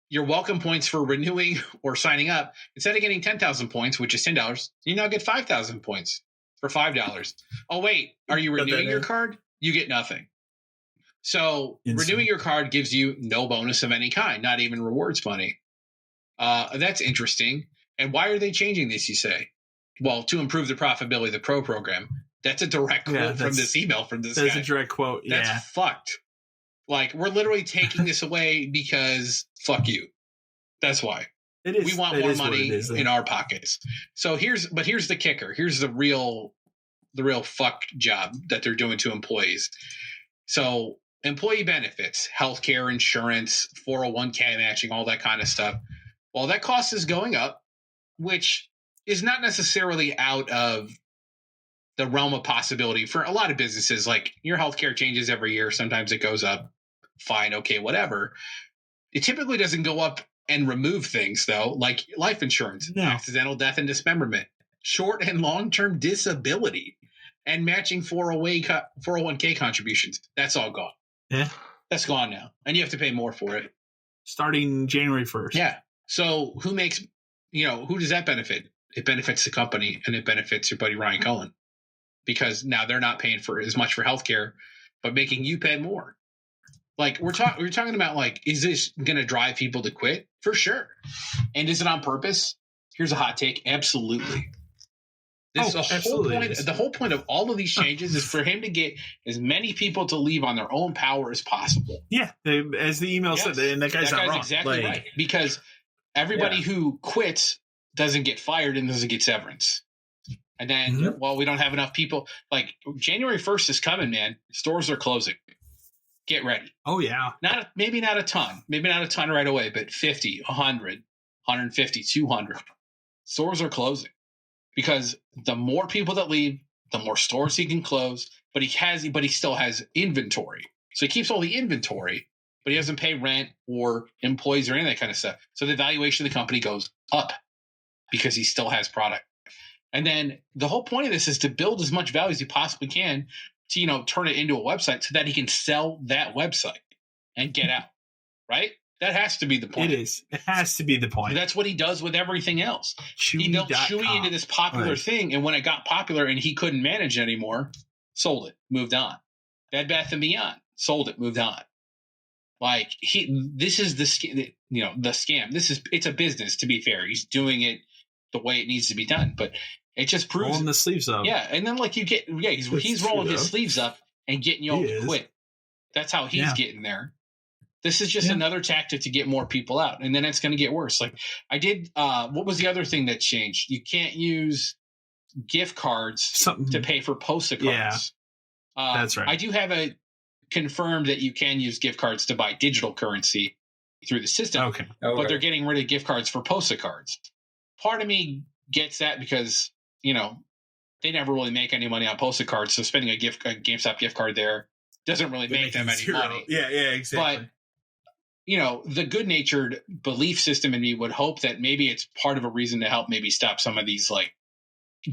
Your welcome points for renewing or signing up, instead of getting 10,000 points, which is $10, you now get 5,000 points for $5. Oh, wait. Are you renewing your card? You get nothing. So renewing your card gives you no bonus of any kind, not even rewards money. That's interesting. And why are they changing this, you say? Well, to improve the profitability of the Pro program. That's a direct quote from this email from this guy. That's a direct quote, That's fucked. Like, we're literally taking this away because fuck you. That's why. It is. We want more money in our pockets. So here's the kicker. Here's the real fuck job that they're doing to employees. So employee benefits, healthcare, insurance, 401k matching, all that kind of stuff. Well, that cost is going up, which is not necessarily out of the realm of possibility for a lot of businesses. Like, your healthcare changes every year. Sometimes it goes up. Fine. Okay, whatever. It typically doesn't go up and remove things, though, like life insurance, accidental death and dismemberment, short and long-term disability, and matching 401k contributions. That's all gone. Yeah. That's gone now. And you have to pay more for it. Starting January 1st. Yeah. So who does that benefit? It benefits the company, and it benefits your buddy Ryan Cohen, because now they're not paying for as much for healthcare, but making you pay more. Like, we're talking about, like, is this going to drive people to quit? For sure. And is it on purpose? Here's a hot take. Absolutely. The whole point of all of these changes is for him to get as many people to leave on their own power as possible. Yeah, as the email said, and that guy's not wrong. Exactly right. Because everybody who quits doesn't get fired and doesn't get severance. And then, we don't have enough people. Like, January 1st is coming, man. Stores are closing. Get ready. Oh, yeah. Maybe not a ton. Maybe not a ton right away, but 50, 100, 150, 200. Stores are closing. Because the more people that leave, the more stores he can close. But he still has inventory. So he keeps all the inventory, but he doesn't pay rent or employees or any of that kind of stuff. So the valuation of the company goes up because he still has product. And then the whole point of this is to build as much value as he possibly can to, turn it into a website so that he can sell that website and get out. Right? That has to be the point. It is. It has to be the point. That's what he does with everything else. He built Chewy into this popular thing, and when it got popular and he couldn't manage it anymore, sold it, moved on. Bed Bath & Beyond, sold it, moved on. Like, this is the scam. It's a business, to be fair. He's doing it the way it needs to be done, but it just proves rolling the sleeves up. Yeah, and then he's rolling his sleeves up and getting you all to quit. That's how he's getting there. This is just another tactic to get more people out, and then it's going to get worse. Like, I did. What was the other thing that changed? You can't use gift cards to pay for Posta cards. Yeah, that's right. I do have confirmed that you can use gift cards to buy digital currency. through the system. Okay. But they're getting rid of gift cards for Posta cards. Part of me gets that because, they never really make any money on Posta cards. So spending a GameStop gift card there doesn't really make them any money. Yeah, exactly. But, the good-natured belief system in me would hope that maybe it's part of a reason to help maybe stop some of these like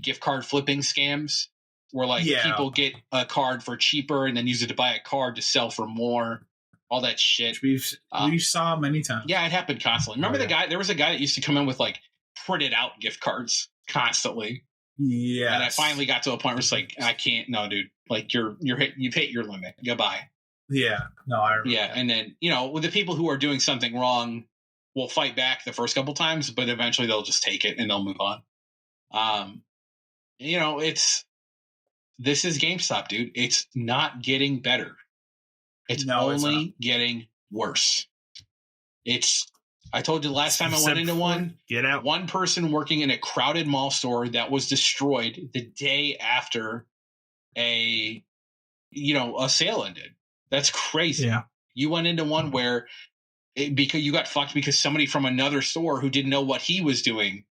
gift card flipping scams where like people get a card for cheaper and then use it to buy a card to sell for more. All that shit. Which we saw many times. Yeah, it happened constantly. Remember the guy? There was a guy that used to come in with like printed out gift cards constantly. Yeah. And I finally got to a point where it's like, I can't. No, dude. Like you've hit your limit. Goodbye. Yeah. No, I remember. Yeah, and then with the people who are doing something wrong, will fight back the first couple times, but eventually they'll just take it and they'll move on. This is GameStop, dude. It's not getting better. It's only getting worse. I told you last time I went into one. Get out. One person working in a crowded mall store that was destroyed the day after a sale ended. That's crazy. Yeah. You went into one where because you got fucked because somebody from another store who didn't know what he was doing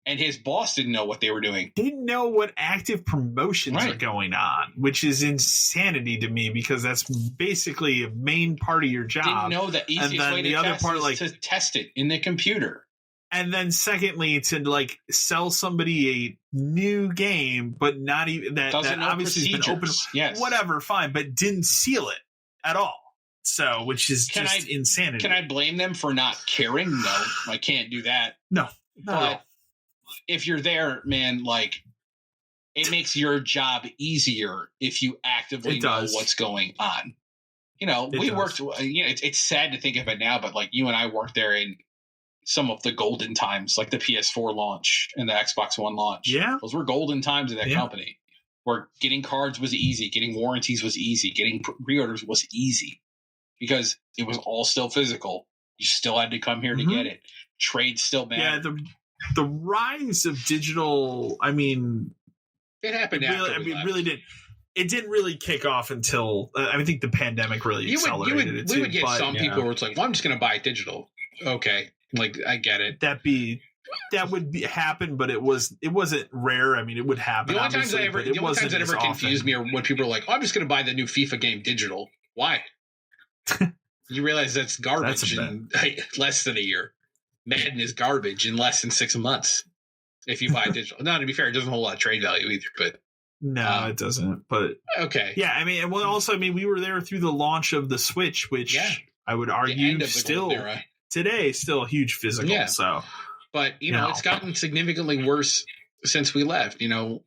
and his boss didn't know what they were doing. Didn't know what active promotions are going on, which is insanity to me because that's basically a main part of your job. Didn't know the easiest way to test is to test it in the computer. And then secondly, to like sell somebody a new game, but not even that obviously has been open. Yes. Whatever, fine, but didn't seal it at all. So, which is insanity. Can I blame them for not caring? No, I can't do that. No. But if you're there, man, like it makes your job easier if you actively know what's going on. Worked. It's sad to think of it now, but like you and I worked there in some of the golden times, like the PS4 launch and the Xbox One launch. Yeah, those were golden times of that company, where getting cards was easy, getting warranties was easy, getting pre-orders was easy because it was all still physical. You still had to come here to get it. Trade still mattered. Yeah, the rise of digital, I mean, it happened it really did. It didn't really kick off until I think the pandemic really accelerated it. We would get some people where it's like, well, I'm just going to buy it digital. Okay, like I get it. That would happen, but it wasn't rare. I mean, it would happen. The only times that ever confused me are when people are like, "Oh, I'm just going to buy the new FIFA game digital." Why? You realize that's garbage in less than a year. Madden is garbage in less than 6 months if you buy digital. No, to be fair, it doesn't hold a lot of trade value either. But no, it doesn't. But okay, yeah. I mean, we were there through the launch of the Switch, which I would argue still today still a huge physical. Yeah. So, but it's gotten significantly worse since we left. And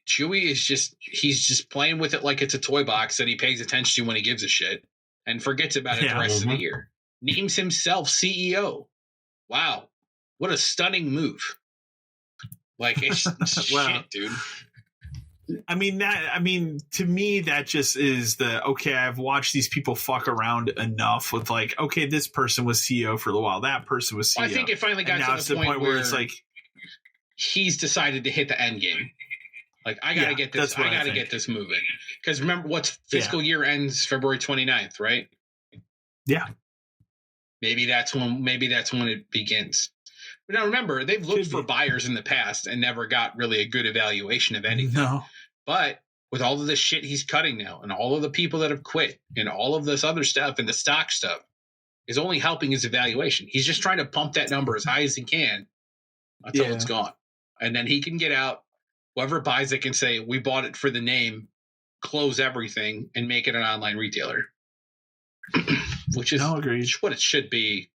Chewy he's just playing with it like it's a toy box that he pays attention to when he gives a shit and forgets about it the rest of the year. Names himself CEO. Wow. What a stunning move. Like, it's shit, dude. I mean, to me, that just is I've watched these people fuck around enough with like, okay, this person was CEO for a while. That person was CEO. Well, I think it finally got to the point where it's like, he's decided to hit the end game. Like, I got to get this. I got to get this moving. Because remember, what's fiscal year ends February 29th, right? Yeah. Maybe that's when it begins. But now remember, they've looked for buyers in the past and never got really a good evaluation of anything. No. But with all of the shit he's cutting now and all of the people that have quit and all of this other stuff and the stock stuff is only helping his evaluation. He's just trying to pump that number as high as he can until it's gone. And then he can get out. Whoever buys it can say, we bought it for the name, close everything, and make it an online retailer. Which is what it should be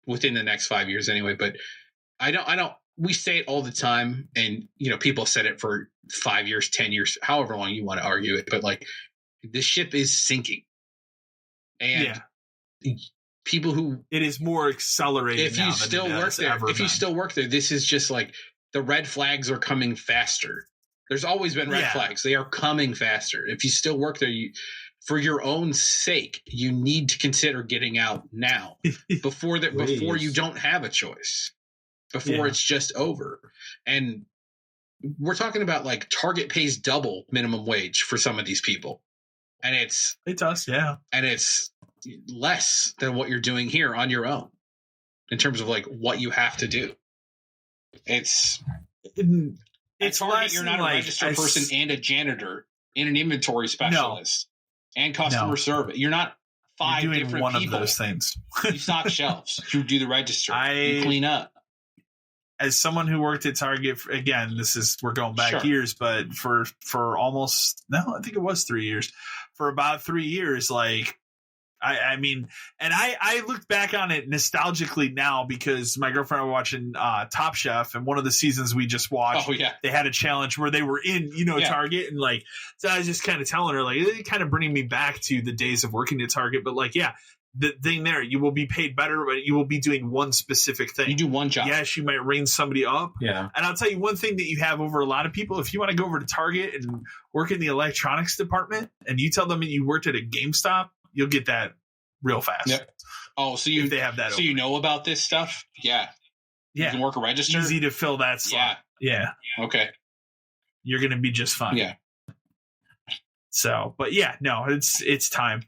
within the next 5 years anyway. But we say it all the time, and people said it for 5 years, 10 years, however long you want to argue it, but like the ship is sinking. And people who it is more accelerated. If you still work there, this is just like the red flags are coming faster. There's always been red flags. They are coming faster. If you still work there, for your own sake, you need to consider getting out now before you don't have a choice, before it's just over. And we're talking about like Target pays double minimum wage for some of these people. And it does. Yeah. And it's less than what you're doing here on your own in terms of like what you have to do. It's Target, you're not a register person and a janitor and an inventory specialist and customer service. You're not five you're doing different one people. Of those things. You stock shelves. You do the register. You clean up. As someone who worked at Target, again, we're going back years, but for almost, I think it was 3 years. For about 3 years, like, I mean, and I look back on it nostalgically now because my girlfriend and I were watching Top Chef, and one of the seasons we just watched, they had a challenge where they were in, Target, and like, so I was just kind of telling her, like, it kind of bringing me back to the days of working at Target, but like, the thing there, you will be paid better, but you will be doing one specific thing. You do one job. Yes, you might ring somebody up. Yeah. And I'll tell you one thing that you have over a lot of people. If you want to go over to Target and work in the electronics department and you tell them that you worked at a GameStop, you'll get that real fast. Yep. Oh, so if they have that. So you know about this stuff? Yeah. You can work a register. Easy to fill that slot. Yeah. Okay. You're going to be just fine. Yeah. So, but it's time.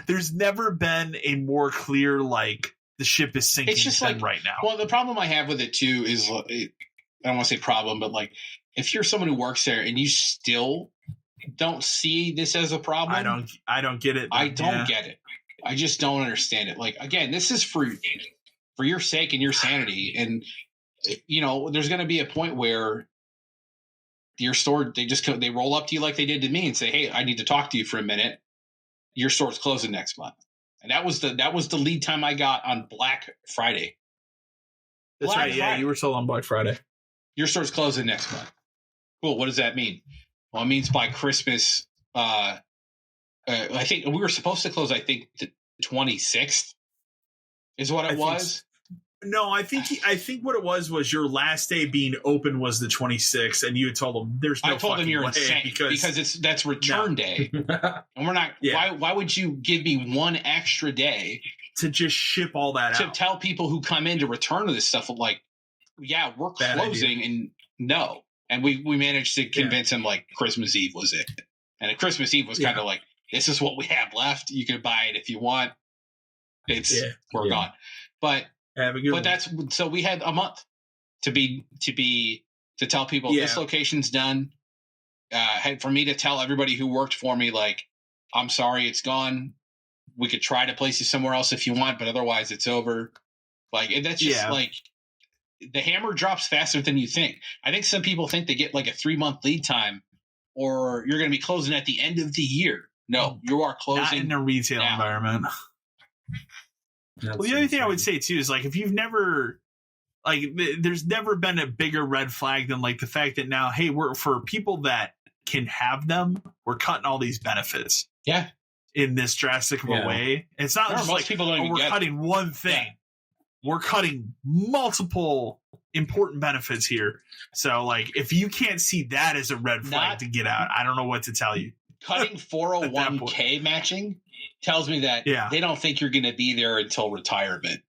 There's never been a more clear, like, the ship is sinking than right now. Well, the problem I have with it too is, I don't want to say problem, but like, if you're someone who works there and you still don't see this as a problem, I don't get it. I don't get it. I just don't understand it. Like, again, this is for your sake and your sanity. And, there's going to be a point where your store, they roll up to you like they did to me and say, hey, I need to talk to you for a minute. Your store's closing next month. And that was the lead time I got on Black Friday. That's right. Yeah, you were sold on Black Friday. Your store's closing next month. Cool. What does that mean? Well, it means by Christmas, I think we were supposed to close, the 26th is what it was. No, I think what it was your last day being open was the 26th, and you had told them there's no. I told them you're insane because that's return day, and we're not. Yeah. Why would you give me one extra day to just ship all that to out? Tell people who come in to return this stuff like, we're closing, and no, and we managed to convince them like Christmas Eve was it, and Christmas Eve was kind of like, this is what we have left. You can buy it if you want. We're gone, but so we had a month to tell people this location's done. For me to tell everybody who worked for me, like, I'm sorry, it's gone. We could try to place you somewhere else if you want, but otherwise it's over. Like, that's just like the hammer drops faster than you think. I think some people think they get like a 3-month lead time, or you're going to be closing at the end of the year. No, you are closing not in a retail environment. Well, the other thing I would say too is, like, if you've never, like, there's never been a bigger red flag than like the fact that now, hey, we're for people that can have them, we're cutting all these benefits. Yeah. In this drastic of a way. It's not just like, people don't we're cutting one thing. Yeah. We're cutting multiple important benefits here. So, like, if you can't see that as a red flag to get out, I don't know what to tell you. Cutting 401k matching tells me that they don't think you're going to be there until retirement.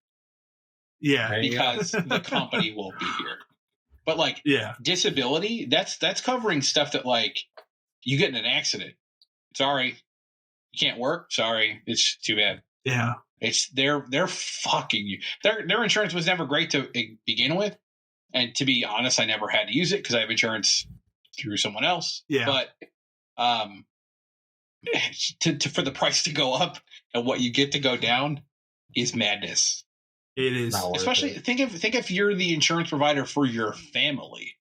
Yeah. Because the company will be here. But like disability, that's covering stuff that, like, you get in an accident. Sorry. You can't work. Sorry. It's too bad. Yeah. It's they're fucking you. Their insurance was never great to begin with. And to be honest, I never had to use it because I have insurance through someone else. Yeah. But for the price to go up and what you get to go down is madness. It is. Especially think if you're the insurance provider for your family.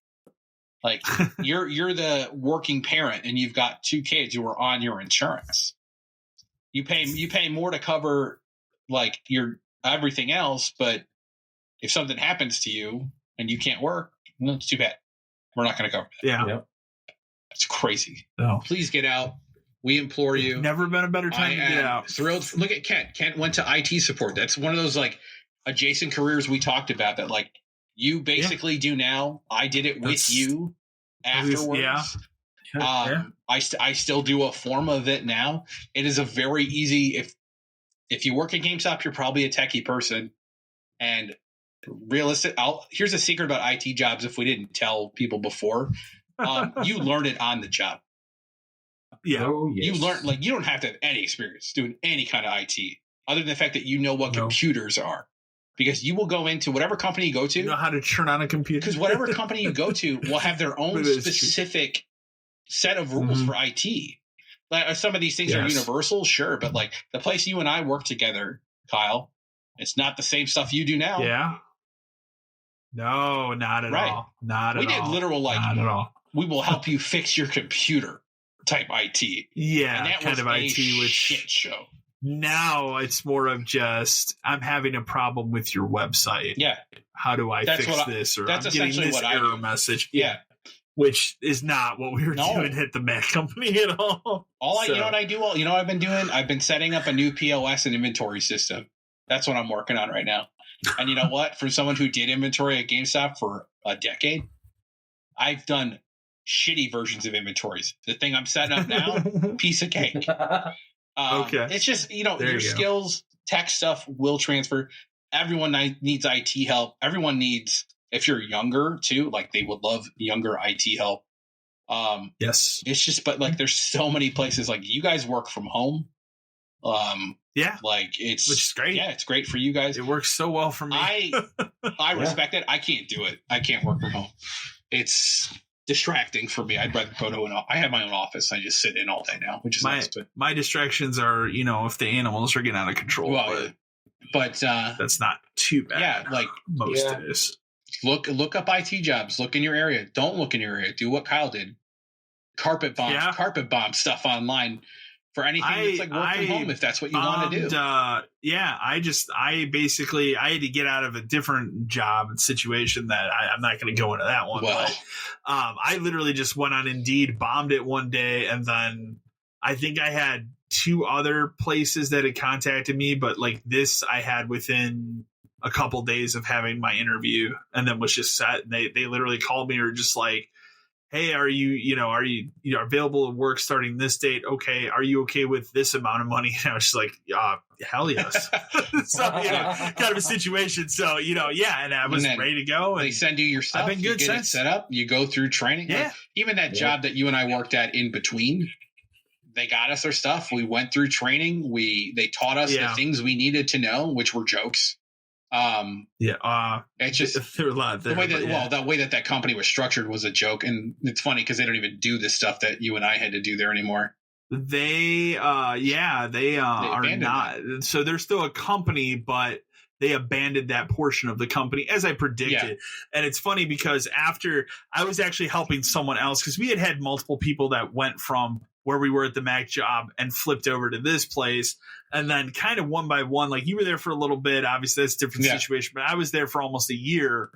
Like you're the working parent and you've got 2 kids who are on your insurance. You pay more to cover like your everything else, but if something happens to you and you can't work, well, it's too bad. We're not going to cover that. Yeah. Yep. It's crazy. Oh. Please get out. We implore you. Never been a better time to get out. Thrilled. Look at Kent. Kent went to IT support. That's one of those like adjacent careers we talked about that like you basically do now. I did it with you afterwards. Yeah. I still do a form of it now. It is a very easy, if you work at GameStop, you're probably a techie person. And realistic, here's a secret about IT jobs if we didn't tell people before. You learn it on the job. Yeah. Oh, yes. You learn, like, you don't have to have any experience doing any kind of IT other than the fact that you know what computers are. Because you will go into whatever company you go to. You know how to turn on a computer. Because whatever company you go to will have their own specific set of rules for IT. Like, some of these things are universal, sure. But like the place you and I work together, Kyle, it's not the same stuff you do now. Yeah. No, not at all. Not at all. We did literal, like, not at all. We will help you fix your computer type IT. Yeah, and that kind was of a IT with shit show. Now it's more of just, I'm having a problem with your website. Yeah. How do I fix this? Or that's I'm getting this error message. Yeah. Which is not what we were doing at the Mac company at all. You know what I do? You know what I've been doing? I've been setting up a new POS and inventory system. That's what I'm working on right now. And you know what? For someone who did inventory at GameStop for a decade, I've done shitty versions of inventories. The thing I'm setting up now, piece of cake. Okay. It's just, your skills, tech stuff will transfer. Everyone needs IT help. Everyone needs, if you're younger too, like they would love younger IT help. Yes. It's just, but like there's so many places, like you guys work from home. Yeah. Like which is great. Yeah, it's great for you guys. It works so well for me. I respect it. I can't do it. I can't work from home. It's distracting for me. I'd rather go to I have my own office. I just sit in all day now, which is nice. My distractions are, if the animals are getting out of control. Well, but that's not too bad. Yeah, like most it is. Look up IT jobs. Look in your area. Don't look in your area. Do what Kyle did. Carpet bomb stuff online for anything that's like work from home if that's what you want to do. I had to get out of a different job and situation that I'm not going to go into that one. Well, but I literally just went on Indeed, bombed it one day, and then I think I had 2 other places that had contacted me, but like this I had within a couple days of having my interview, and then was just set. And they literally called me or just like, hey, are you available to work starting this date? Okay. Are you okay with this amount of money? And I was just like, hell yes. So, kind of a situation. So, and I was ready to go. And they send you your stuff. I've been good it set up. You go through training. Yeah. Like, even that job that you and I worked at in between, they got us our stuff. We went through training. They taught us the things we needed to know, which were jokes. It's just there were a lot there, that way that company was structured was a joke, and it's funny because they don't even do the stuff that you and I had to do there anymore. They are not. So they're still a company, but they abandoned that portion of the company as I predicted. Yeah. And it's funny because after I was actually helping someone else, because we had multiple people that went from where we were at the Mac job and flipped over to this place. And then kind of one by one, like you were there for a little bit, obviously that's a different situation, but I was there for almost a year.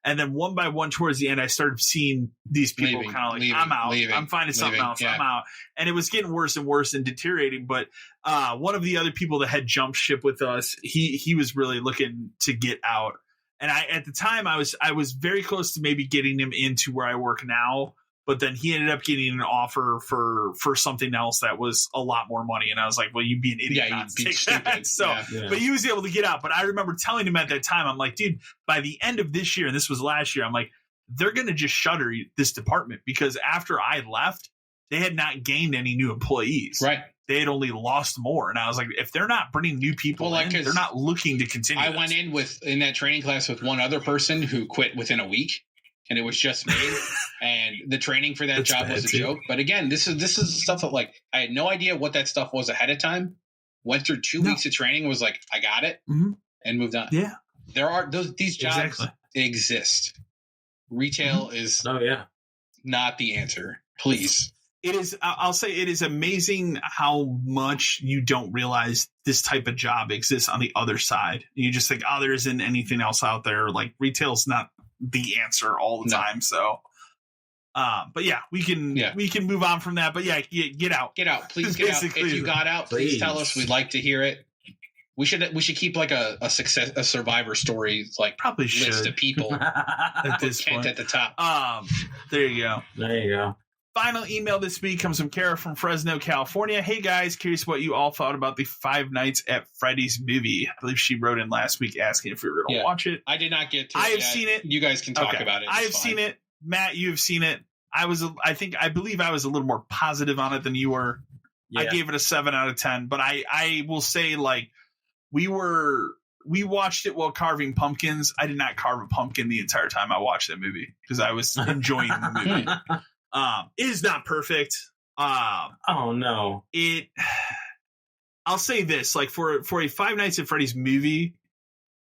And then one by one towards the end, I started seeing these people kind of like, I'm out, I'm finding something else, I'm out. And it was getting worse and worse and deteriorating. But one of the other people that had jumped ship with us, he was really looking to get out. And at the time I was very close to maybe getting him into where I work now. But then he ended up getting an offer for something else that was a lot more money. And I was like, well, you'd be an idiot not to take that. So, but he was able to get out. But I remember telling him at that time, I'm like, dude, by the end of this year, and this was last year, I'm like, they're going to just shutter this department because after I left, they had not gained any new employees. Right. They had only lost more. And I was like, if they're not bringing new people in, they're not looking to continue. I went in that training class with one other person who quit within a week. And it was just me, and the training for that job was a joke. But again, this is stuff that like I had no idea what that stuff was ahead of time. Went through 2 weeks of training, was like, I got it, and moved on. Yeah, there are these jobs exist. Retail is not the answer. Please, it is. I'll say it is amazing how much you don't realize this type of job exists on the other side. You just think, there isn't anything else out there. Like retail's not the answer all the time. So, but we can move on from that. But get out. Please get out. If you got out, please tell us. We'd like to hear it. We should keep like a survivor story, like probably list of people at this point at the top. There you go. There you go. Final email this week comes from Kara from Fresno, California. Hey guys, curious what you all thought about the Five Nights at Freddy's movie. I believe she wrote in last week asking if we were going to watch it. I did not get to I have seen it. You guys can talk about it. I have seen it. Matt, you have seen it. I believe I was a little more positive on it than you were. Yeah. I gave it a 7 out of 10, but I will say, like, we watched it while carving pumpkins. I did not carve a pumpkin the entire time I watched that movie because I was enjoying the movie. It is not perfect. Oh no. I'll say this, like, for a Five Nights at Freddy's movie,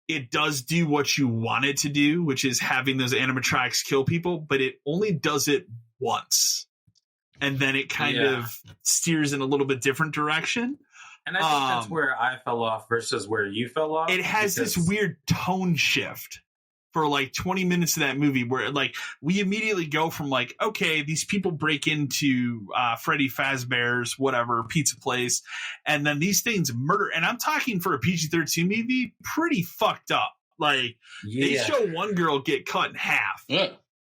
it does do what you want it to do, which is having those animatronics kill people, but it only does it once. And then it kind of steers in a little bit different direction. And I think that's where I fell off versus where you fell off. It has this weird tone shift for like 20 minutes of that movie where, like, we immediately go from, like, okay, these people break into Freddy Fazbear's whatever pizza place, and then these things murder. And I'm talking, for a PG-13 movie, pretty fucked up. Like, they show one girl get cut in half.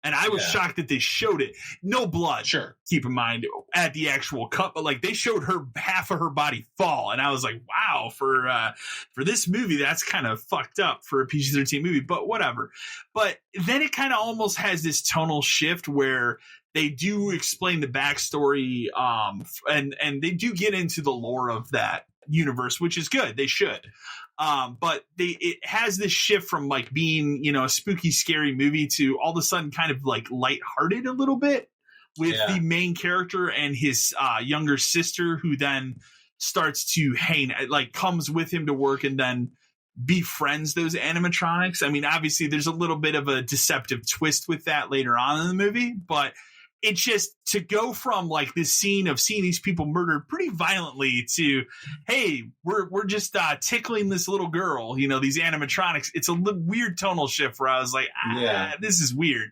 And I was shocked that they showed it. No blood. Sure. Keep in mind, at the actual cut, but, like, they showed her half of her body fall, and I was like, wow, for this movie, that's kind of fucked up for a PG-13 movie, but whatever. But then it kind of almost has this tonal shift where they do explain the backstory, and they do get into the lore of that universe, which is good. They should. But it has this shift from, like, being, you know, a spooky, scary movie to all of a sudden kind of, like, lighthearted a little bit with the main character and his younger sister, who then starts to comes with him to work and then befriends those animatronics. I mean, obviously there's a little bit of a deceptive twist with that later on in the movie, but it's just to go from, like, this scene of seeing these people murdered pretty violently to, hey, we're just tickling this little girl, you know, these animatronics. It's a weird tonal shift where I was like, this is weird.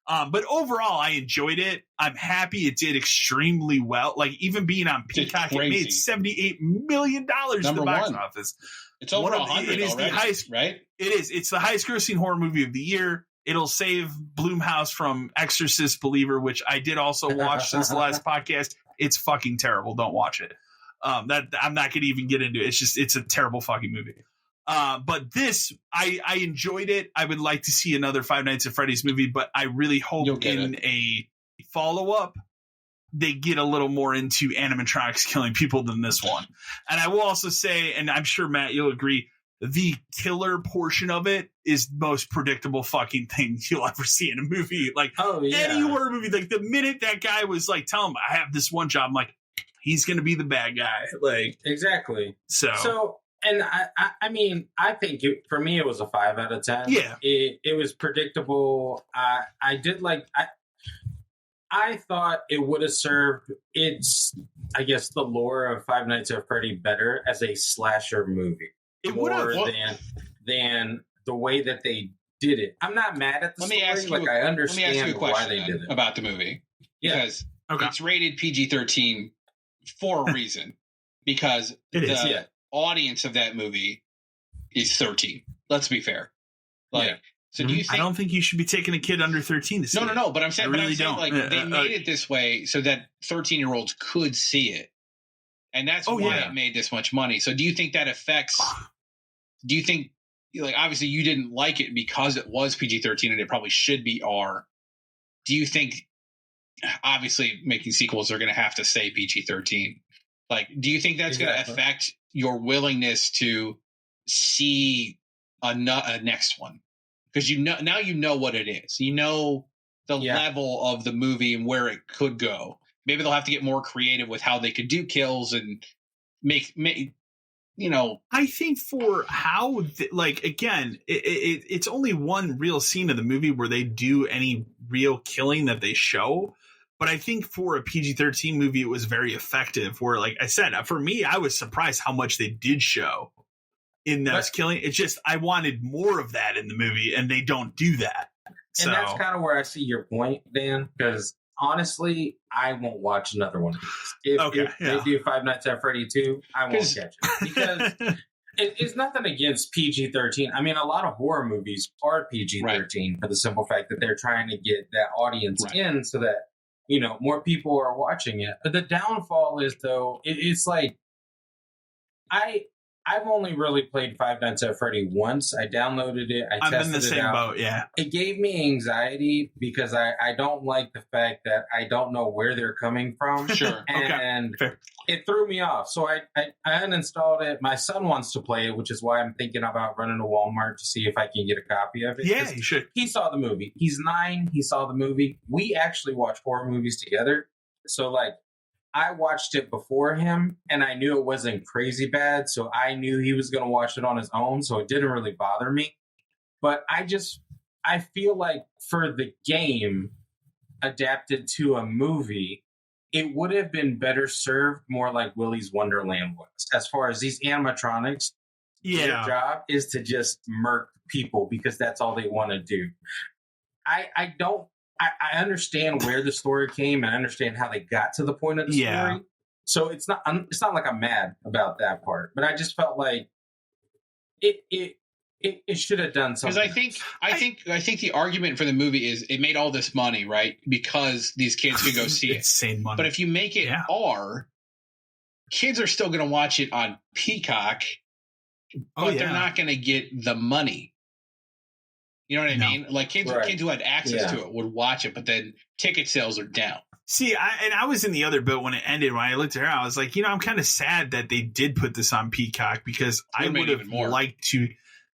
But overall, I enjoyed it. I'm happy it did extremely well. Like, even being on Peacock, it made $78 million in the box office. It's over 100 It is already, the highest, right? It is. It's the highest grossing horror movie of the year. It'll save Blumhouse from Exorcist Believer, which I did also watch since the last podcast. It's fucking terrible. Don't watch it. That I'm not going to even get into it. It's a terrible fucking movie. But this, I enjoyed it. I would like to see another Five Nights at Freddy's movie, but I really hope in a follow-up they get a little more into animatronics killing people than this one. And I will also say, and I'm sure, Matt, you'll agree, the killer portion of it is the most predictable fucking thing you'll ever see in a movie. Like, any horror movie, like, the minute that guy was like, tell him I have this one job, I'm like, he's going to be the bad guy. Like, exactly. So, and I mean, I think for me, it was a 5 out of 10. Yeah. It was predictable. I did like, I thought it would have served I guess, the lore of Five Nights at Freddy better as a slasher movie. It would have than the way that they did it. I'm not mad at the story. I understand why they did it about the movie. Because it's rated PG-13 for a reason. Because the audience of that movie is 13. Let's be fair. So do you think, I don't think you should be taking a kid under 13 to see it. No. But I'm saying, don't. Like, they made it this way so that 13-year-olds could see it, and that's why it made this much money. So do you think that affects? Do you think, like, obviously you didn't like it because it was PG-13 and it probably should be R? Do you think, obviously, making sequels are going to have to say PG-13? Like, do you think that's going to affect your willingness to see a next one? Because now you know what it is. You know the level of the movie and where it could go. Maybe they'll have to get more creative with how they could do kills and make you know. I think for how, again, it's only one real scene of the movie where they do any real killing that they show. But I think for a PG-13 movie, it was very effective. Where, like I said, for me, I was surprised how much they did show in those killing. It's just, I wanted more of that in the movie, and they don't do that. And that's kind of where I see your point, Dan, because honestly, I won't watch another one of these. If they do Five Nights at Freddy 2, I won't catch it. Because it's nothing against PG-13. I mean, a lot of horror movies are PG-13 for the simple fact that they're trying to get that audience in so that, you know, more people are watching it. But the downfall is, though, it's like, I've only really played Five Nights at Freddy once. I downloaded it. I tested it out. I'm in the same boat, yeah. It gave me anxiety because I don't like the fact that I don't know where they're coming from. Sure. And Fair. It threw me off. So I uninstalled it. My son wants to play it, which is why I'm thinking about running to Walmart to see if I can get a copy of it. Yeah, you should. He saw the movie. He's 9. He saw the movie. We actually watch horror movies together. So, like, I watched it before him, and I knew it wasn't crazy bad, so I knew he was going to watch it on his own, so it didn't really bother me. But I feel like for the game adapted to a movie, it would have been better served more like Willy's Wonderland was. As far as these animatronics, their job is to just murk people because that's all they want to do. I understand where the story came and I understand how they got to the point of the story. So it's not like I'm mad about that part, but I just felt like it should have done something. Because I think the argument for the movie is it made all this money, right? Because these kids could go see it. Insane money. But if you make it R, kids are still going to watch it on Peacock, but they're not going to get the money. You know what I mean? Like kids who had access to it would watch it, but then ticket sales are down. See, I was in the other boat when it ended. When I looked at her, I was like, I'm kind of sad that they did put this on Peacock because I would have liked to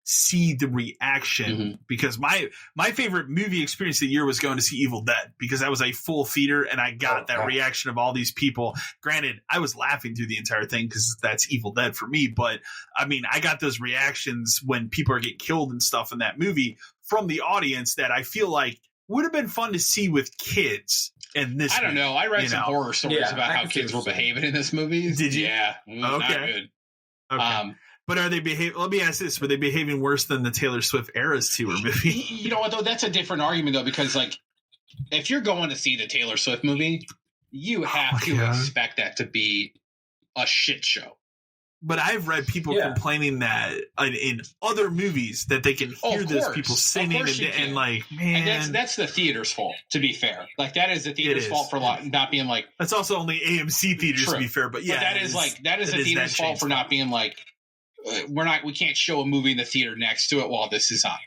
see the reaction because my favorite movie experience of the year was going to see Evil Dead because that was a full theater and I got that reaction of all these people. Granted, I was laughing through the entire thing because that's Evil Dead for me, but I mean, I got those reactions when people are getting killed and stuff in that movie from the audience that I feel like would have been fun to see with kids. And this, I don't know. I read some horror stories about how kids were behaving in this movie. Did you? Yeah, it was not good. Okay. But are they behaving? Let me ask this: were they behaving worse than the Taylor Swift Eras tour movie? You know what? Though that's a different argument, though, because like, if you're going to see the Taylor Swift movie, you have to expect that to be a shit show. But I've read people complaining that in other movies that they can hear those people singing and like, man, and that's the theater's fault. To be fair, like that is the theater's fault for not being like. That's also only AMC theaters to be fair, but yeah, but that is the theater's fault for not being like. We can't show a movie in the theater next to it while this is on,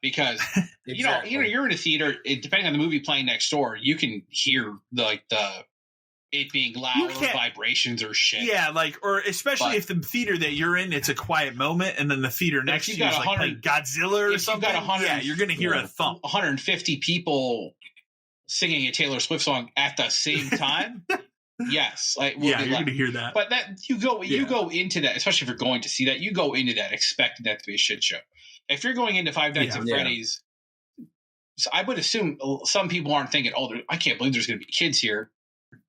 because you're in a theater. Depending on the movie playing next door, you can hear it being loud or vibrations or shit. Yeah, like or especially if the theater that you're in, it's a quiet moment, and then the theater next to you is like playing Godzilla or something. You're going to hear a thump. 150 people singing a Taylor Swift song at the same time. Yes, like you're going to hear that. But that you go into that, especially if you're going to see that, you go into that expecting that to be a shit show. If you're going into Five Nights at Freddy's, so I would assume some people aren't thinking, "Oh, I can't believe there's going to be kids here."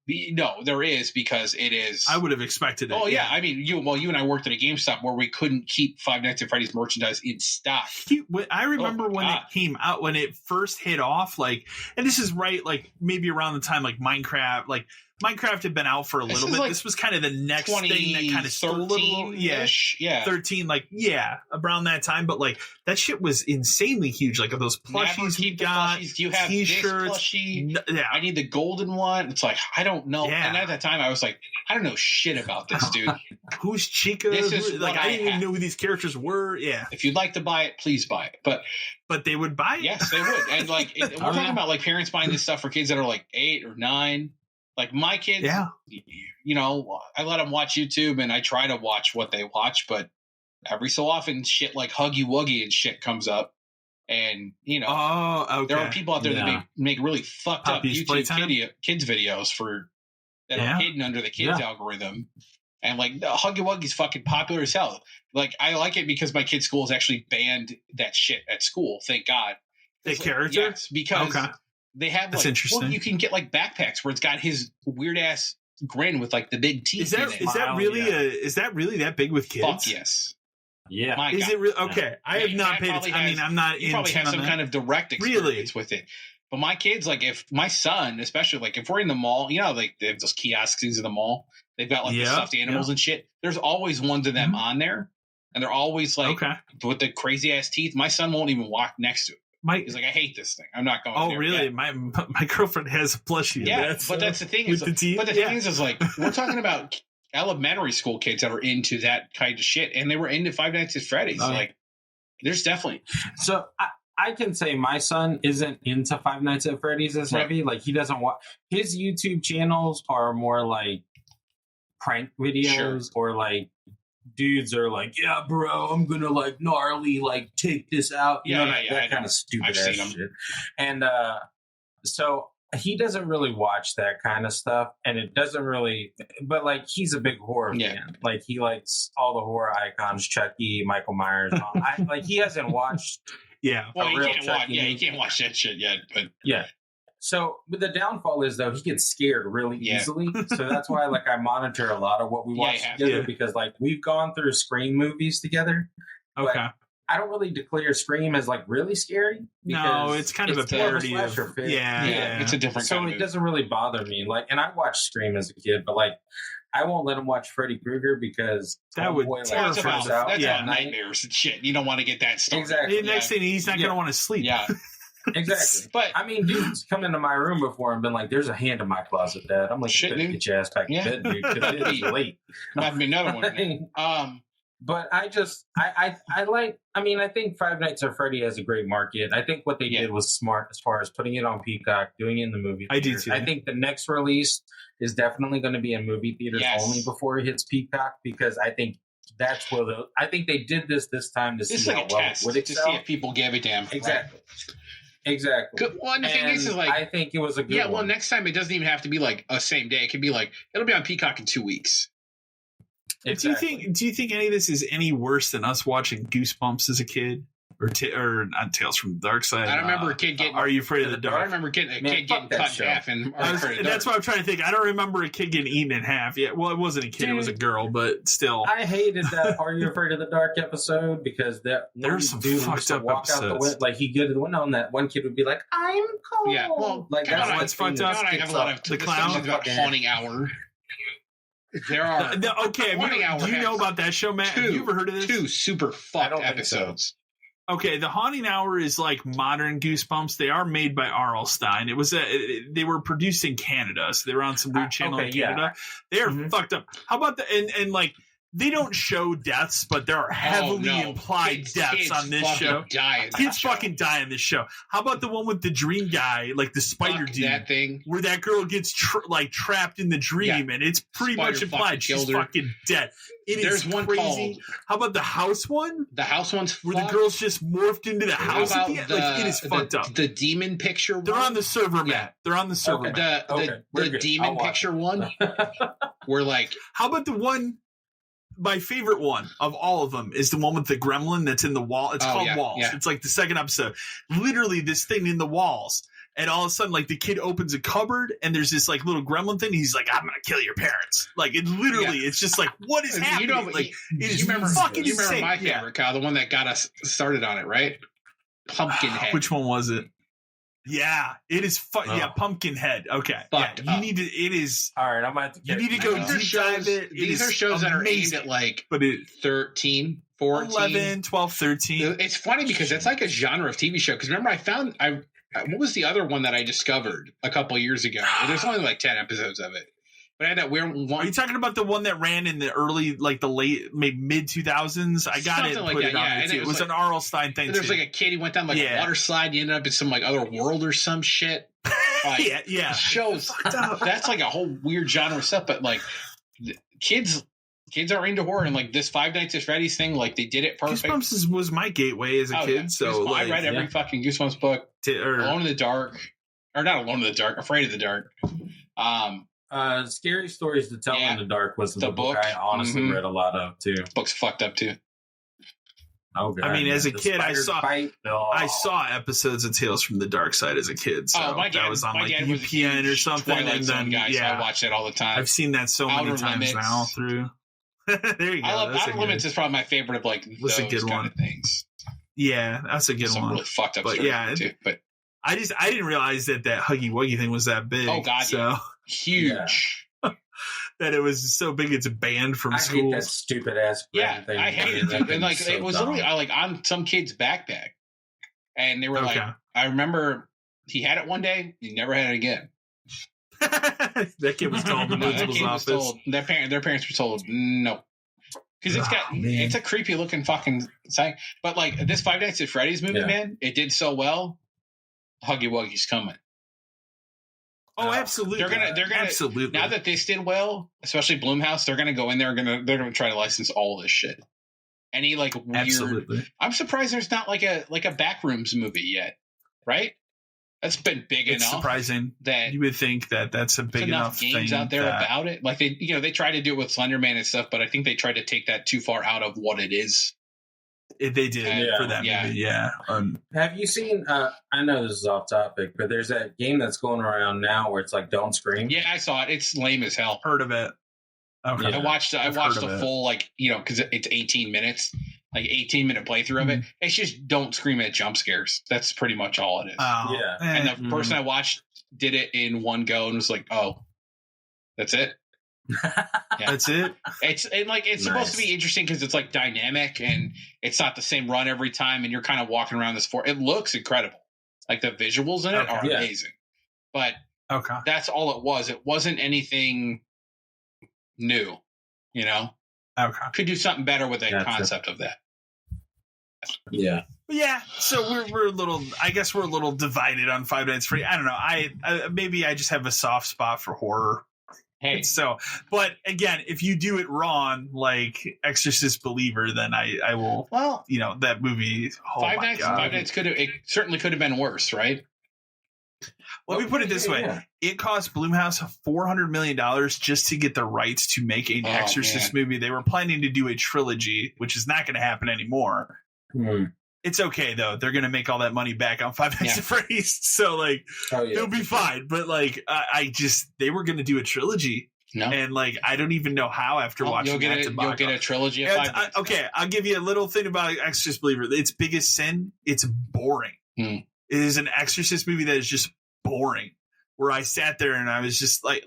No, there is because it is. I would have expected it. Oh yeah, I mean, you and I worked at a GameStop where we couldn't keep Five Nights at Freddy's merchandise in stock. I remember when it came out, when it first hit off, like, and this is right, like maybe around the time like Minecraft, like. Minecraft had been out for a little bit. Like this was kind of the next thing that kind of stole a little. 13, around that time. But like that shit was insanely huge. Like those plushies we got, do you have T-shirts. This plushie? I need the golden one. It's like I don't know. Yeah. And at that time, I was like, I don't know shit about this, dude. Who's Chica? I didn't even know who these characters were. Yeah. If you'd like to buy it, please buy it. But they would buy it. Yes, they would. And like we're talking about like parents buying this stuff for kids that are like 8 or 9. Like my kids, I let them watch YouTube and I try to watch what they watch, but every so often shit like Huggy Wuggy and shit comes up. And, there are people out there that make really fucked up YouTube kids videos that are hidden under the kids algorithm. And like the Huggy Wuggy's fucking popular as hell. Like I like it because my kid's school has actually banned that shit at school. Thank God. The character? Yes, because... They have that's interesting. Well, you can get like backpacks where it's got his weird ass grin with like the big teeth. Is that really that big with kids? Fuck yes. Yeah. My is God. it really okay? I have not paid attention. I mean, I'm not. You probably have some kind of direct experience with it. But my kids, like if my son, especially like if we're in the mall, like they have those kiosks in the mall. They've got like the stuffed animals and shit. There's always one of them on there, and they're always like with the crazy ass teeth. My son won't even walk next to it. He's like, I hate this thing. I'm not going. Oh, really? My girlfriend has a plushie. Yeah, but that's the thing. Is the thing is like we're talking about elementary school kids that are into that kind of shit, and they were into Five Nights at Freddy's. Like, there's definitely. So I can say my son isn't into Five Nights at Freddy's as heavy. Like, he doesn't watch his YouTube channels are more like prank videos or like dudes are like, yeah, bro, I'm gonna like gnarly like take this out. You know, that kind of stupid ass shit. And so he doesn't really watch that kind of stuff, and it doesn't really. But like, he's a big horror fan. Like, he likes all the horror icons, Chucky, Michael Myers. Like, he hasn't watched. Well, you can't watch that shit yet. But So, but the downfall is though he gets scared really easily. So that's why like I monitor a lot of what we watch together because like we've gone through Scream movies together. Okay. I don't really declare Scream as like really scary. No, it's kind of a parody of it's a different. So it doesn't really bother me. Like, and I watched Scream as a kid, but like I won't let him watch Freddy Krueger because that would terrify him. That's about nightmares and shit. You don't want to get that started. Exactly. The next thing he's not going to want to sleep. Yeah. Exactly. But I mean, dude's come into my room before and been like, "There's a hand in my closet, Dad." I'm like, "Shit, get your ass back to bed, dude. Because it is late." Might be another one. But I like. I mean, I think Five Nights at Freddy has a great market. I think what they did was smart as far as putting it on Peacock, doing it in the movie theaters. I do too. I think the next release is definitely going to be in movie theaters only before it hits Peacock because I think that's where I think they did this time to see how well it would excel. To see if people gave a damn. Exactly. Exactly. Good. Well, and the thing is like, I think it was a good one. Well, next time it doesn't even have to be like a same day. It could be like it'll be on Peacock in 2 weeks. Exactly. Do you think any of this is any worse than us watching Goosebumps as a kid, or not Tales from the Dark Side? I remember a kid getting. Are You Afraid of the Dark? I remember kid getting cut in half, and that's what I'm trying to think. I don't remember a kid getting eaten in half. Yeah, well, it wasn't a kid; it was a girl, but still. I hated that Are You Afraid of the Dark episode because there's some fucked up episodes. Like he'd go to the window, and that one kid would be like, "I'm cold." Yeah, well, like that's fucked up. I have a lot of the clown about Haunting Hour. There are okay. Do you know about that show, Matt? Have you ever heard of this? 2 super fucked episodes. Okay, the Haunting Hour is like modern Goosebumps. They are made by R.L. Stine. It was they were produced in Canada, so they were on some weird channel in Canada. They are fucked up. How about and like they don't show deaths, but there are heavily implied deaths on this show. Kids fucking die in this show. How about the one with the dream guy, like the spider dude, that thing where that girl gets trapped in the dream, and it's pretty much implied she's fucking dead. There's one crazy. How about the house one? The house one's where the girl's just morphed into the house at the end. Like, it is fucked up. The demon picture one? They're on the server, Matt. They're on the server. The demon picture one. We're like, how about the one? My favorite one of all of them is the one with the gremlin that's in the wall. It's called Walls. Yeah. It's like the second episode. Literally this thing in the walls. And all of a sudden, like, the kid opens a cupboard and there's this like little gremlin thing. He's like, I'm going to kill your parents. Like, it literally, it's just like, what is happening? You know, like, you remember my favorite, Kyle, the one that got us started on it, right? Pumpkinhead. Which one was it? Yeah, it is. Pumpkinhead. Okay, you need to. It is. All right, I'm about to. You need to go deep dive it. These are shows that are aimed at like 13, 14, 11, 12, 13. It's funny because it's like a genre of TV show. Because remember, what was the other one that I discovered a couple years ago? There's only like 10 episodes of it. But I had that weird one. Are you talking about the one that ran in the early, like the late, maybe mid 2000s? I got it and put it on there too. It was like, an R.L. Stein thing. There's like a kid, he went down like a water slide, he ended up in some like other world or some shit. Like, yeah. Shows that's like a whole weird genre of stuff, but like kids are into horror, and like this Five Nights at Freddy's thing, like they did it perfect. Goosebumps was my gateway as a kid, so I read every fucking Goosebumps book. Alone in the Dark, or not Alone in the Dark, Afraid of the Dark. Scary Stories to Tell in the Dark was the book I honestly read a lot of too. Book's fucked up too. Oh, God, I mean, as a kid, I saw episodes of Tales from the Dark Side as a kid. So that was on like UPN or something, and then so I watched it all the time. I've seen that so many times now through. There you go. I love Outer Limits is probably my favorite of like those a good kind one. of things. Yeah, that's a good Some one. Really fucked up, but too. But I didn't realize that Huggy Wuggy thing was that big. Oh God, so huge. That it was so big it's banned from schools. I hate that stupid ass thing. I hate it. And like it was literally like on some kid's backpack. And they were like, I remember he had it one day, he never had it again. That kid was told the principal's office. Their parents were told no. Because it's a creepy looking fucking thing. But like this Five Nights at Freddy's movie, man, it did so well. Huggy Wuggy's coming. Oh, absolutely. They're gonna absolutely. Now that this did well, especially Blumhouse, they're gonna go in there. They're gonna try to license all this shit. Any like weird. Absolutely. I'm surprised there's not like a Backrooms movie yet, right? That's been big enough. It's surprising that you would think that that's a big enough games thing out there about it. Like they tried to do it with Slenderman and stuff, but I think they tried to take that too far out of what it is. They did for that movie, yeah. Have you seen? I know this is off topic, but there's that game that's going around now where it's like "Don't Scream." Yeah, I saw it. It's lame as hell. Heard of it? Okay. Yeah. I watched the full because it's 18 minutes. Like 18-minute playthrough of it. It's just don't scream at jump scares. That's pretty much all it is. Oh, yeah. And the person I watched did it in one go and was like, "Oh, that's it." Yeah. That's it. It's supposed to be interesting because it's like dynamic and it's not the same run every time, and you're kind of walking around this floor. It looks incredible. Like the visuals in it are amazing. But that's all it was. It wasn't anything new. Could do something better with that concept of that. Yeah. So we're a little. I guess we're a little divided on Five Nights at Freddy's. I don't know. I maybe I just have a soft spot for horror. Hey. So, but again, if you do it wrong, like Exorcist Believer, then I will. Well, that movie. Oh Five Nights certainly could have been worse, right? Let me put it this way. It cost Blumhouse $400 million just to get the rights to make an Exorcist movie. They were planning to do a trilogy, which is not going to happen anymore. It's okay, though. They're going to make all that money back on Five Nights at Freddy's. So, it'll be fine. But, they were going to do a trilogy. No. And, I don't even know how after watching that. You'll get a trilogy of Five Nights. Okay, I'll give you a little thing about Exorcist Believer. Its biggest sin, it's boring. It is an Exorcist movie that is just boring, where I sat there and I was just like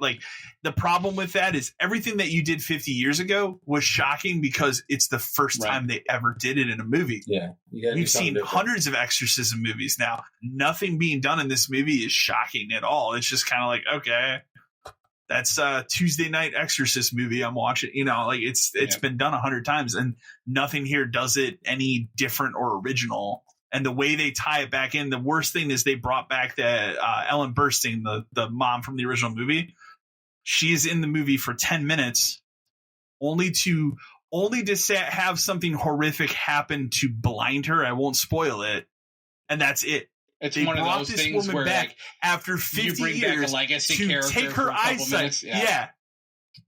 the problem with that is everything that you did 50 years ago was shocking because it's the first time they ever did it in a movie. Yeah. We've seen hundreds of exorcism movies now. Nothing being done in this movie is shocking at all. It's just kind of like, okay, that's a Tuesday night exorcist movie I'm watching. It's been done 100 times and nothing here does it any different or original. And the way they tie it back in, the worst thing is they brought back the Ellen Burstyn, the mom from the original movie. She's in the movie for 10 minutes, only to have something horrific happen to blind her. I won't spoil it, and that's it. It's one of those things where back after 50 you bring years back a legacy to take her eyesight. Yeah.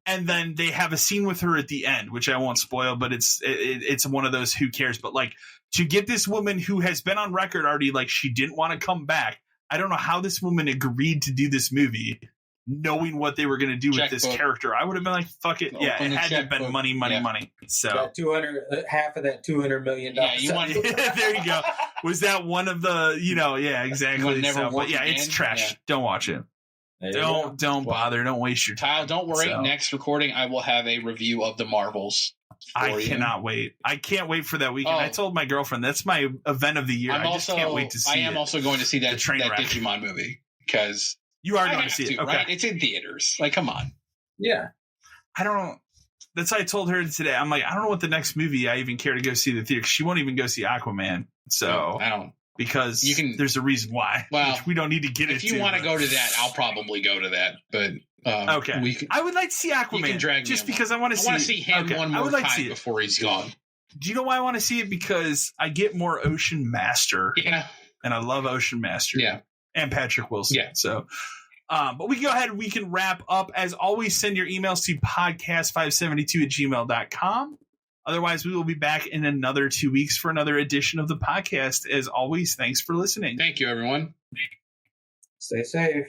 And then they have a scene with her at the end, which I won't spoil, but it's one of those who cares. But to get this woman who has been on record already, she didn't want to come back. I don't know how this woman agreed to do this movie, knowing what they were going to do with this character. I would have been like, fuck it. Yeah, it had to have been money. So half of that $200 million. Yeah, you want there you go. Was that one of the, exactly. But it's trash. Yeah. Don't watch it. Don't bother. Don't waste your time. Kyle, don't worry. Next recording, I will have a review of the Marvels. I cannot wait. I can't wait for that weekend. I told my girlfriend that's my event of the year. I just can't wait to see it. I am also going to see that Digimon movie because you are going to see it. Okay. Right? It's in theaters. Come on. Yeah. I don't. That's what I told her today. I'm like, I don't know what the next movie I even care to go see in the theater. She won't even go see Aquaman. So I don't. Because there's a reason why. Well, which we don't need to get into. If you want to go to that, I'll probably go to that. But okay, I would like to see Aquaman. You can drag just because I want to see him one more time before he's gone. Do you know why I want to see it? Because I get more Ocean Master. Yeah, and I love Ocean Master. Yeah, and Patrick Wilson. Yeah, so. But we can go ahead and we can wrap up. As always, send your emails to podcast572@gmail.com. Otherwise, we will be back in another 2 weeks for another edition of the podcast. As always, thanks for listening. Thank you, everyone. Stay safe.